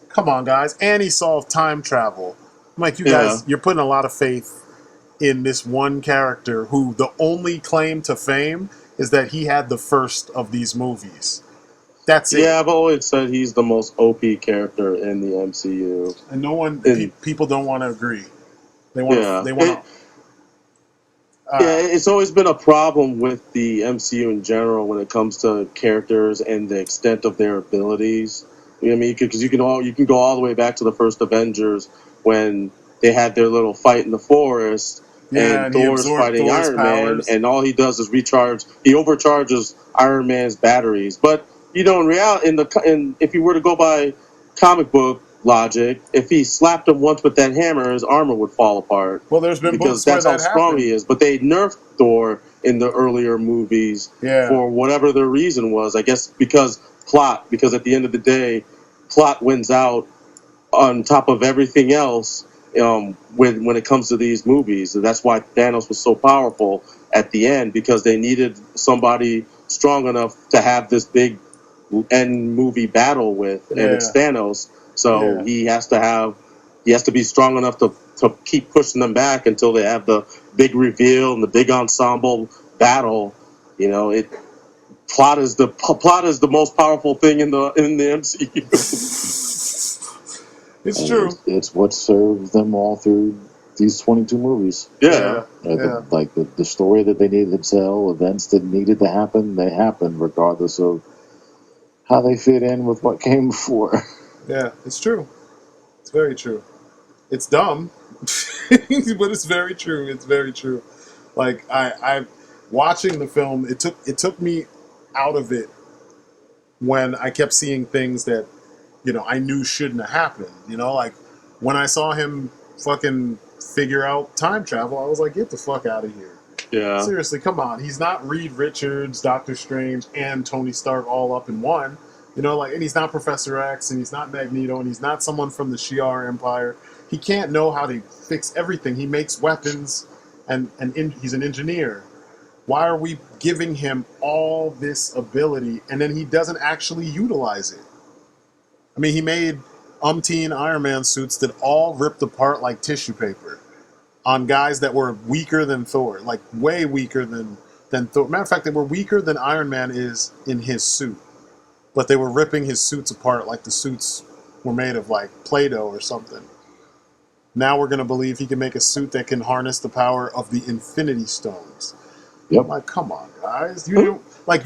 come on, guys. And he solved time travel. I'm like, you guys, you're putting a lot of faith in this one character who the only claim to fame is that he had the first of these movies. That's it. Yeah, I've always said he's the most OP character in the MCU. And no one, people don't want to agree. They want to. It's always been a problem with the MCU in general when it comes to characters and the extent of their abilities. You know what I mean? Because you can go all the way back to the first Avengers when they had their little fight in the forest, and Thor's fighting Iron Man, and all he does is recharge. He overcharges Iron Man's batteries. But in reality, if you were to go by comic book logic, if he slapped him once with that hammer, his armor would fall apart. Well, there's been because that's how strong he is. But they nerfed Thor in the earlier movies for whatever their reason was. I guess because plot. Because at the end of the day, plot wins out on top of everything else. When it comes to these movies, and that's why Thanos was so powerful at the end, because they needed somebody strong enough to have this big end movie battle with, and it's Thanos. So he has to be strong enough to keep pushing them back until they have the big reveal and the big ensemble battle. You know, plot is the most powerful thing in the MCU. It's true. It's what served them all through these 22 movies. Yeah. The story that they needed to tell, events that needed to happen, they happened regardless of how they fit in with what came before. Yeah, it's true. It's very true. It's dumb, but it's very true. It's very true. Like I watching the film, it took me out of it when I kept seeing things that, you know, I knew shouldn't have happened. You know, like when I saw him fucking figure out time travel, I was like, get the fuck out of here. Yeah. Seriously, come on. He's not Reed Richards, Doctor Strange, and Tony Stark all up in one. You know, like, and he's not Professor X, and he's not Magneto, and he's not someone from the Shi'ar Empire. He can't know how to fix everything. He makes weapons, and he's an engineer. Why are we giving him all this ability, and then he doesn't actually utilize it? I mean, he made umpteen Iron Man suits that all ripped apart like tissue paper on guys that were weaker than Thor, like way weaker than Thor. Matter of fact, they were weaker than Iron Man is in his suit. But they were ripping his suits apart like the suits were made of like Play-Doh or something. Now we're going to believe he can make a suit that can harness the power of the Infinity Stones. Yep. I'm like, come on, guys. You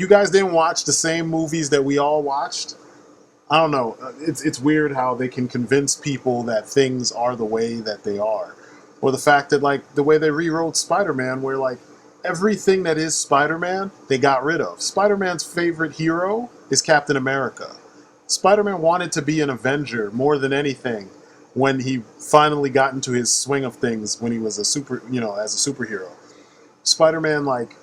guys didn't watch the same movies that we all watched? I don't know. It's weird how they can convince people that things are the way that they are. Or the fact that, like, the way they rewrote Spider-Man, where, like, everything that is Spider-Man, they got rid of. Spider-Man's favorite hero is Captain America. Spider-Man wanted to be an Avenger more than anything when he finally got into his swing of things when he was as a superhero. Spider-Man, like,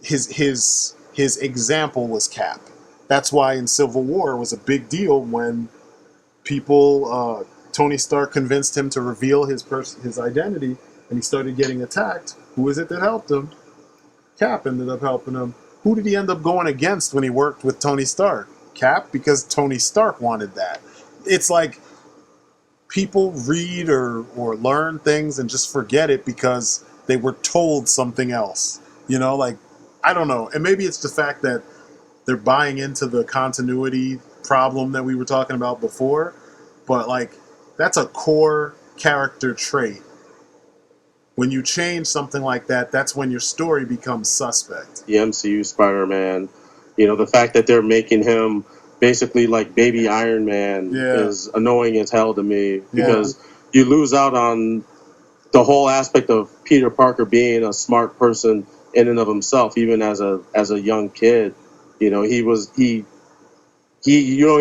his example was Cap. That's why in Civil War it was a big deal when people, Tony Stark convinced him to reveal his identity, and he started getting attacked. Who is it that helped him? Cap ended up helping him. Who did he end up going against when he worked with Tony Stark? Cap, because Tony Stark wanted that. It's like people read or learn things and just forget it because they were told something else. You know, like, I don't know. And maybe it's the fact that they're buying into the continuity problem that we were talking about before. But, like, that's a core character trait. When you change something like that, that's when your story becomes suspect. The MCU Spider-Man, you know, the fact that they're making him basically like baby Iron Man is annoying as hell to me because you lose out on the whole aspect of Peter Parker being a smart person in and of himself, even as a young kid. You know, he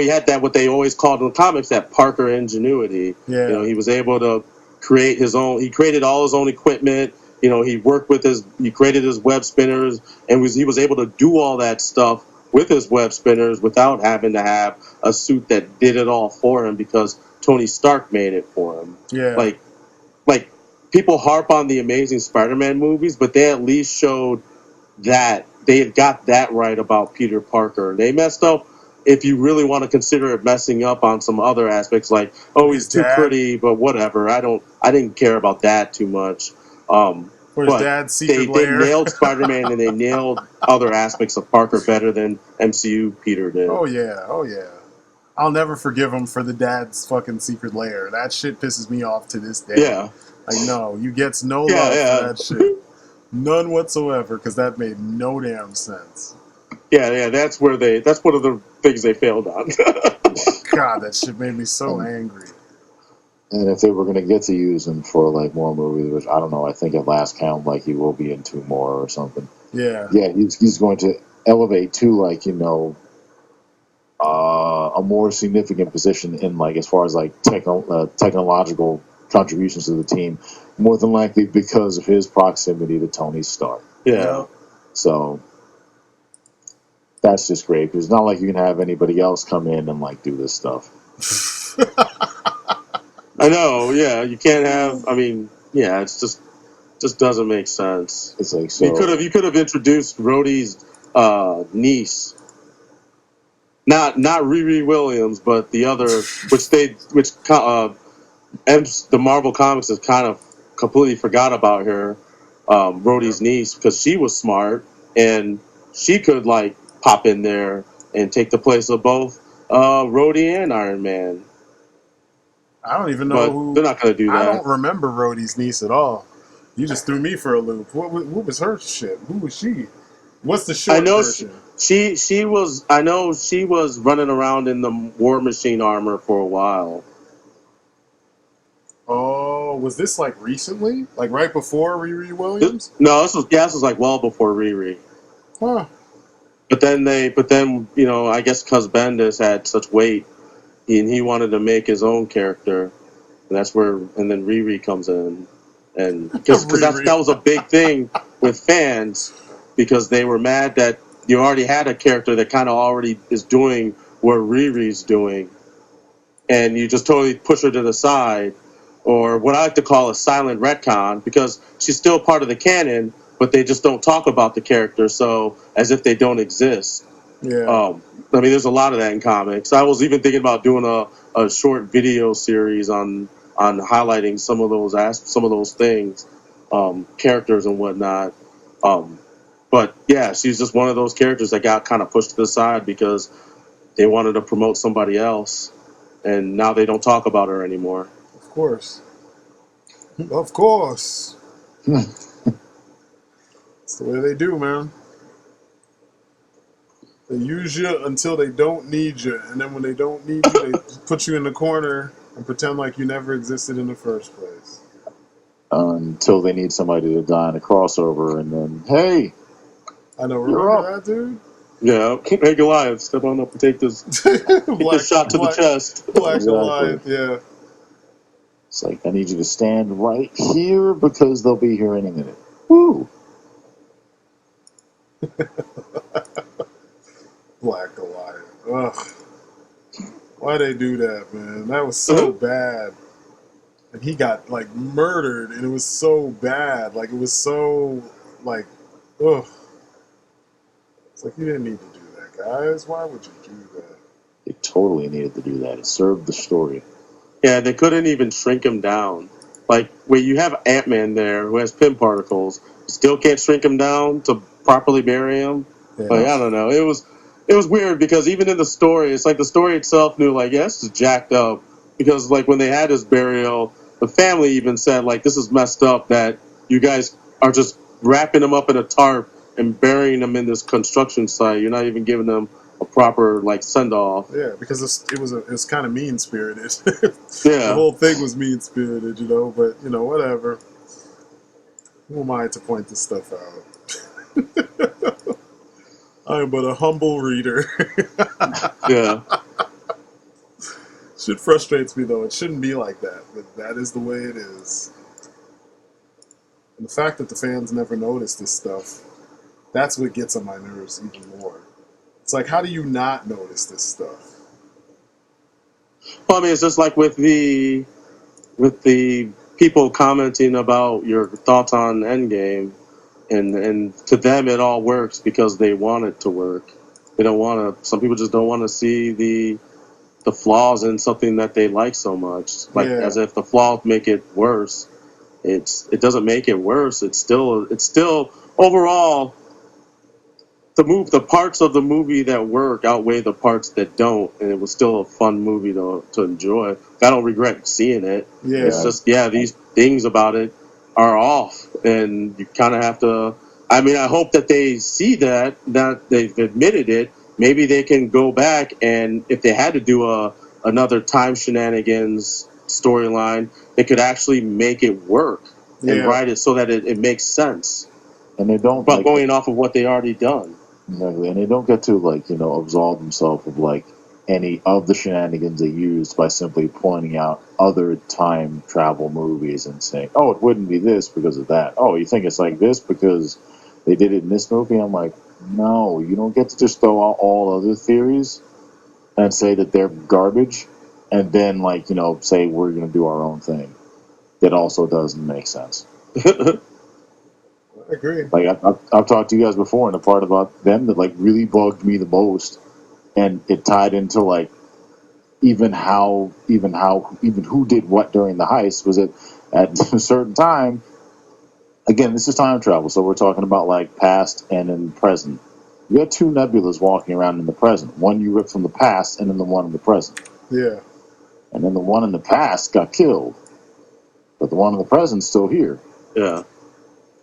had that, what they always called in the comics, that Parker ingenuity. Yeah. You know, he was able to create he created all his own equipment. You know, he created his web spinners, and he was able to do all that stuff with his web spinners without having to have a suit that did it all for him because Tony Stark made it for him. Yeah. Like people harp on the Amazing Spider-Man movies, but they at least showed that they had got that right about Peter Parker. They messed up, if you really want to consider it, messing up on some other aspects, like, oh, he's too pretty, but whatever. I didn't care about that too much. Or his dad's secret lair. They nailed Spider-Man and they nailed other aspects of Parker better than MCU Peter did. Oh yeah. I'll never forgive him for the dad's fucking secret lair. That shit pisses me off to this day. Yeah. Like, no, you gets no love for that shit. None whatsoever, because that made no damn sense. Yeah, that's one of the things they failed on. God, that shit made me so angry. And if they were going to get to use him for, like, more movies, which I don't know, I think at last count, like, he will be in 2 more or something. Yeah. Yeah, he's going to elevate to, like, you know, a more significant position in, like, as far as, like, technological contributions to the team, more than likely because of his proximity to Tony Stark. Yeah. So that's just great, because it's not like you can have anybody else come in and, like, do this stuff. I know, yeah. You can't have, I mean, yeah, it's just doesn't make sense. It's like, so you could have introduced Rhodey's niece. Not Riri Williams, but the other, the Marvel Comics has kind of completely forgot about her. Rhodey's niece, because she was smart and she could like pop in there and take the place of both Rhodey and Iron Man. I don't even know But who. they're not going to do I that. don't remember Rhodey's niece at all. You just threw me for a loop. What was her shit? Who was she? What's the I short know version? she was. I know she was running around in the War Machine armor for a while. Oh, was this like recently? Like right before Riri Williams? No, this was like well before Riri. Huh. But then you know, I guess because Bendis had such weight, and he wanted to make his own character, and that's where, and then Riri comes in, and because Riri. that was a big thing with fans, because they were mad that you already had a character that kind of already is doing what Riri's doing, and you just totally push her to the side, or what I like to call a silent retcon, because she's still part of the canon, but they just don't talk about the character, so as if they don't exist. Yeah. I mean, there's a lot of that in comics. I was even thinking about doing a short video series on highlighting some of those things, characters and whatnot. But yeah, she's just one of those characters that got kind of pushed to the side because they wanted to promote somebody else, and now they don't talk about her anymore. Of course. Of course. It's the way they do, man. They use you until they don't need you, and then when they don't need you, they put you in the corner and pretend like you never existed in the first place. Until they need somebody to die in a crossover, and then, hey, I know. you're Remember up. that, dude? Yeah, hey Goliath, step on up and take this shot to the chest. Black Exactly. Goliath, yeah. It's like, I need you to stand right here because they'll be here any minute. Woo! Black Goliath. Ugh. Why they do that, man? That was so bad. And he got like murdered, and it was so bad. Like it was so like, ugh. It's like you didn't need to do that, guys. Why would you do that? They totally needed to do that. It served the story. Yeah, they couldn't even shrink him down. Like, where you have Ant-Man there who has pin particles, you still can't shrink him down to properly bury him. Yeah. Like, I don't know. It was weird because even in the story, it's like the story itself knew, like, yeah, this is jacked up. Because, like, when they had his burial, the family even said, like, this is messed up that you guys are just wrapping him up in a tarp and burying him in this construction site. You're not even giving them a proper, like, send-off. Yeah, because it was kind of mean spirited. Yeah. The whole thing was mean spirited, you know. But you know, whatever. Who am I to point this stuff out? I am but a humble reader. Yeah. Shit frustrates me though. It shouldn't be like that, but that is the way it is. And the fact that the fans never notice this stuff, that's what gets on my nerves even more. It's like, how do you not notice this stuff? Well, I mean, it's just like with the people commenting about your thoughts on Endgame, and to them it all works because they want it to work. They don't want to. Some people just don't want to see the flaws in something that they like so much. Like, Yeah. as if the flaws make it worse. It doesn't make it worse. It's still overall, the parts of the movie that work outweigh the parts that don't, and it was still a fun movie to enjoy. I don't regret seeing it. Yeah. It's just, yeah, these things about it are off, and you kind of have to. I mean, I hope that they see that they've admitted it. Maybe they can go back, and if they had to do another time shenanigans storyline, they could actually make it work and Yeah. write it so that it makes sense. And they don't, But like, going off of what they already done. exactly, and they don't get to, like, you know, absolve themselves of, like, any of the shenanigans they used by simply pointing out other time travel movies and saying, oh, it wouldn't be this because of that. Oh, you think it's like this because they did it in this movie? I'm like, no, you don't get to just throw out all other theories and say that they're garbage and then, like, you know, say we're going to do our own thing. That also doesn't make sense. I agree. Like, I've talked to you guys before, and the part about them that, like, really bugged me the most, and it tied into, like, even who did what during the heist, was that at a certain time, again, this is time travel, so we're talking about like past and in present. You got two nebulas walking around in the present. One you ripped from the past, and then the one in the present. Yeah. And then the one in the past got killed, but the one in the present's still here. Yeah.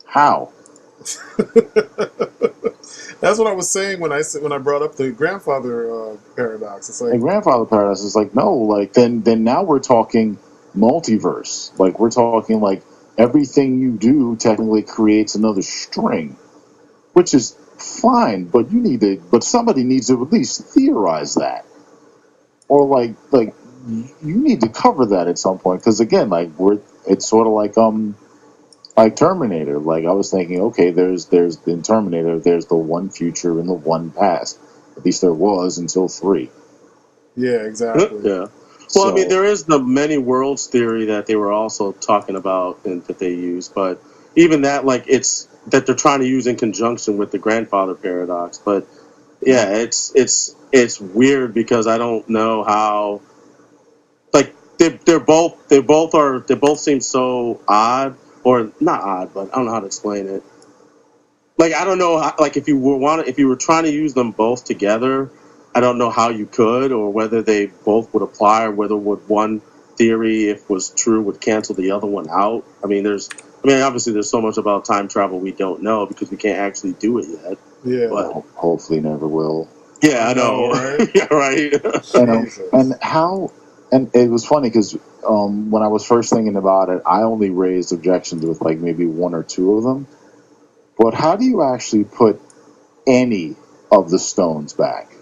How? That's what I was saying when I brought up the grandfather paradox. It's like, And grandfather paradox is like, no, like then now we're talking multiverse. Like we're talking like everything you do technically creates another string, which is fine, but somebody needs to at least theorize that. Or like you need to cover that at some point, because again, it's sort of like Terminator. Like I was thinking, okay, there's in Terminator, there's the one future and the one past. At least there was until 3. yeah, exactly. Yeah. Well, I mean, there is the many worlds theory that they were also talking about and that they use, but even that, like, it's that they're trying to use in conjunction with the grandfather paradox. But yeah, it's weird because I don't know how. Like they both seem so odd, or not odd, but I don't know how to explain it. Like I don't know how, like if you were trying to use them both together, I don't know how you could, or whether they both would apply, or whether would one theory, if was true, would cancel the other one out. I mean, obviously there's so much about time travel we don't know because we can't actually do it yet. Yeah. But hopefully never will. Yeah, I know. Right? Yeah, right. And it was funny because when I was first thinking about it, I only raised objections with like maybe 1 or 2 of them. But how do you actually put any of the stones back?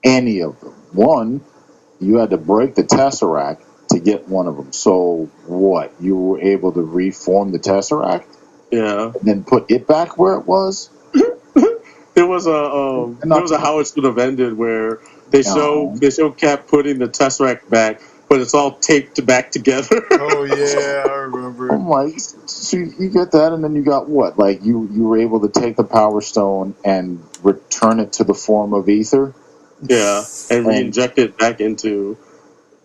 Any of them. One, you had to break the Tesseract to get one of them. So what? You were able to reform the Tesseract? Yeah. And then put it back where it was? There was a how it should have ended where they show Cap putting the Tesseract back, but it's all taped back together. Oh yeah, I remember. I'm like, so you get that, and then you got what? Like you were able to take the Power Stone and return it to the form of ether. Yeah, and re-inject it back into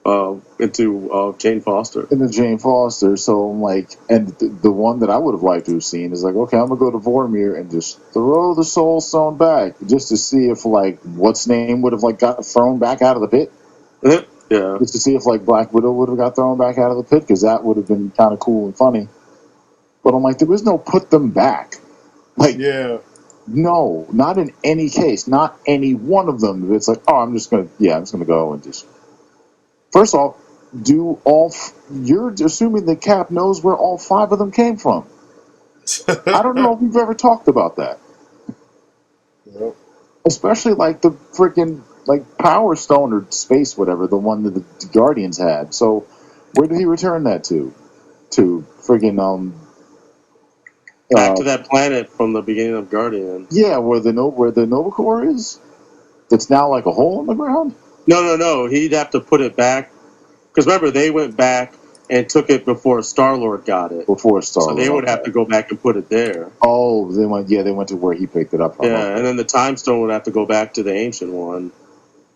Jane Foster. Into Jane Foster. So I'm like, and the one that I would have liked to have seen is like, okay, I'm gonna go to Vormir and just throw the Soul Stone back, just to see if like what's name would have like got thrown back out of the pit. Yeah. Just to see if like Black Widow would have got thrown back out of the pit, because that would have been kind of cool and funny. But I'm like, there was no put them back. Like, yeah. No, not in any case, not any one of them. It's like, oh, I'm just gonna go and just. First off, you're assuming that Cap knows where all 5 of them came from. I don't know if we've ever talked about that. Yep. Especially like the freaking like Power Stone or Space, whatever, the one that the Guardians had. So where did he return that to? To friggin' back to that planet from the beginning of Guardian. Yeah, where the Nova Corps is. That's now like a hole in the ground. No. He'd have to put it back because remember they went back and took it before Star-Lord got it. So they would have to go back and put it there. Oh, they went to where he picked it up from. Yeah, and then the Time Stone would have to go back to the ancient one.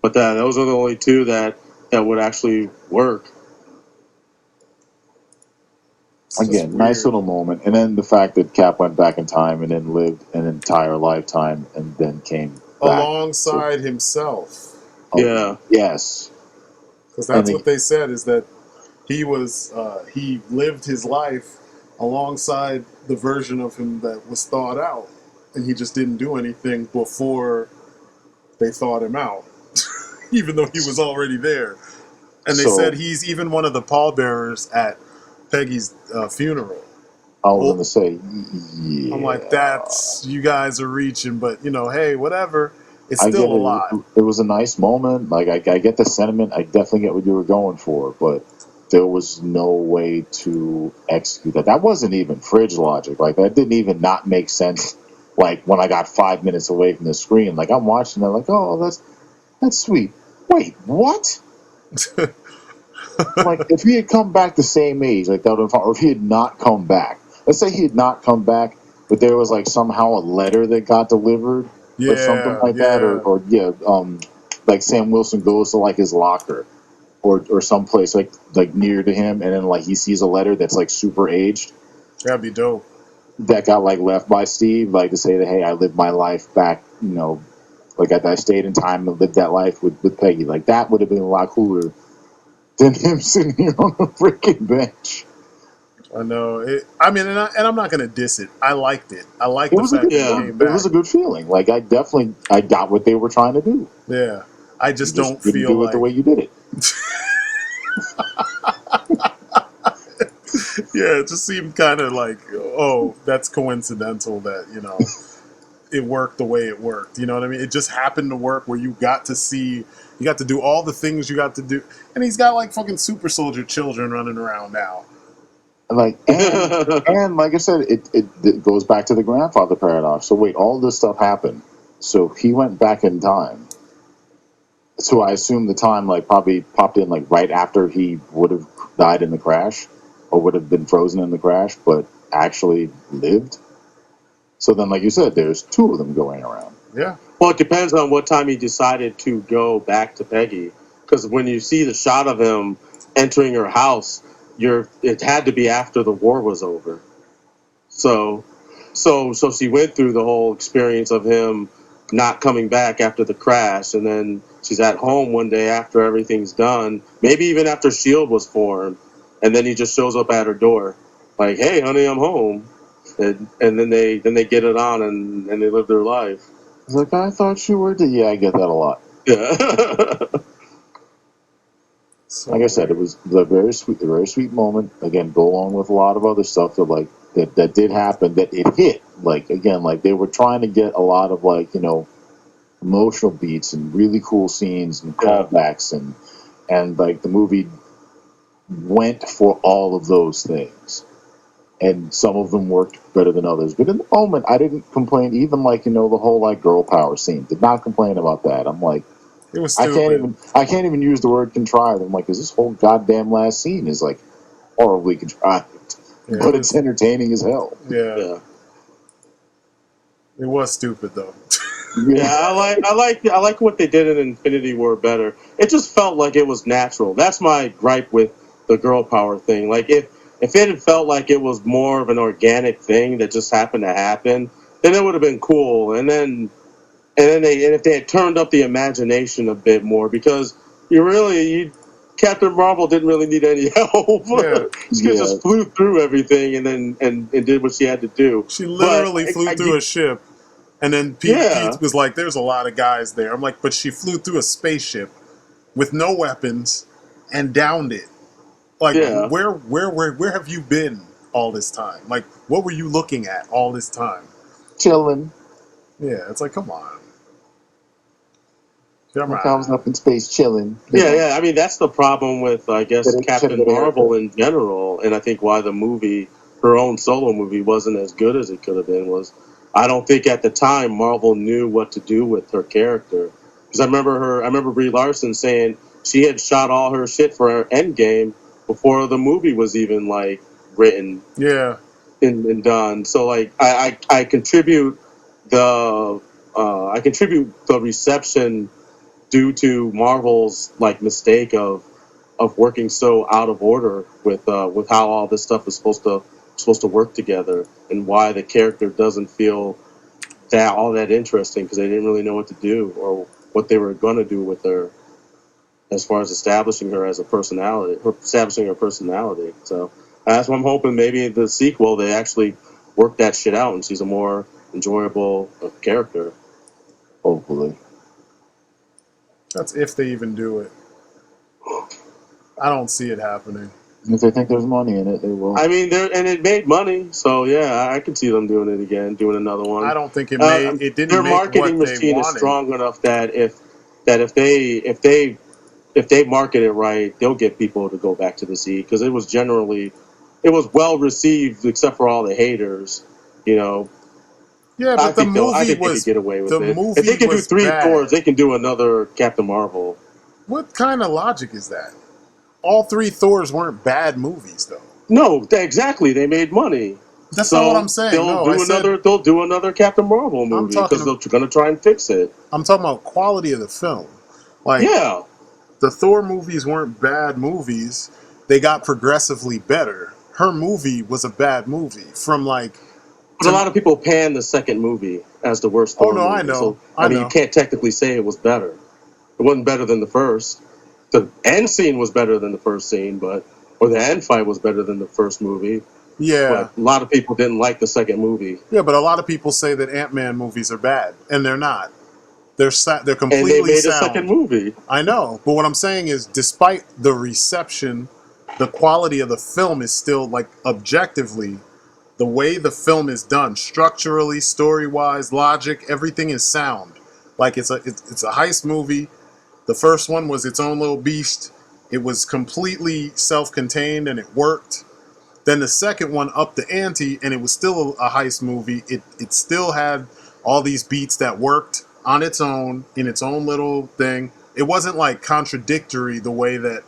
But those are the only 2 that would actually work. Again, nice little moment. And then the fact that Cap went back in time and then lived an entire lifetime and then came back alongside himself. Yeah. Yes. Because that's what they said, is that he lived his life alongside the version of him that was thawed out. And he just didn't do anything before they thawed him out. Even though he was already there. And they said he's even one of the pallbearers at Peggy's funeral. I was going to say, yeah. I'm like, you guys are reaching, but hey, whatever. It's still a lot. It was a nice moment. Like I get the sentiment. I definitely get what you were going for, but there was no way to execute that. That wasn't even fridge logic. Like that didn't even not make sense. Like when I got 5 minutes away from the screen, like I'm watching it, like, oh, that's sweet. Wait, what? Like if he had come back the same age, like that would have, or if he had not come back. Let's say he had not come back, but there was like somehow a letter that got delivered, or something like that, or like Sam Wilson goes to like his locker, or someplace like near to him, and then like he sees a letter that's like super aged. That'd be dope. that got like left by Steve, like to say that, hey, I lived my life back, like I stayed in time and lived that life with Peggy. Like that would have been a lot cooler than him sitting here on a freaking bench. I know. I mean, and I'm not gonna diss it. I liked it. I liked It the was a fact good, that he Yeah. came it back. was a good feeling. Like I got what they were trying to do. Yeah. I You just just don't didn't feel do it the like. way you did it. Yeah, it just seemed kind of like, oh, that's coincidental that it worked the way it worked. You know what I mean? It just happened to work where you got to do all the things you got to do, and he's got like fucking super soldier children running around now. Like and like I said, it goes back to the grandfather paradox. So wait, all this stuff happened. So he went back in time. So I assume the time like probably popped in like right after he would have died in the crash, or would have been frozen in the crash, but actually lived. So then, like you said, there's two of them going around. Yeah, Well, it depends on what time he decided to go back to Peggy. Because when you see the shot of him entering her house, it had to be after the war was over. So she went through the whole experience of him not coming back after the crash, and then she's at home one day after everything's done, maybe even after Shield was formed, and then he just shows up at her door, like, "Hey, honey, I'm home," and then they get it on and they live their life. It's like I thought you were. Yeah, I get that a lot. Yeah. so Like I said, it was a very sweet moment. Again, go along with a lot of other stuff that like that did happen. That it hit. Like again, like they were trying to get a lot of like emotional beats and really cool scenes and callbacks and like the movie went for all of those things. And some of them worked better than others. But in the moment, I didn't complain. Even like the whole like girl power scene, did not complain about that. I'm like, it was I stupid. can't even use the word contrived. I'm like, 'cause this whole goddamn last scene is like horribly contrived, Yeah, but it's entertaining as hell. yeah, Yeah. it was stupid though. Yeah, I like what they did in Infinity War better. It just felt like it was natural. That's my gripe with the girl power thing. Like if it had felt like it was more of an organic thing that just happened to happen, then it would have been cool. And if they had turned up the imagination a bit more, because Captain Marvel didn't really need any help. Yeah, She just flew through everything and did what she had to do. she But literally flew through a ship, and then yeah. Pete was like, "There's a lot of guys there." I'm like, "But she flew through a spaceship with no weapons and downed it. Like, Yeah. where have you been all this time? Like, what were you looking at all this time?" Chilling. Yeah, it's like, come on. Come Like I was on. up in space chilling. Yeah. I mean, that's the problem with, I guess, Should have Captain got a Marvel haircut. in general, and I think why the movie, her own solo movie, wasn't as good as it could have been. Was I don't think at the time Marvel knew what to do with her character, because I remember Brie Larson saying she had shot all her shit for her Endgame before the movie was even like written Yeah, and done. So like I contribute the I contribute the reception due to Marvel's like mistake of working so out of order with how all this stuff is supposed to work together, and why the character doesn't feel that all that interesting, because they didn't really know what to do or what they were going to do with her as far as establishing her as a personality, or establishing her personality. So that's why I'm hoping maybe the sequel they actually work that shit out and she's a more enjoyable character. Hopefully. that's if they even do it. I don't see it happening. If they think there's money in it, they will. I mean, and it made money, so yeah, I can see them doing it again, doing another one. I don't think it didn't Their make marketing what they machine is wanted. strong enough that if they market it right, they'll get people to go back to the sea, because it was well received except for all the haters. You know, Yeah, I but think they could get away with the it. If they movie can do was 3 bad. Thors, they can do another Captain Marvel. What kind of logic is that? All three Thors weren't bad movies, though. No, exactly. They made money. That's not what So I'm saying. they'll No, I do said another Captain Marvel I'm movie, talking. because they're going to try and fix it. I'm talking about quality of the film. Like Yeah. the Thor movies weren't bad movies. They got progressively better. her movie was a bad movie. From like, But a lot of people pan the second movie as the worst oh Thor no, I movie. know, So I you know, can't technically say it was better. It wasn't better than the first. The end scene was better than the first scene, or the end fight was better than the first movie. yeah, But a lot of people didn't like the second movie, yeah. But a lot of people say that Ant-Man movies are bad, and they're not. They're and they completely made a second sound. movie. I know, but what I'm saying is, despite the reception, the quality of the film is still like objectively. The way the film is done, structurally, story-wise, logic, everything is sound. Like it's a heist movie. The first one was its own little beast. It was completely self-contained and it worked. Then the second one upped the ante and it was still a heist movie. It still had all these beats that worked on its own in its own little thing. It wasn't like contradictory the way that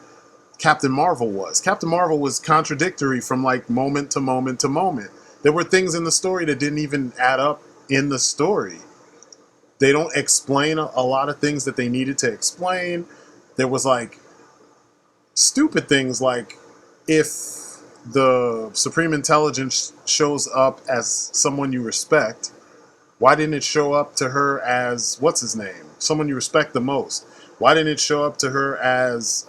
Captain Marvel was. Captain Marvel was contradictory from like moment to moment to moment. There were things in the story that didn't even add up in the story. They don't explain a lot of things that they needed to explain. There was like stupid things like if the Supreme Intelligence shows up as someone you respect, why didn't it show up to her as what's his name? Someone you respect the most. Why didn't it show up to her as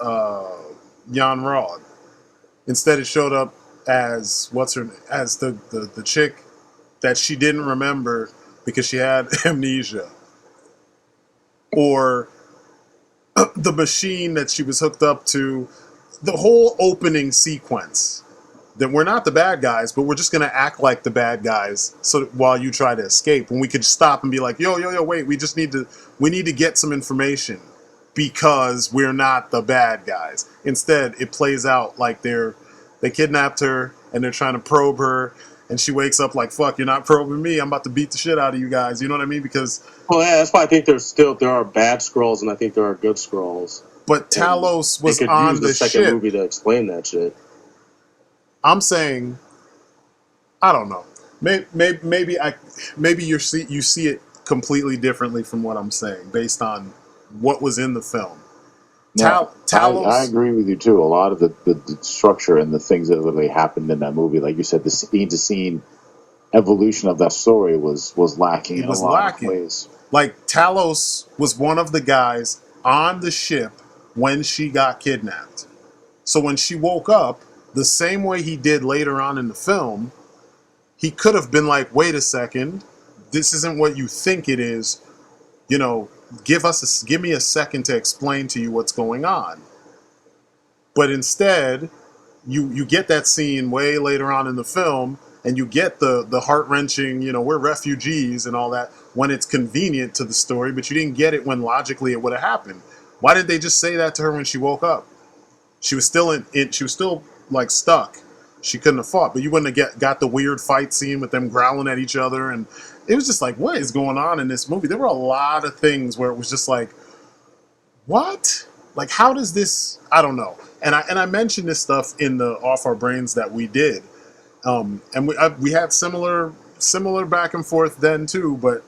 Jan Rod? Instead, it showed up as the chick that she didn't remember because she had amnesia, or the machine that she was hooked up to. The whole opening sequence that we're not the bad guys, but we're just gonna act like the bad guys. So while you try to escape, when we could stop and be like, yo, wait, we need to get some information because we're not the bad guys. Instead, it plays out like they kidnapped her and they're trying to probe her, and she wakes up like, fuck, you're not probing me. I'm about to beat the shit out of you guys. You know what I mean? Because Well, yeah, that's why I think there are bad scrolls and I think there are good scrolls. but And Talos they was could use on the the second ship. movie to explain that shit. I'm saying, I don't know. Maybe you see it completely differently from what I'm saying based on what was in the film. No, I Talos, agree with you too. A lot of the structure and the things that literally happened in that movie, like you said, the scene to scene evolution of that story was lacking it in a was lot of lacking. ways. Like Talos was one of the guys on the ship when she got kidnapped. So when she woke up, the same way he did later on in the film, he could have been like, "Wait a second, this isn't what you think it is. You know, give me a second to explain to you what's going on." But instead, you get that scene way later on in the film, and you get the heart wrenching, we're refugees and all that when it's convenient to the story, but you didn't get it when logically it would have happened. Why didn't they just say that to her when she woke up? She was still she was still like stuck. She couldn't have fought, but you wouldn't have got the weird fight scene with them growling at each other, and it was just like, what is going on in this movie? There were a lot of things where it was just like, what? Like, how does this? I don't know. And I mentioned this stuff in the Off Our Brains that we did, and we had similar back and forth then too. But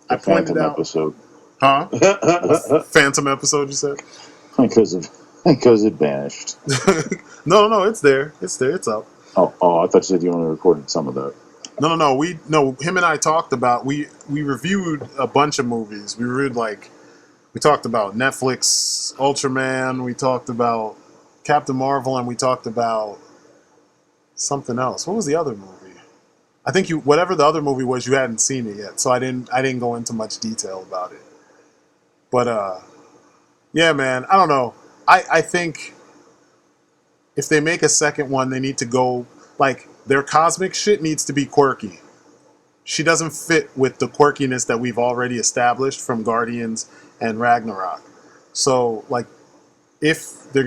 I The pointed Phantom out, episode, huh? The Phantom episode, you said? because it vanished. No, it's there. It's there. It's up. Oh, I thought you said you only recorded some of that. No. Him and I talked about we reviewed a bunch of movies. We talked about Netflix, Ultraman. We talked about Captain Marvel, and we talked about something else. What was the other movie? I think whatever the other movie was, you hadn't seen it yet, so I didn't go into much detail about it. But yeah, man, I don't know. I think if they make a second one, they need to go like their cosmic shit needs to be quirky. She doesn't fit with the quirkiness that we've already established from Guardians and Ragnarok. So like if they're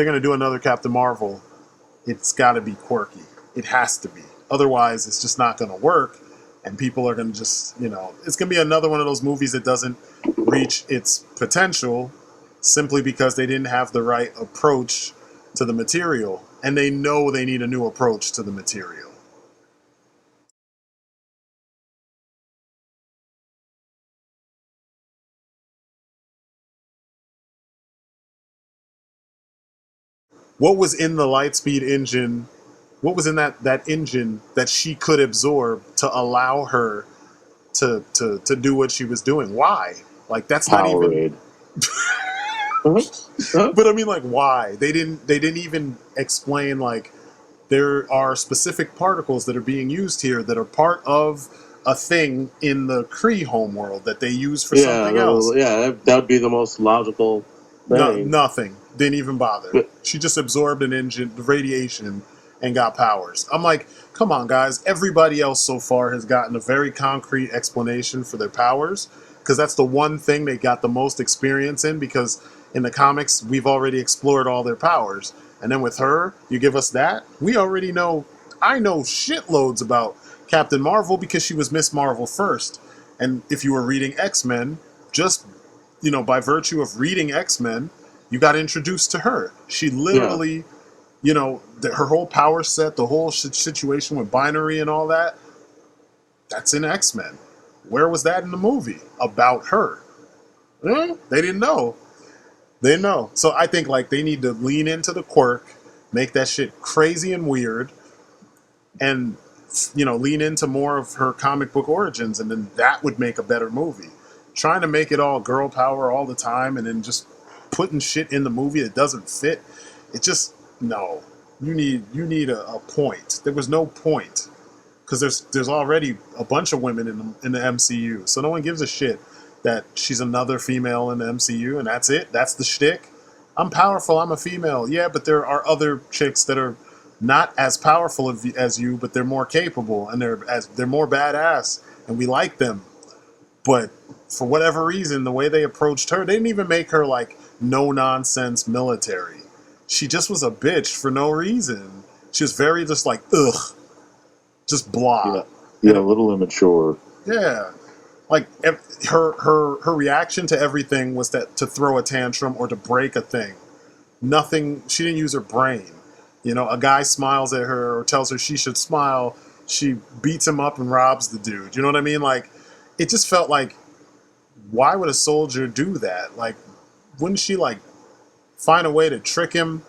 gonna do another Captain Marvel, it's got to be quirky. It has to be. Otherwise, it's just not gonna work, and people are gonna just it's gonna be another one of those movies that doesn't reach its potential simply because they didn't have the right approach to the material, and they know they need a new approach to the material. What was in the Lightspeed engine What was in that engine that she could absorb to allow her to do what she was doing? Why? Like that's not even. But I mean, like, why? They didn't even explain like there are specific particles that are being used here that are part of a thing in the Kree homeworld that they use for something else. That would be the most logical thing. Nothing. Didn't even bother. She just absorbed an engine, the radiation, and got powers. I'm like, come on, guys. Everybody else so far has gotten a very concrete explanation for their powers because that's the one thing they got the most experience in because in the comics, we've already explored all their powers. And then with her, you give us that? We already know. I know shitloads about Captain Marvel because she was Miss Marvel first. And if you were reading X-Men, just, by virtue of reading X-Men, you got introduced to her. She literally, her whole power set, the whole situation with binary and all that, that's in X-Men. Where was that in the movie? About her. They didn't know. They know. So I think like they need to lean into the quirk, make that shit crazy and weird, and lean into more of her comic book origins, and then that would make a better movie. Trying to make it all girl power all the time and then just putting shit in the movie that doesn't fit, it just no. You need a point. There was no point because there's already a bunch of women in the MCU, so no one gives a shit that she's another female in the MCU, and that's it. That's the shtick. I'm powerful. I'm a female. Yeah, but there are other chicks that are not as powerful as you, but they're more capable and they're more badass, and we like them. But for whatever reason, the way they approached her, they didn't even make her like no nonsense military. She just was a bitch for no reason. She was very just like ugh, just blah. Yeah, a little immature. Yeah. Like her reaction to everything was to throw a tantrum or to break a thing. Nothing. She didn't use her brain. A guy smiles at her or tells her she should smile. She beats him up and robs the dude. You know what I mean? Like, it just felt like, why would a soldier do that? Like, wouldn't she like find a way to trick him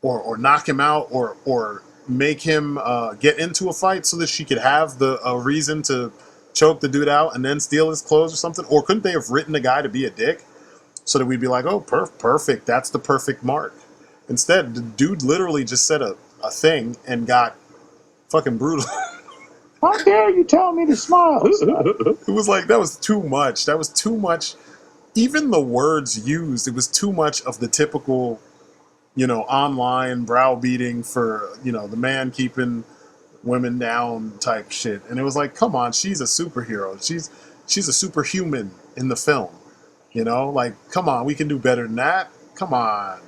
or knock him out or make him get into a fight so that she could have a reason to choke the dude out and then steal his clothes or something? Or couldn't they have written the guy to be a dick so that we'd be like, oh, perfect, that's the perfect mark? Instead, the dude literally just said a thing and got fucking brutal. How dare you tell me to smile? It was like, that was too much. That was too much. Even the words used, it was too much of the typical, online browbeating for, the man keeping women down type shit. And it was like, come on, she's a superhero. She's a superhuman in the film. Like, come on, we can do better than that. Come on.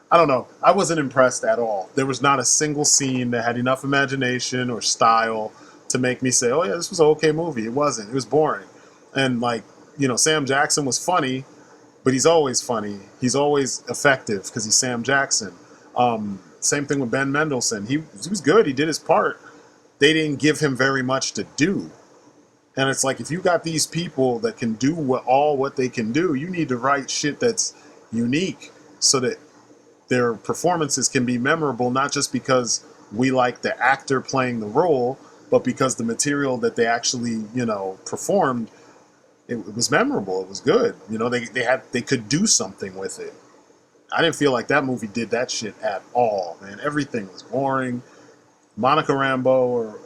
I don't know. I wasn't impressed at all. There was not a single scene that had enough imagination or style to make me say, oh yeah, this was an okay movie. It wasn't. It was boring. And like, Sam Jackson was funny, but he's always funny. He's always effective because he's Sam Jackson. Same thing with Ben Mendelsohn. He was good. He did his part. They didn't give him very much to do. And it's like, if you got these people that can do what they can do, you need to write shit that's unique so that their performances can be memorable, not just because we like the actor playing the role, but because the material that they actually, performed, it was memorable. It was good. They could do something with it. I didn't feel like that movie did that shit at all, man. Everything was boring. Monica Rambeau, or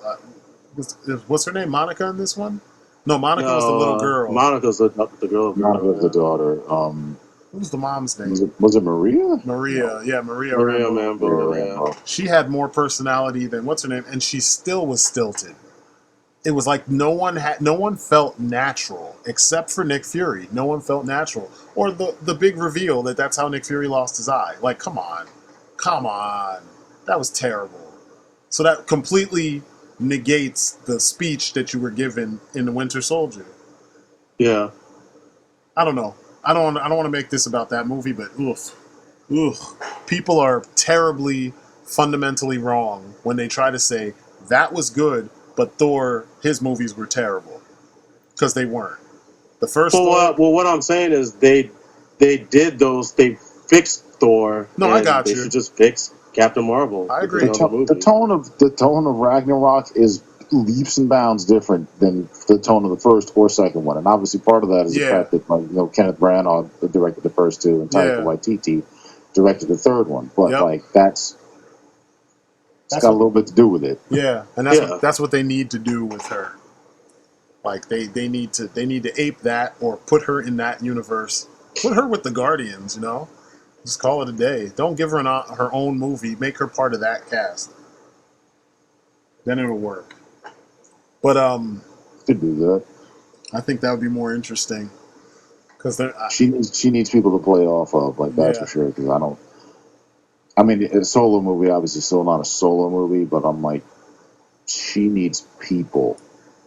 what's her name? Monica in this one? No, Monica was the little girl. Monica's the girl. Monica's the daughter. What was the mom's name? Was it Maria? Maria, yeah, Maria Rambeau. She had more personality than what's her name, and she still was stilted. It was like no one felt natural except for Nick Fury. No one felt natural, or the big reveal that's how Nick Fury lost his eye. Like, come on, that was terrible. So that completely negates the speech that you were given in the Winter Soldier. Yeah, I don't know. I don't want to make this about that movie, but people are terribly fundamentally wrong when they try to say that was good, but Thor, his movies were terrible, because they weren't. The first Thor. Well, what I'm saying is they did those. They fixed Thor. No, I got you. you. They should just fix Captain Marvel. I Which is agree. another movie. The tone of Ragnarok is leaps and bounds different than the tone of the first or second one, and obviously part of that is the Yeah. fact that Kenneth Branagh directed the first two and Taika Yeah. Waititi directed the third one. But Yep. that's got a little bit to do with it. Yeah, and that's what they need to do with her. Like they need to ape that or put her in that universe. Put her with the Guardians, Just call it a day. Don't give her her own movie. Make her part of that cast. Then it'll work. But Could do that. I think that would be more interesting because She needs people to play off of, that's for sure. Because I mean, a solo movie obviously still not a solo movie, but I'm like, she needs people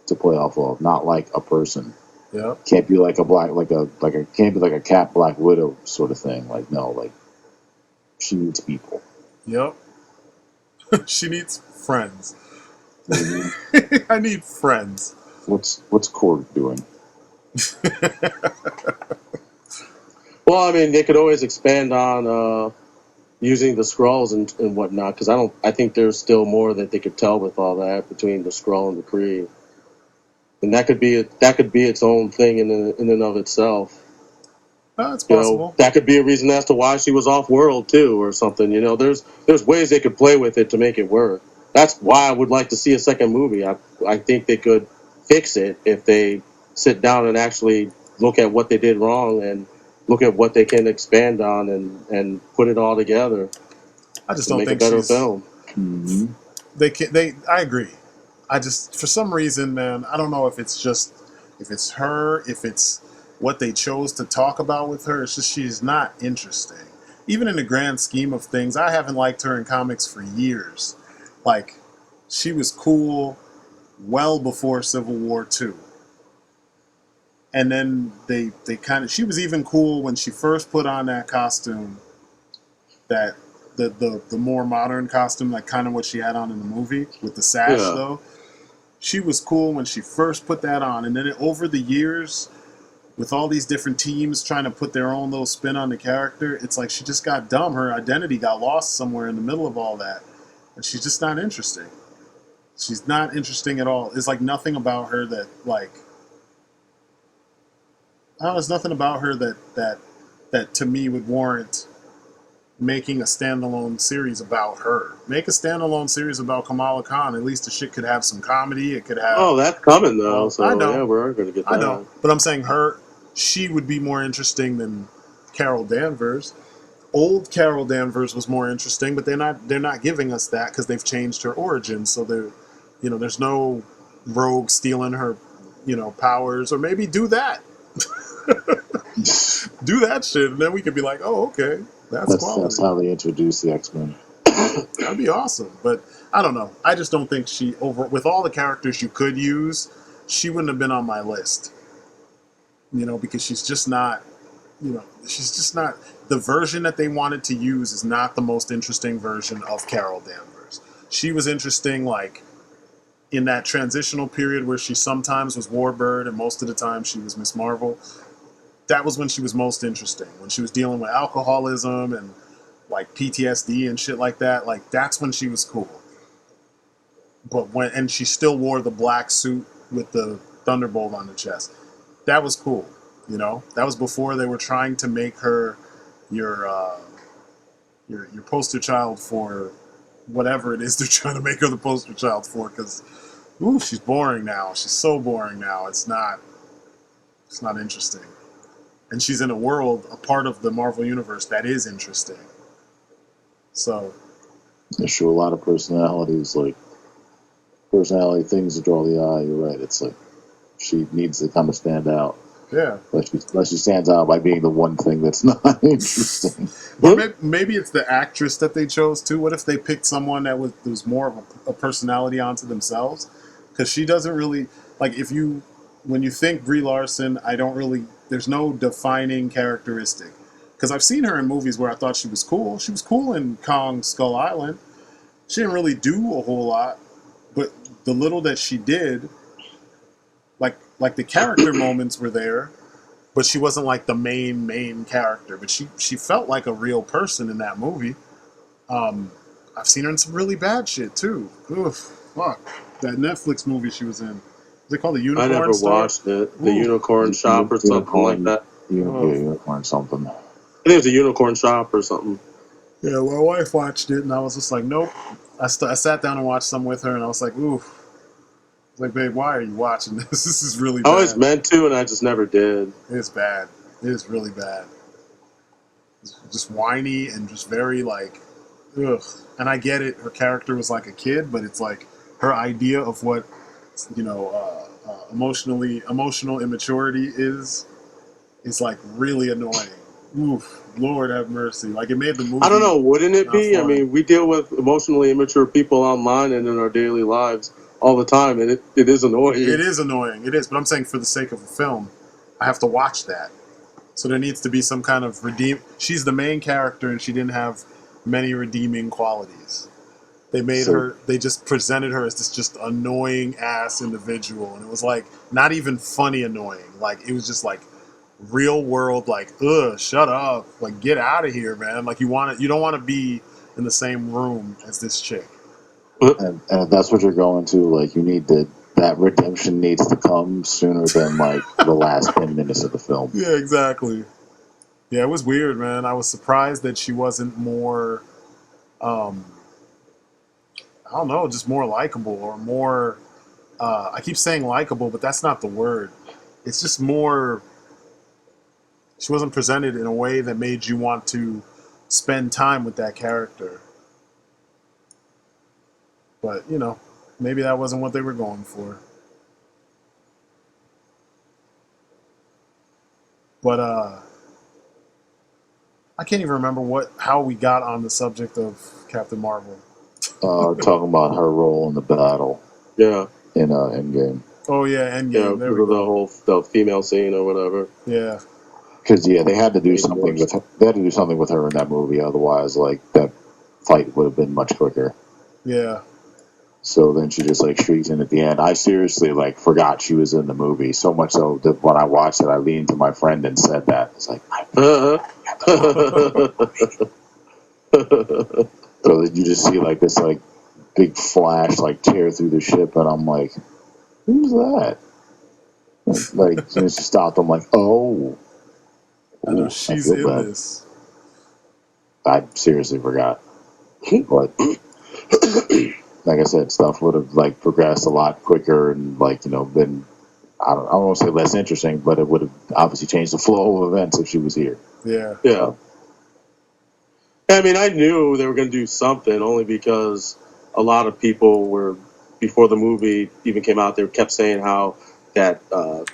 to play off of, not like a person. Yeah. Can't be like can't be like a Cat Black Widow sort of thing. Like, no, like she needs people. Yep. She needs friends. Mm-hmm. I need friends. What's Korg doing? Well, I mean, they could always expand on using the Skrulls and whatnot, because I think there's still more that they could tell with all that between the Skrull and the Kree, and that could be its own thing in and of itself. It's possible. That could be a reason as to why she was off world too, or something. There's ways they could play with it to make it work. That's why I would like to see a second movie. I think they could fix it if they sit down and actually look at what they did wrong and look at what they can expand on and put it all together. I just don't make think a better she's. film. Mm-hmm. I agree. I just, for some reason, man, I don't know if it's her, if it's what they chose to talk about with her. It's just she's not interesting. Even in the grand scheme of things, I haven't liked her in comics for years. Like, she was cool well before Civil War II. And then they she was even cool when she first put on that costume, that the more modern costume, like kind of what she had on in the movie with the sash though. She was cool when she first put that on, and then over the years, with all these different teams trying to put their own little spin on the character, it's like she just got dumb. Her identity got lost somewhere in the middle of all that, and she's just not interesting. She's not interesting at all. It's like nothing about her that there's nothing about her that to me would warrant making a standalone series about her. Make a standalone series about Kamala Khan. At least the shit could have some comedy. It could have. Oh, that's coming though. So I know. Yeah, we're going to get that. I know, but I'm saying she would be more interesting than Carol Danvers. Old Carol Danvers was more interesting, but they're not giving us that because they've changed her origin. So there's no rogue stealing her, powers, or maybe do that. Do that shit, and then we could be like, oh, okay, that's quality. That's how they introduce the X-Men. That'd be awesome, but I don't know. I just don't think with all the characters you could use, she wouldn't have been on my list. Because she's just not, the version that they wanted to use is not the most interesting version of Carol Danvers. She was interesting, like, in that transitional period where she sometimes was Warbird and most of the time she was Miss Marvel. That was when she was most interesting. When she was dealing with alcoholism and like PTSD and shit like that, like that's when she was cool. And she still wore the black suit with the thunderbolt on the chest. That was cool, That was before they were trying to make her your poster child for whatever it is they're trying to make her the poster child for. Because, she's boring now. She's so boring now. It's not interesting. And she's in a part of the Marvel Universe that is interesting. So. They show a lot of personality things to draw the eye. You're right. It's like she needs to kind of stand out. Yeah. Unless she stands out by being the one thing that's not interesting. Or maybe it's the actress that they chose too. What if they picked someone that was more of a personality onto themselves? Because she doesn't really when you think Brie Larson, there's no defining characteristic. Because I've seen her in movies where I thought she was cool. She was cool in Kong Skull Island. She didn't really do a whole lot, but the little that she did, like the character moments were there, but she wasn't like the main character. But she felt like a real person in that movie. I've seen her in some really bad shit too. Oof, fuck. That Netflix movie she was in. Is it called The I Unicorn never Store? watched it. The Ooh. Unicorn Shop or something like that. Unicorn something. I think it was a Unicorn Shop or something. Yeah, my wife watched it, and I was just like, nope. I sat down and watched some with her, and I was like, ooh. I was like, babe, why are you watching this? This is really I always bad. meant to, and I just never did. It's bad. It is really bad. It's just whiny and just very like, ugh. And I get it. Her character was like a kid, but it's like her idea of what, emotional immaturity is like really annoying. Oof, Lord have mercy. Like it made the movie. I don't know. Wouldn't it not be? fun. I mean, we deal with emotionally immature people online and in our daily lives all the time, and it is annoying. It is annoying. It is. But I'm saying for the sake of the film, I have to watch that. So there needs to be some kind of She's the main character, and she didn't have many redeeming qualities. They made her. They just presented her as this just annoying ass individual, and it was like not even funny annoying. Like it was just like real world. Like ugh, shut up. Like get out of here, man. Like you don't want to be in the same room as this chick. And if that's what you're going to, like, you need that redemption needs to come sooner than like the last 10 minutes of the film. Yeah, exactly. Yeah, it was weird, man. I was surprised that she wasn't more, I don't know, just more likable or more. I keep saying likable, but that's not the word. It's just more. She wasn't presented in a way that made you want to spend time with that character. But, maybe that wasn't what they were going for. But I can't even remember how we got on the subject of Captain Marvel. Talking about her role in the battle. Yeah. In Endgame. Oh yeah, Endgame. Yeah, there we go. The female scene or whatever. Yeah. Because they had to do something with her. They had to do something with her in that movie, otherwise, like that fight would have been much quicker. Yeah. So then she just like shrieks in at the end. I seriously like forgot she was in the movie, so much so that when I watched it, I leaned to my friend and said that. It's like, so that you just see like this like big flash like tear through the ship, and I'm like, who's that? Like as soon as she stopped, I'm like, oh. I know she's in this. I seriously forgot. But like I said, stuff would have like progressed a lot quicker and like been I don't want to say less interesting, but it would have obviously changed the flow of events if she was here. Yeah. Yeah. I mean, I knew they were going to do something only because a lot of people were before the movie even came out. They kept saying how that how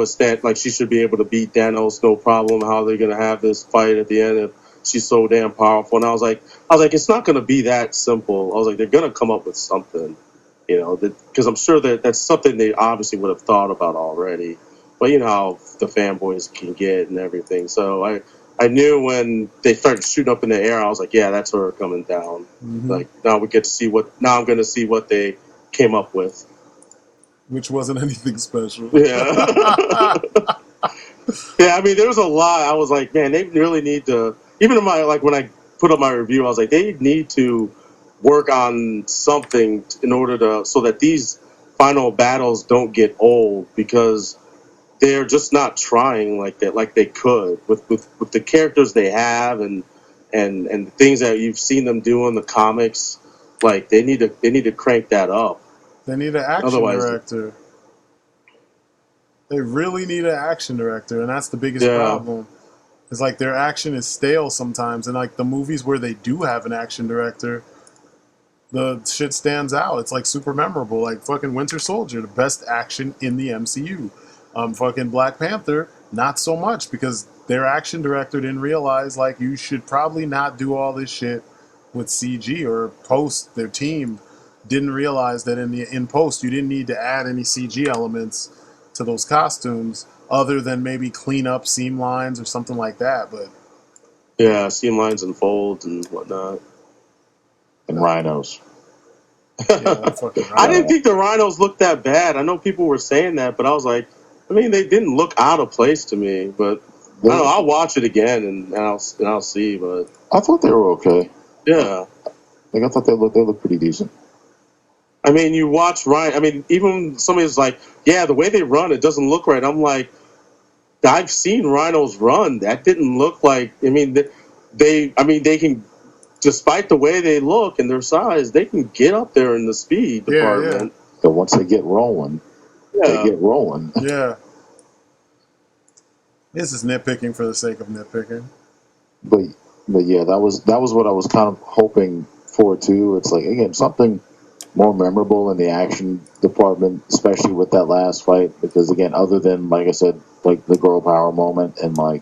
is that like she should be able to beat Thanos no problem. How they're going to have this fight at the end if she's so damn powerful. And I was like, it's not going to be that simple. I was like, they're going to come up with something, because I'm sure that that's something they obviously would have thought about already. But you know how the fanboys can get and everything. So I knew when they started shooting up in the air, I was like, yeah, that's her coming down. Mm-hmm. Like now we get to see now I'm going to see what they came up with. Which wasn't anything special. Yeah. Yeah, I mean, there was a lot. I was like, man, they really need to. Even in when I put up my review, I was like, they need to work on something in order so that these final battles don't get old, because they're just not trying like that, like they could with the characters they have and the things that you've seen them do in the comics. Like they need to crank that up. They need an action director. They really need an action director, and that's the biggest problem. It's like their action is stale sometimes, and like the movies where they do have an action director, the shit stands out. It's like super memorable. Like fucking Winter Soldier, the best action in the MCU. Fucking Black Panther, not so much, because their action director didn't realize like you should probably not do all this shit with CG or post. Their team didn't realize that in post you didn't need to add any CG elements to those costumes other than maybe clean up seam lines or something like that. But yeah, seam lines and folds and whatnot. And rhinos. I didn't think the rhinos looked that bad. I know people were saying that, but I was like, I mean, they didn't look out of place to me. But I don't know. I'll watch it again and I'll see. But I thought they were okay. Yeah. Like I thought they looked pretty decent. I mean, you watch Ryan. I mean, even somebody's like, yeah, the way they run, it doesn't look right. I'm like, I've seen rhinos run. That didn't look like. I mean, they can, despite the way they look and their size, they can get up there in the speed department. So once they get rolling, they get rolling. Yeah. This is nitpicking for the sake of nitpicking. But yeah, that was what I was kind of hoping for too. It's like, again, something more memorable in the action department, especially with that last fight, because again, other than, like I said, like the girl power moment and like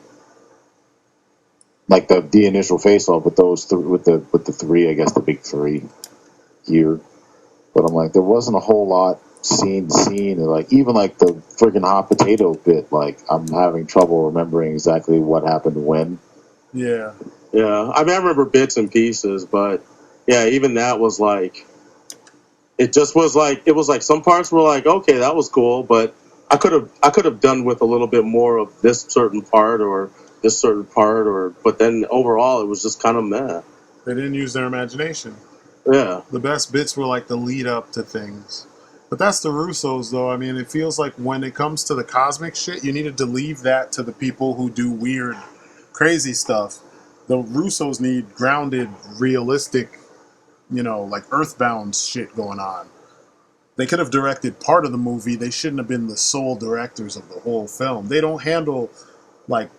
the initial face off with those with the three, I guess the big three here. But I'm like, there wasn't a whole lot seen, and like even like the friggin' hot potato bit, like I'm having trouble remembering exactly what happened when. Yeah. I mean, I remember bits and pieces, but yeah, even that was like, it just was like, it was like some parts were like, okay, that was cool, but I could have done with a little bit more of this certain part or this certain part, but then overall it was just kind of meh. They didn't use their imagination. Yeah. The best bits were like the lead up to things. But that's the Russos, though. I mean, it feels like when it comes to the cosmic shit, you needed to leave that to the people who do weird, crazy stuff. The Russos need grounded, realistic, like earthbound shit going on. They could have directed part of the movie. They shouldn't have been the sole directors of the whole film. They don't handle, like,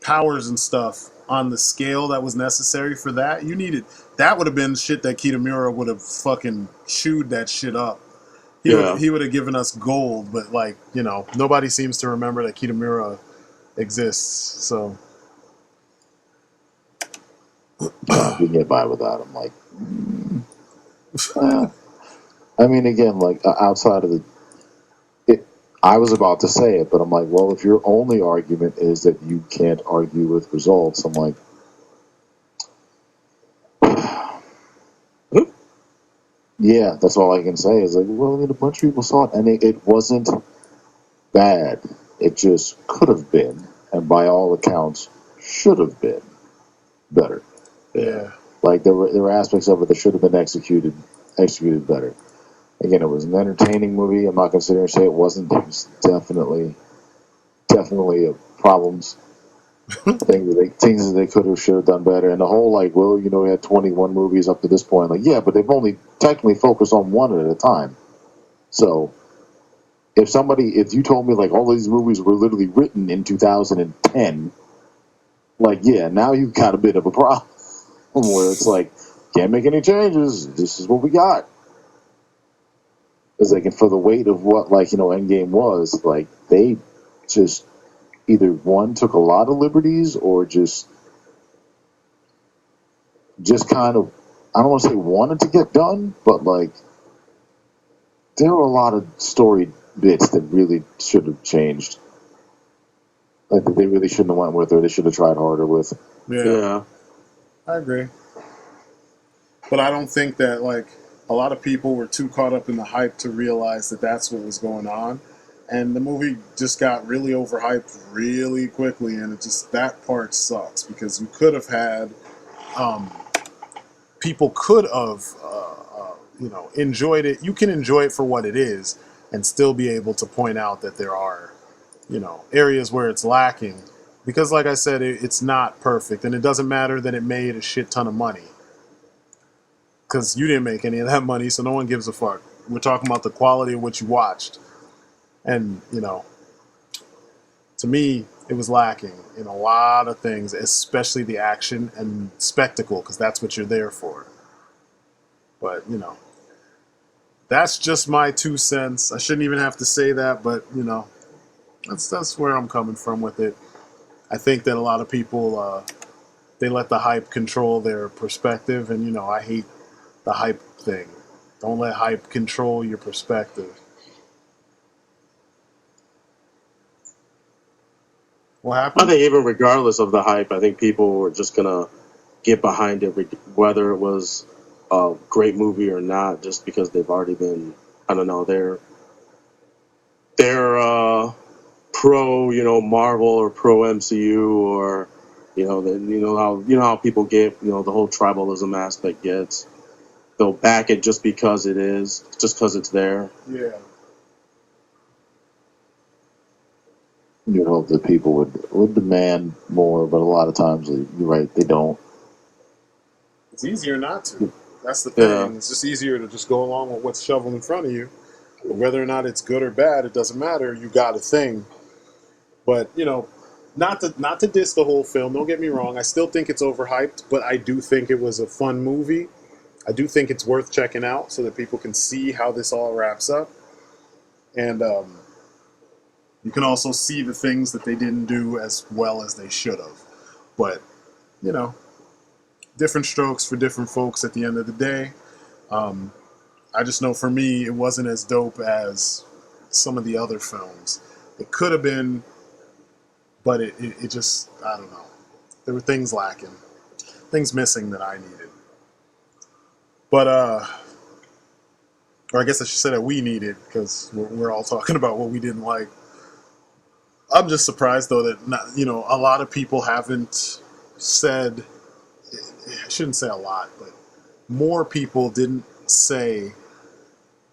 powers and stuff on the scale that was necessary for that. That would have been shit that Kitamura would have fucking chewed that shit up. He would have given us gold, but like, nobody seems to remember that Kitamura exists. So We can get by without him. Like, I mean, again, like outside of I was about to say it, but I'm like, well, if your only argument is that you can't argue with results, I'm like, yeah, that's all I can say. Is like, well, I mean, a bunch of people saw it, and it wasn't bad. It just could have been, and by all accounts, should have been better. Yeah. Like there were aspects of it that should have been executed better. Again, it was an entertaining movie. I'm not going to sit here and say it wasn't. There was definitely problems, things that they could have should have done better. And the whole like, well, we had 21 movies up to this point. Like, yeah, but they've only technically focused on one at a time. So if you told me like all these movies were literally written in 2010, like, yeah, now you've got a bit of a problem where it's like, can't make any changes. This is what we got. Is like, and for the weight of what Endgame was, like they just either one took a lot of liberties or just kind of, I don't want to say wanted to get done, but like there were a lot of story bits that really should have changed. Like that they really shouldn't have went with, or they should have tried harder with. Yeah. I agree. But I don't think that like a lot of people were too caught up in the hype to realize that that's what was going on. And the movie just got really overhyped really quickly, and that part sucks because you could have had, people could have, enjoyed it. You can enjoy it for what it is and still be able to point out that there are, areas where it's lacking. Because like I said, it's not perfect, and it doesn't matter that it made a shit ton of money. Because you didn't make any of that money, so no one gives a fuck. We're talking about the quality of what you watched. And, to me, it was lacking in a lot of things, especially the action and spectacle, because that's what you're there for. But, that's just my 2 cents. I shouldn't even have to say that, but, that's where I'm coming from with it. I think that a lot of people, they let the hype control their perspective, and, I hate the hype thing. Don't let hype control your perspective. What happened? I think even regardless of the hype, I think people were just gonna get behind it, whether it was a great movie or not, just because they've already been, I don't know, they're pro, Marvel or pro MCU, or how people get, the whole tribalism aspect gets. they'll back it just because it is, just because it's there. Yeah. You hope that people would demand more, but a lot of times, you're right, they don't. It's easier not to. That's the Yeah. thing. It's just easier to just go along with what's shoveled in front of you. Whether or not it's good or bad, it doesn't matter. You got a thing. But, you know, not to diss the whole film, don't get me wrong. I still think it's overhyped, but I do think it was a fun movie. I do think it's worth checking out so that people can see how this all wraps up. And you can also see the things that they didn't do as well as they should have. But, you know, different strokes for different folks at the end of the day. I just know for me, it wasn't as dope as some of the other films. It could have been, but it just, I don't know. There were things lacking, things missing that I needed. But, or I guess I should say that we needed, because we're all talking about what we didn't like. I'm just surprised, though, that a lot of people haven't said, I shouldn't say a lot, but more people didn't say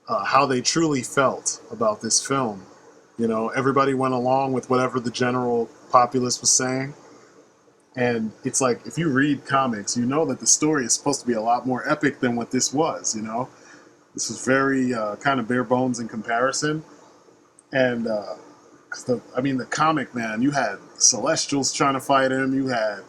how they truly felt about this film. You know, everybody went along with whatever the general populace was saying. And it's like, if you read comics, you know that the story is supposed to be a lot more epic than what this was, you know? This was very kind of bare bones in comparison. And, the comic, man, you had Celestials trying to fight him. You had,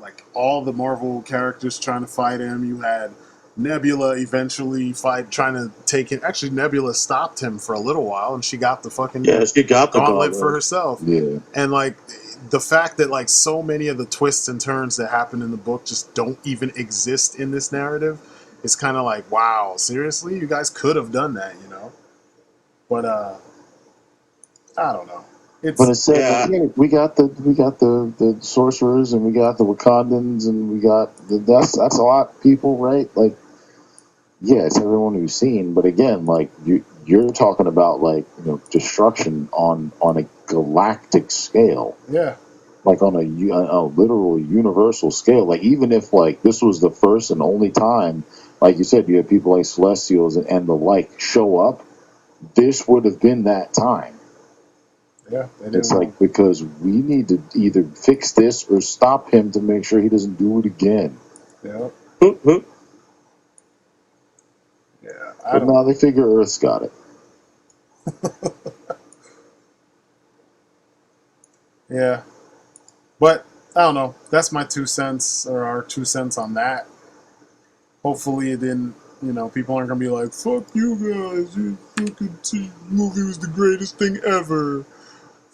like all the Marvel characters trying to fight him. You had Nebula eventually trying to take it. Actually, Nebula stopped him for a little while, and she got the fucking She got the gauntlet for herself. Yeah. And like the fact that like so many of the twists and turns that happen in the book just don't even exist in this narrative, it's kind of like, wow, seriously, you guys could have done that, you know? But I don't know. But it said we got the sorcerers, and we got the Wakandans, and we got that's a lot of people, right? Like, yeah, it's everyone we've seen, but again, like you're talking about like destruction on a galactic scale. Yeah. Like on a literal universal scale. Like even if like this was the first and only time, like you said, you had people like Celestials and the like show up, this would have been that time. Yeah, it's like, because we need to either fix this or stop him to make sure he doesn't do it again. Yeah. Yeah. But now they figure Earth's got it. Yeah. But I don't know. That's my 2 cents, or our 2 cents on that. Hopefully, then people aren't gonna be like, "Fuck you guys! You fucking movie was the greatest thing ever."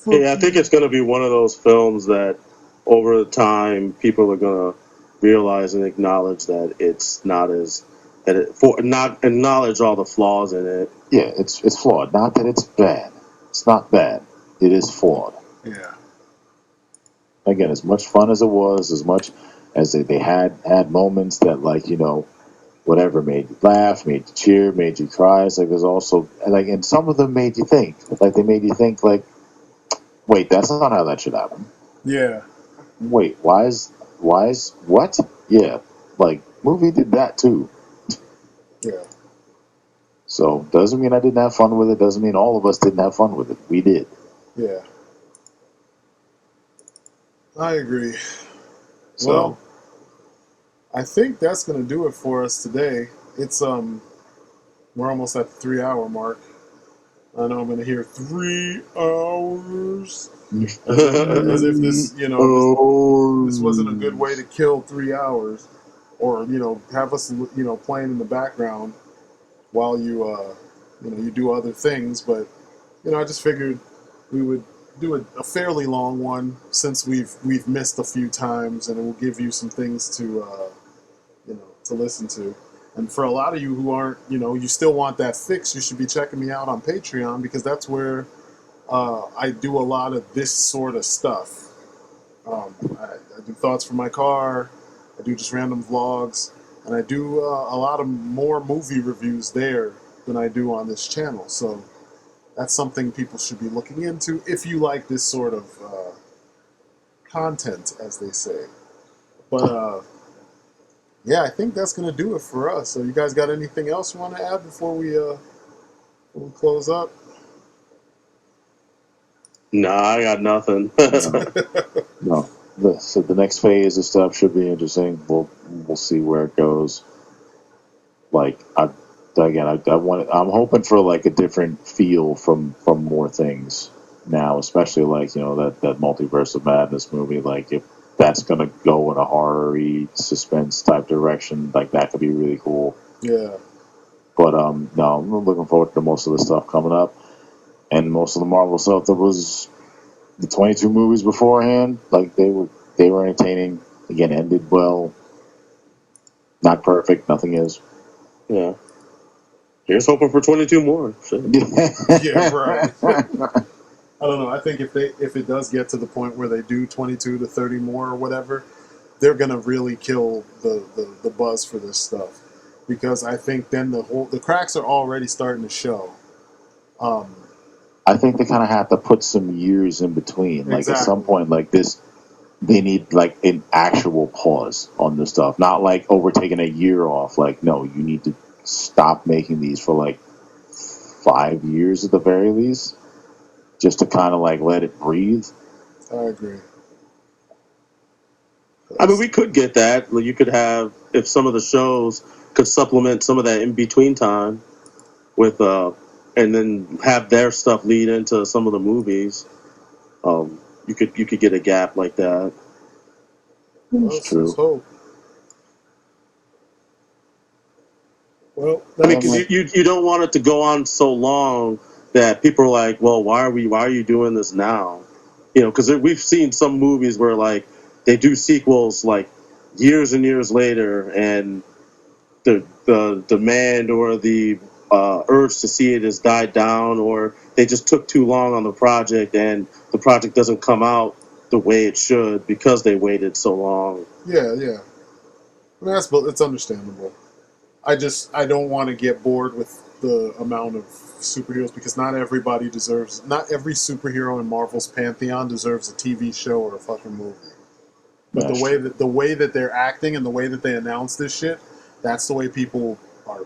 Yeah, I think it's going to be one of those films that over time people are going to realize and acknowledge that it's not not acknowledge all the flaws in it. Yeah, it's flawed. Not that it's bad. It's not bad. It is flawed. Yeah. Again, as much fun as it was, as much as they had moments that whatever made you laugh, made you cheer, made you cry. It's like there's also and some of them made you think. Like they made you think like, wait, that's not how that should happen. Yeah. Wait, why is what? Yeah, like movie did that too. Yeah. So doesn't mean I didn't have fun with it. Doesn't mean all of us didn't have fun with it. We did. Yeah. I agree. So, well, I think that's gonna do it for us today. It's we're almost at the 3-hour mark. I know I'm gonna hear 3 hours. As if this, this wasn't a good way to kill 3 hours, or have us, playing in the background while you do other things. But I just figured we would do a fairly long one since we've missed a few times, and it will give you some things to listen to. And for a lot of you who aren't, you still want that fix, you should be checking me out on Patreon, because that's where I do a lot of this sort of stuff. I do thoughts from my car, I do just random vlogs, and I do a lot of more movie reviews there than I do on this channel. So that's something people should be looking into if you like this sort of content, as they say. But yeah, I think that's gonna do it for us. So, you guys got anything else you want to add before we close up? Nah, I got nothing. No. So the next phase of stuff should be interesting. We'll see where it goes. Like I want. I'm hoping for like a different feel from more things now, especially like that Multiverse of Madness movie. Like if that's gonna go in a horror-y suspense type direction, like that could be really cool. Yeah. But no, I'm looking forward to most of the stuff coming up, and most of the Marvel stuff that was the 22 movies beforehand. Like they were entertaining. Again, ended well. Not perfect. Nothing is. Yeah. Here's hoping for 22 more. Shit. Yeah, right. I don't know. I think if it does get to the point where they do 22 to 30 more or whatever, they're gonna really kill the buzz for this stuff, because I think then the cracks are already starting to show. I think they kind of have to put some years in between. Like at some Exactly. point, like this, they need like an actual pause on this stuff. Not like, oh, we're taking a year off. Like, no, you need to stop making these for like 5 years at the very least, just to kind of like let it breathe. I agree. I mean, we could get that. Like, you could have, if some of the shows could supplement some of that in between time with, and then have their stuff lead into some of the movies. You could get a gap like that. It's Let's true. hope. Well, I mean, because that's, you don't want it to go on so long that people are like, well, why are you doing this now? Because we've seen some movies where like they do sequels like years and years later, and the demand or the urge to see it has died down, or they just took too long on the project and the project doesn't come out the way it should because they waited so long. yeah. I mean, it's understandable. I don't want to get bored with the amount of superheroes, because not every superhero in Marvel's pantheon deserves a TV show or a fucking movie. But That's true. the way that they're acting and the way that they announce this shit, that's the way people are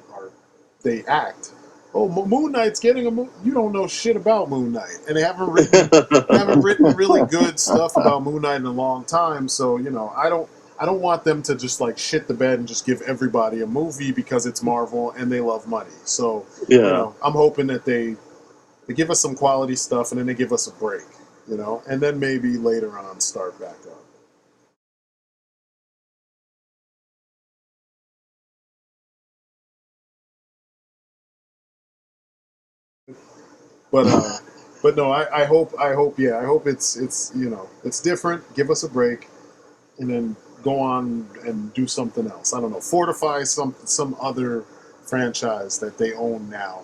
they act. Oh, Moon Knight's getting a movie. You don't know shit about Moon Knight, and they haven't written really good stuff about Moon Knight in a long time. So I don't want them to just like shit the bed and just give everybody a movie because it's Marvel and they love money. So Yeah. I'm hoping that they give us some quality stuff and then they give us a break, and then maybe later on start back up. But but no, I hope it's different. Give us a break, and then go on and do something else. I don't know, fortify some other franchise that they own now.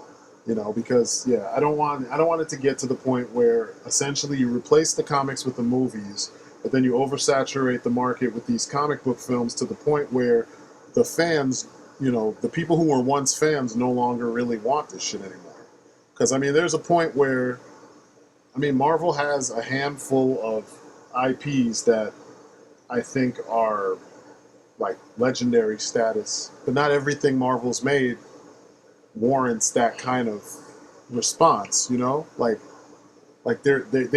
Because I don't want it to get to the point where essentially you replace the comics with the movies, but then you oversaturate the market with these comic book films to the point where the fans, the people who were once fans, no longer really want this shit anymore. Because I mean, there's a point where Marvel has a handful of IPs that I think are like legendary status, but not everything Marvel's made warrants that kind of response. They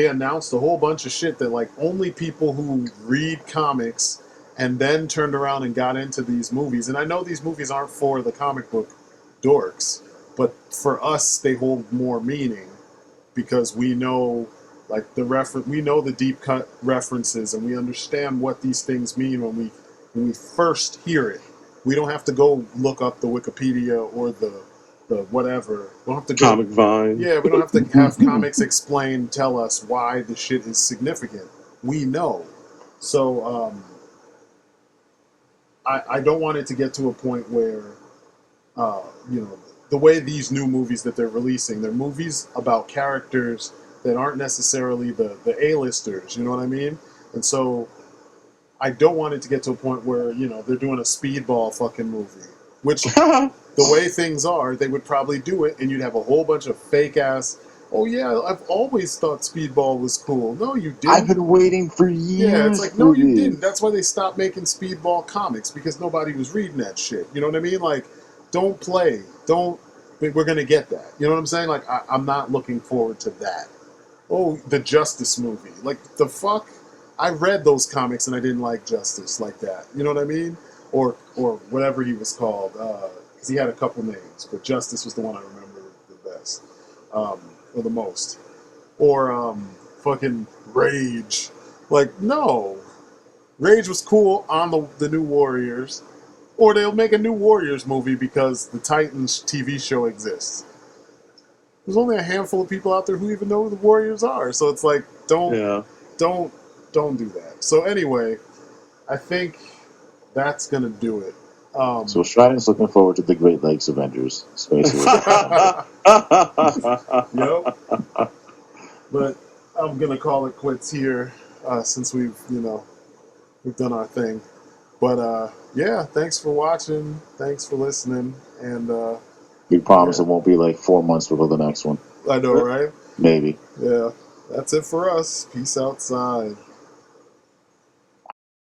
announced a whole bunch of shit that like only people who read comics and then turned around and got into these movies. And I know these movies aren't for the comic book dorks, but for us they hold more meaning, because we know like we know the deep cut references, and we understand what these things mean when we first hear it. We don't have to go look up the Wikipedia or the whatever. We don't have to go. Comic Vine. Yeah, we don't have to have comics tell us why the shit is significant. We know. So I don't want it to get to a point where uh, you know, the way these new movies that they're releasing, they're movies about characters that aren't necessarily the A-listers, you know what I mean? And so I don't want it to get to a point where, they're doing a speedball fucking movie, which the way things are, they would probably do it, and you'd have a whole bunch of fake ass Oh yeah, I've always thought Speedball was cool. No, you didn't. I've been waiting for years. Yeah, it's like, no, you didn't. That's why they stopped making Speedball comics, because nobody was reading that shit. You know what I mean? Like, don't play. Don't. We're going to get that. You know what I'm saying? Like, I'm not looking forward to that. Oh, the Justice movie. Like, the fuck? I read those comics and I didn't like Justice like that. You know what I mean? Or whatever he was called. Because he had a couple names, but Justice was the one I remember the best. Or the most. Or fucking Rage. Like, no. Rage was cool on the New Warriors. Or they'll make a New Warriors movie because the Titans TV show exists. There's only a handful of people out there who even know who the Warriors are. So it's like, don't do that. So anyway, I think that's gonna do it. So Strydent's looking forward to the Great Lakes Avengers. Yep. But I'm gonna call it quits here, since we've done our thing. But yeah, thanks for watching, thanks for listening, and we promise it won't be like 4 months before the next one. I know, right? Maybe. Yeah, that's it for us. Peace outside.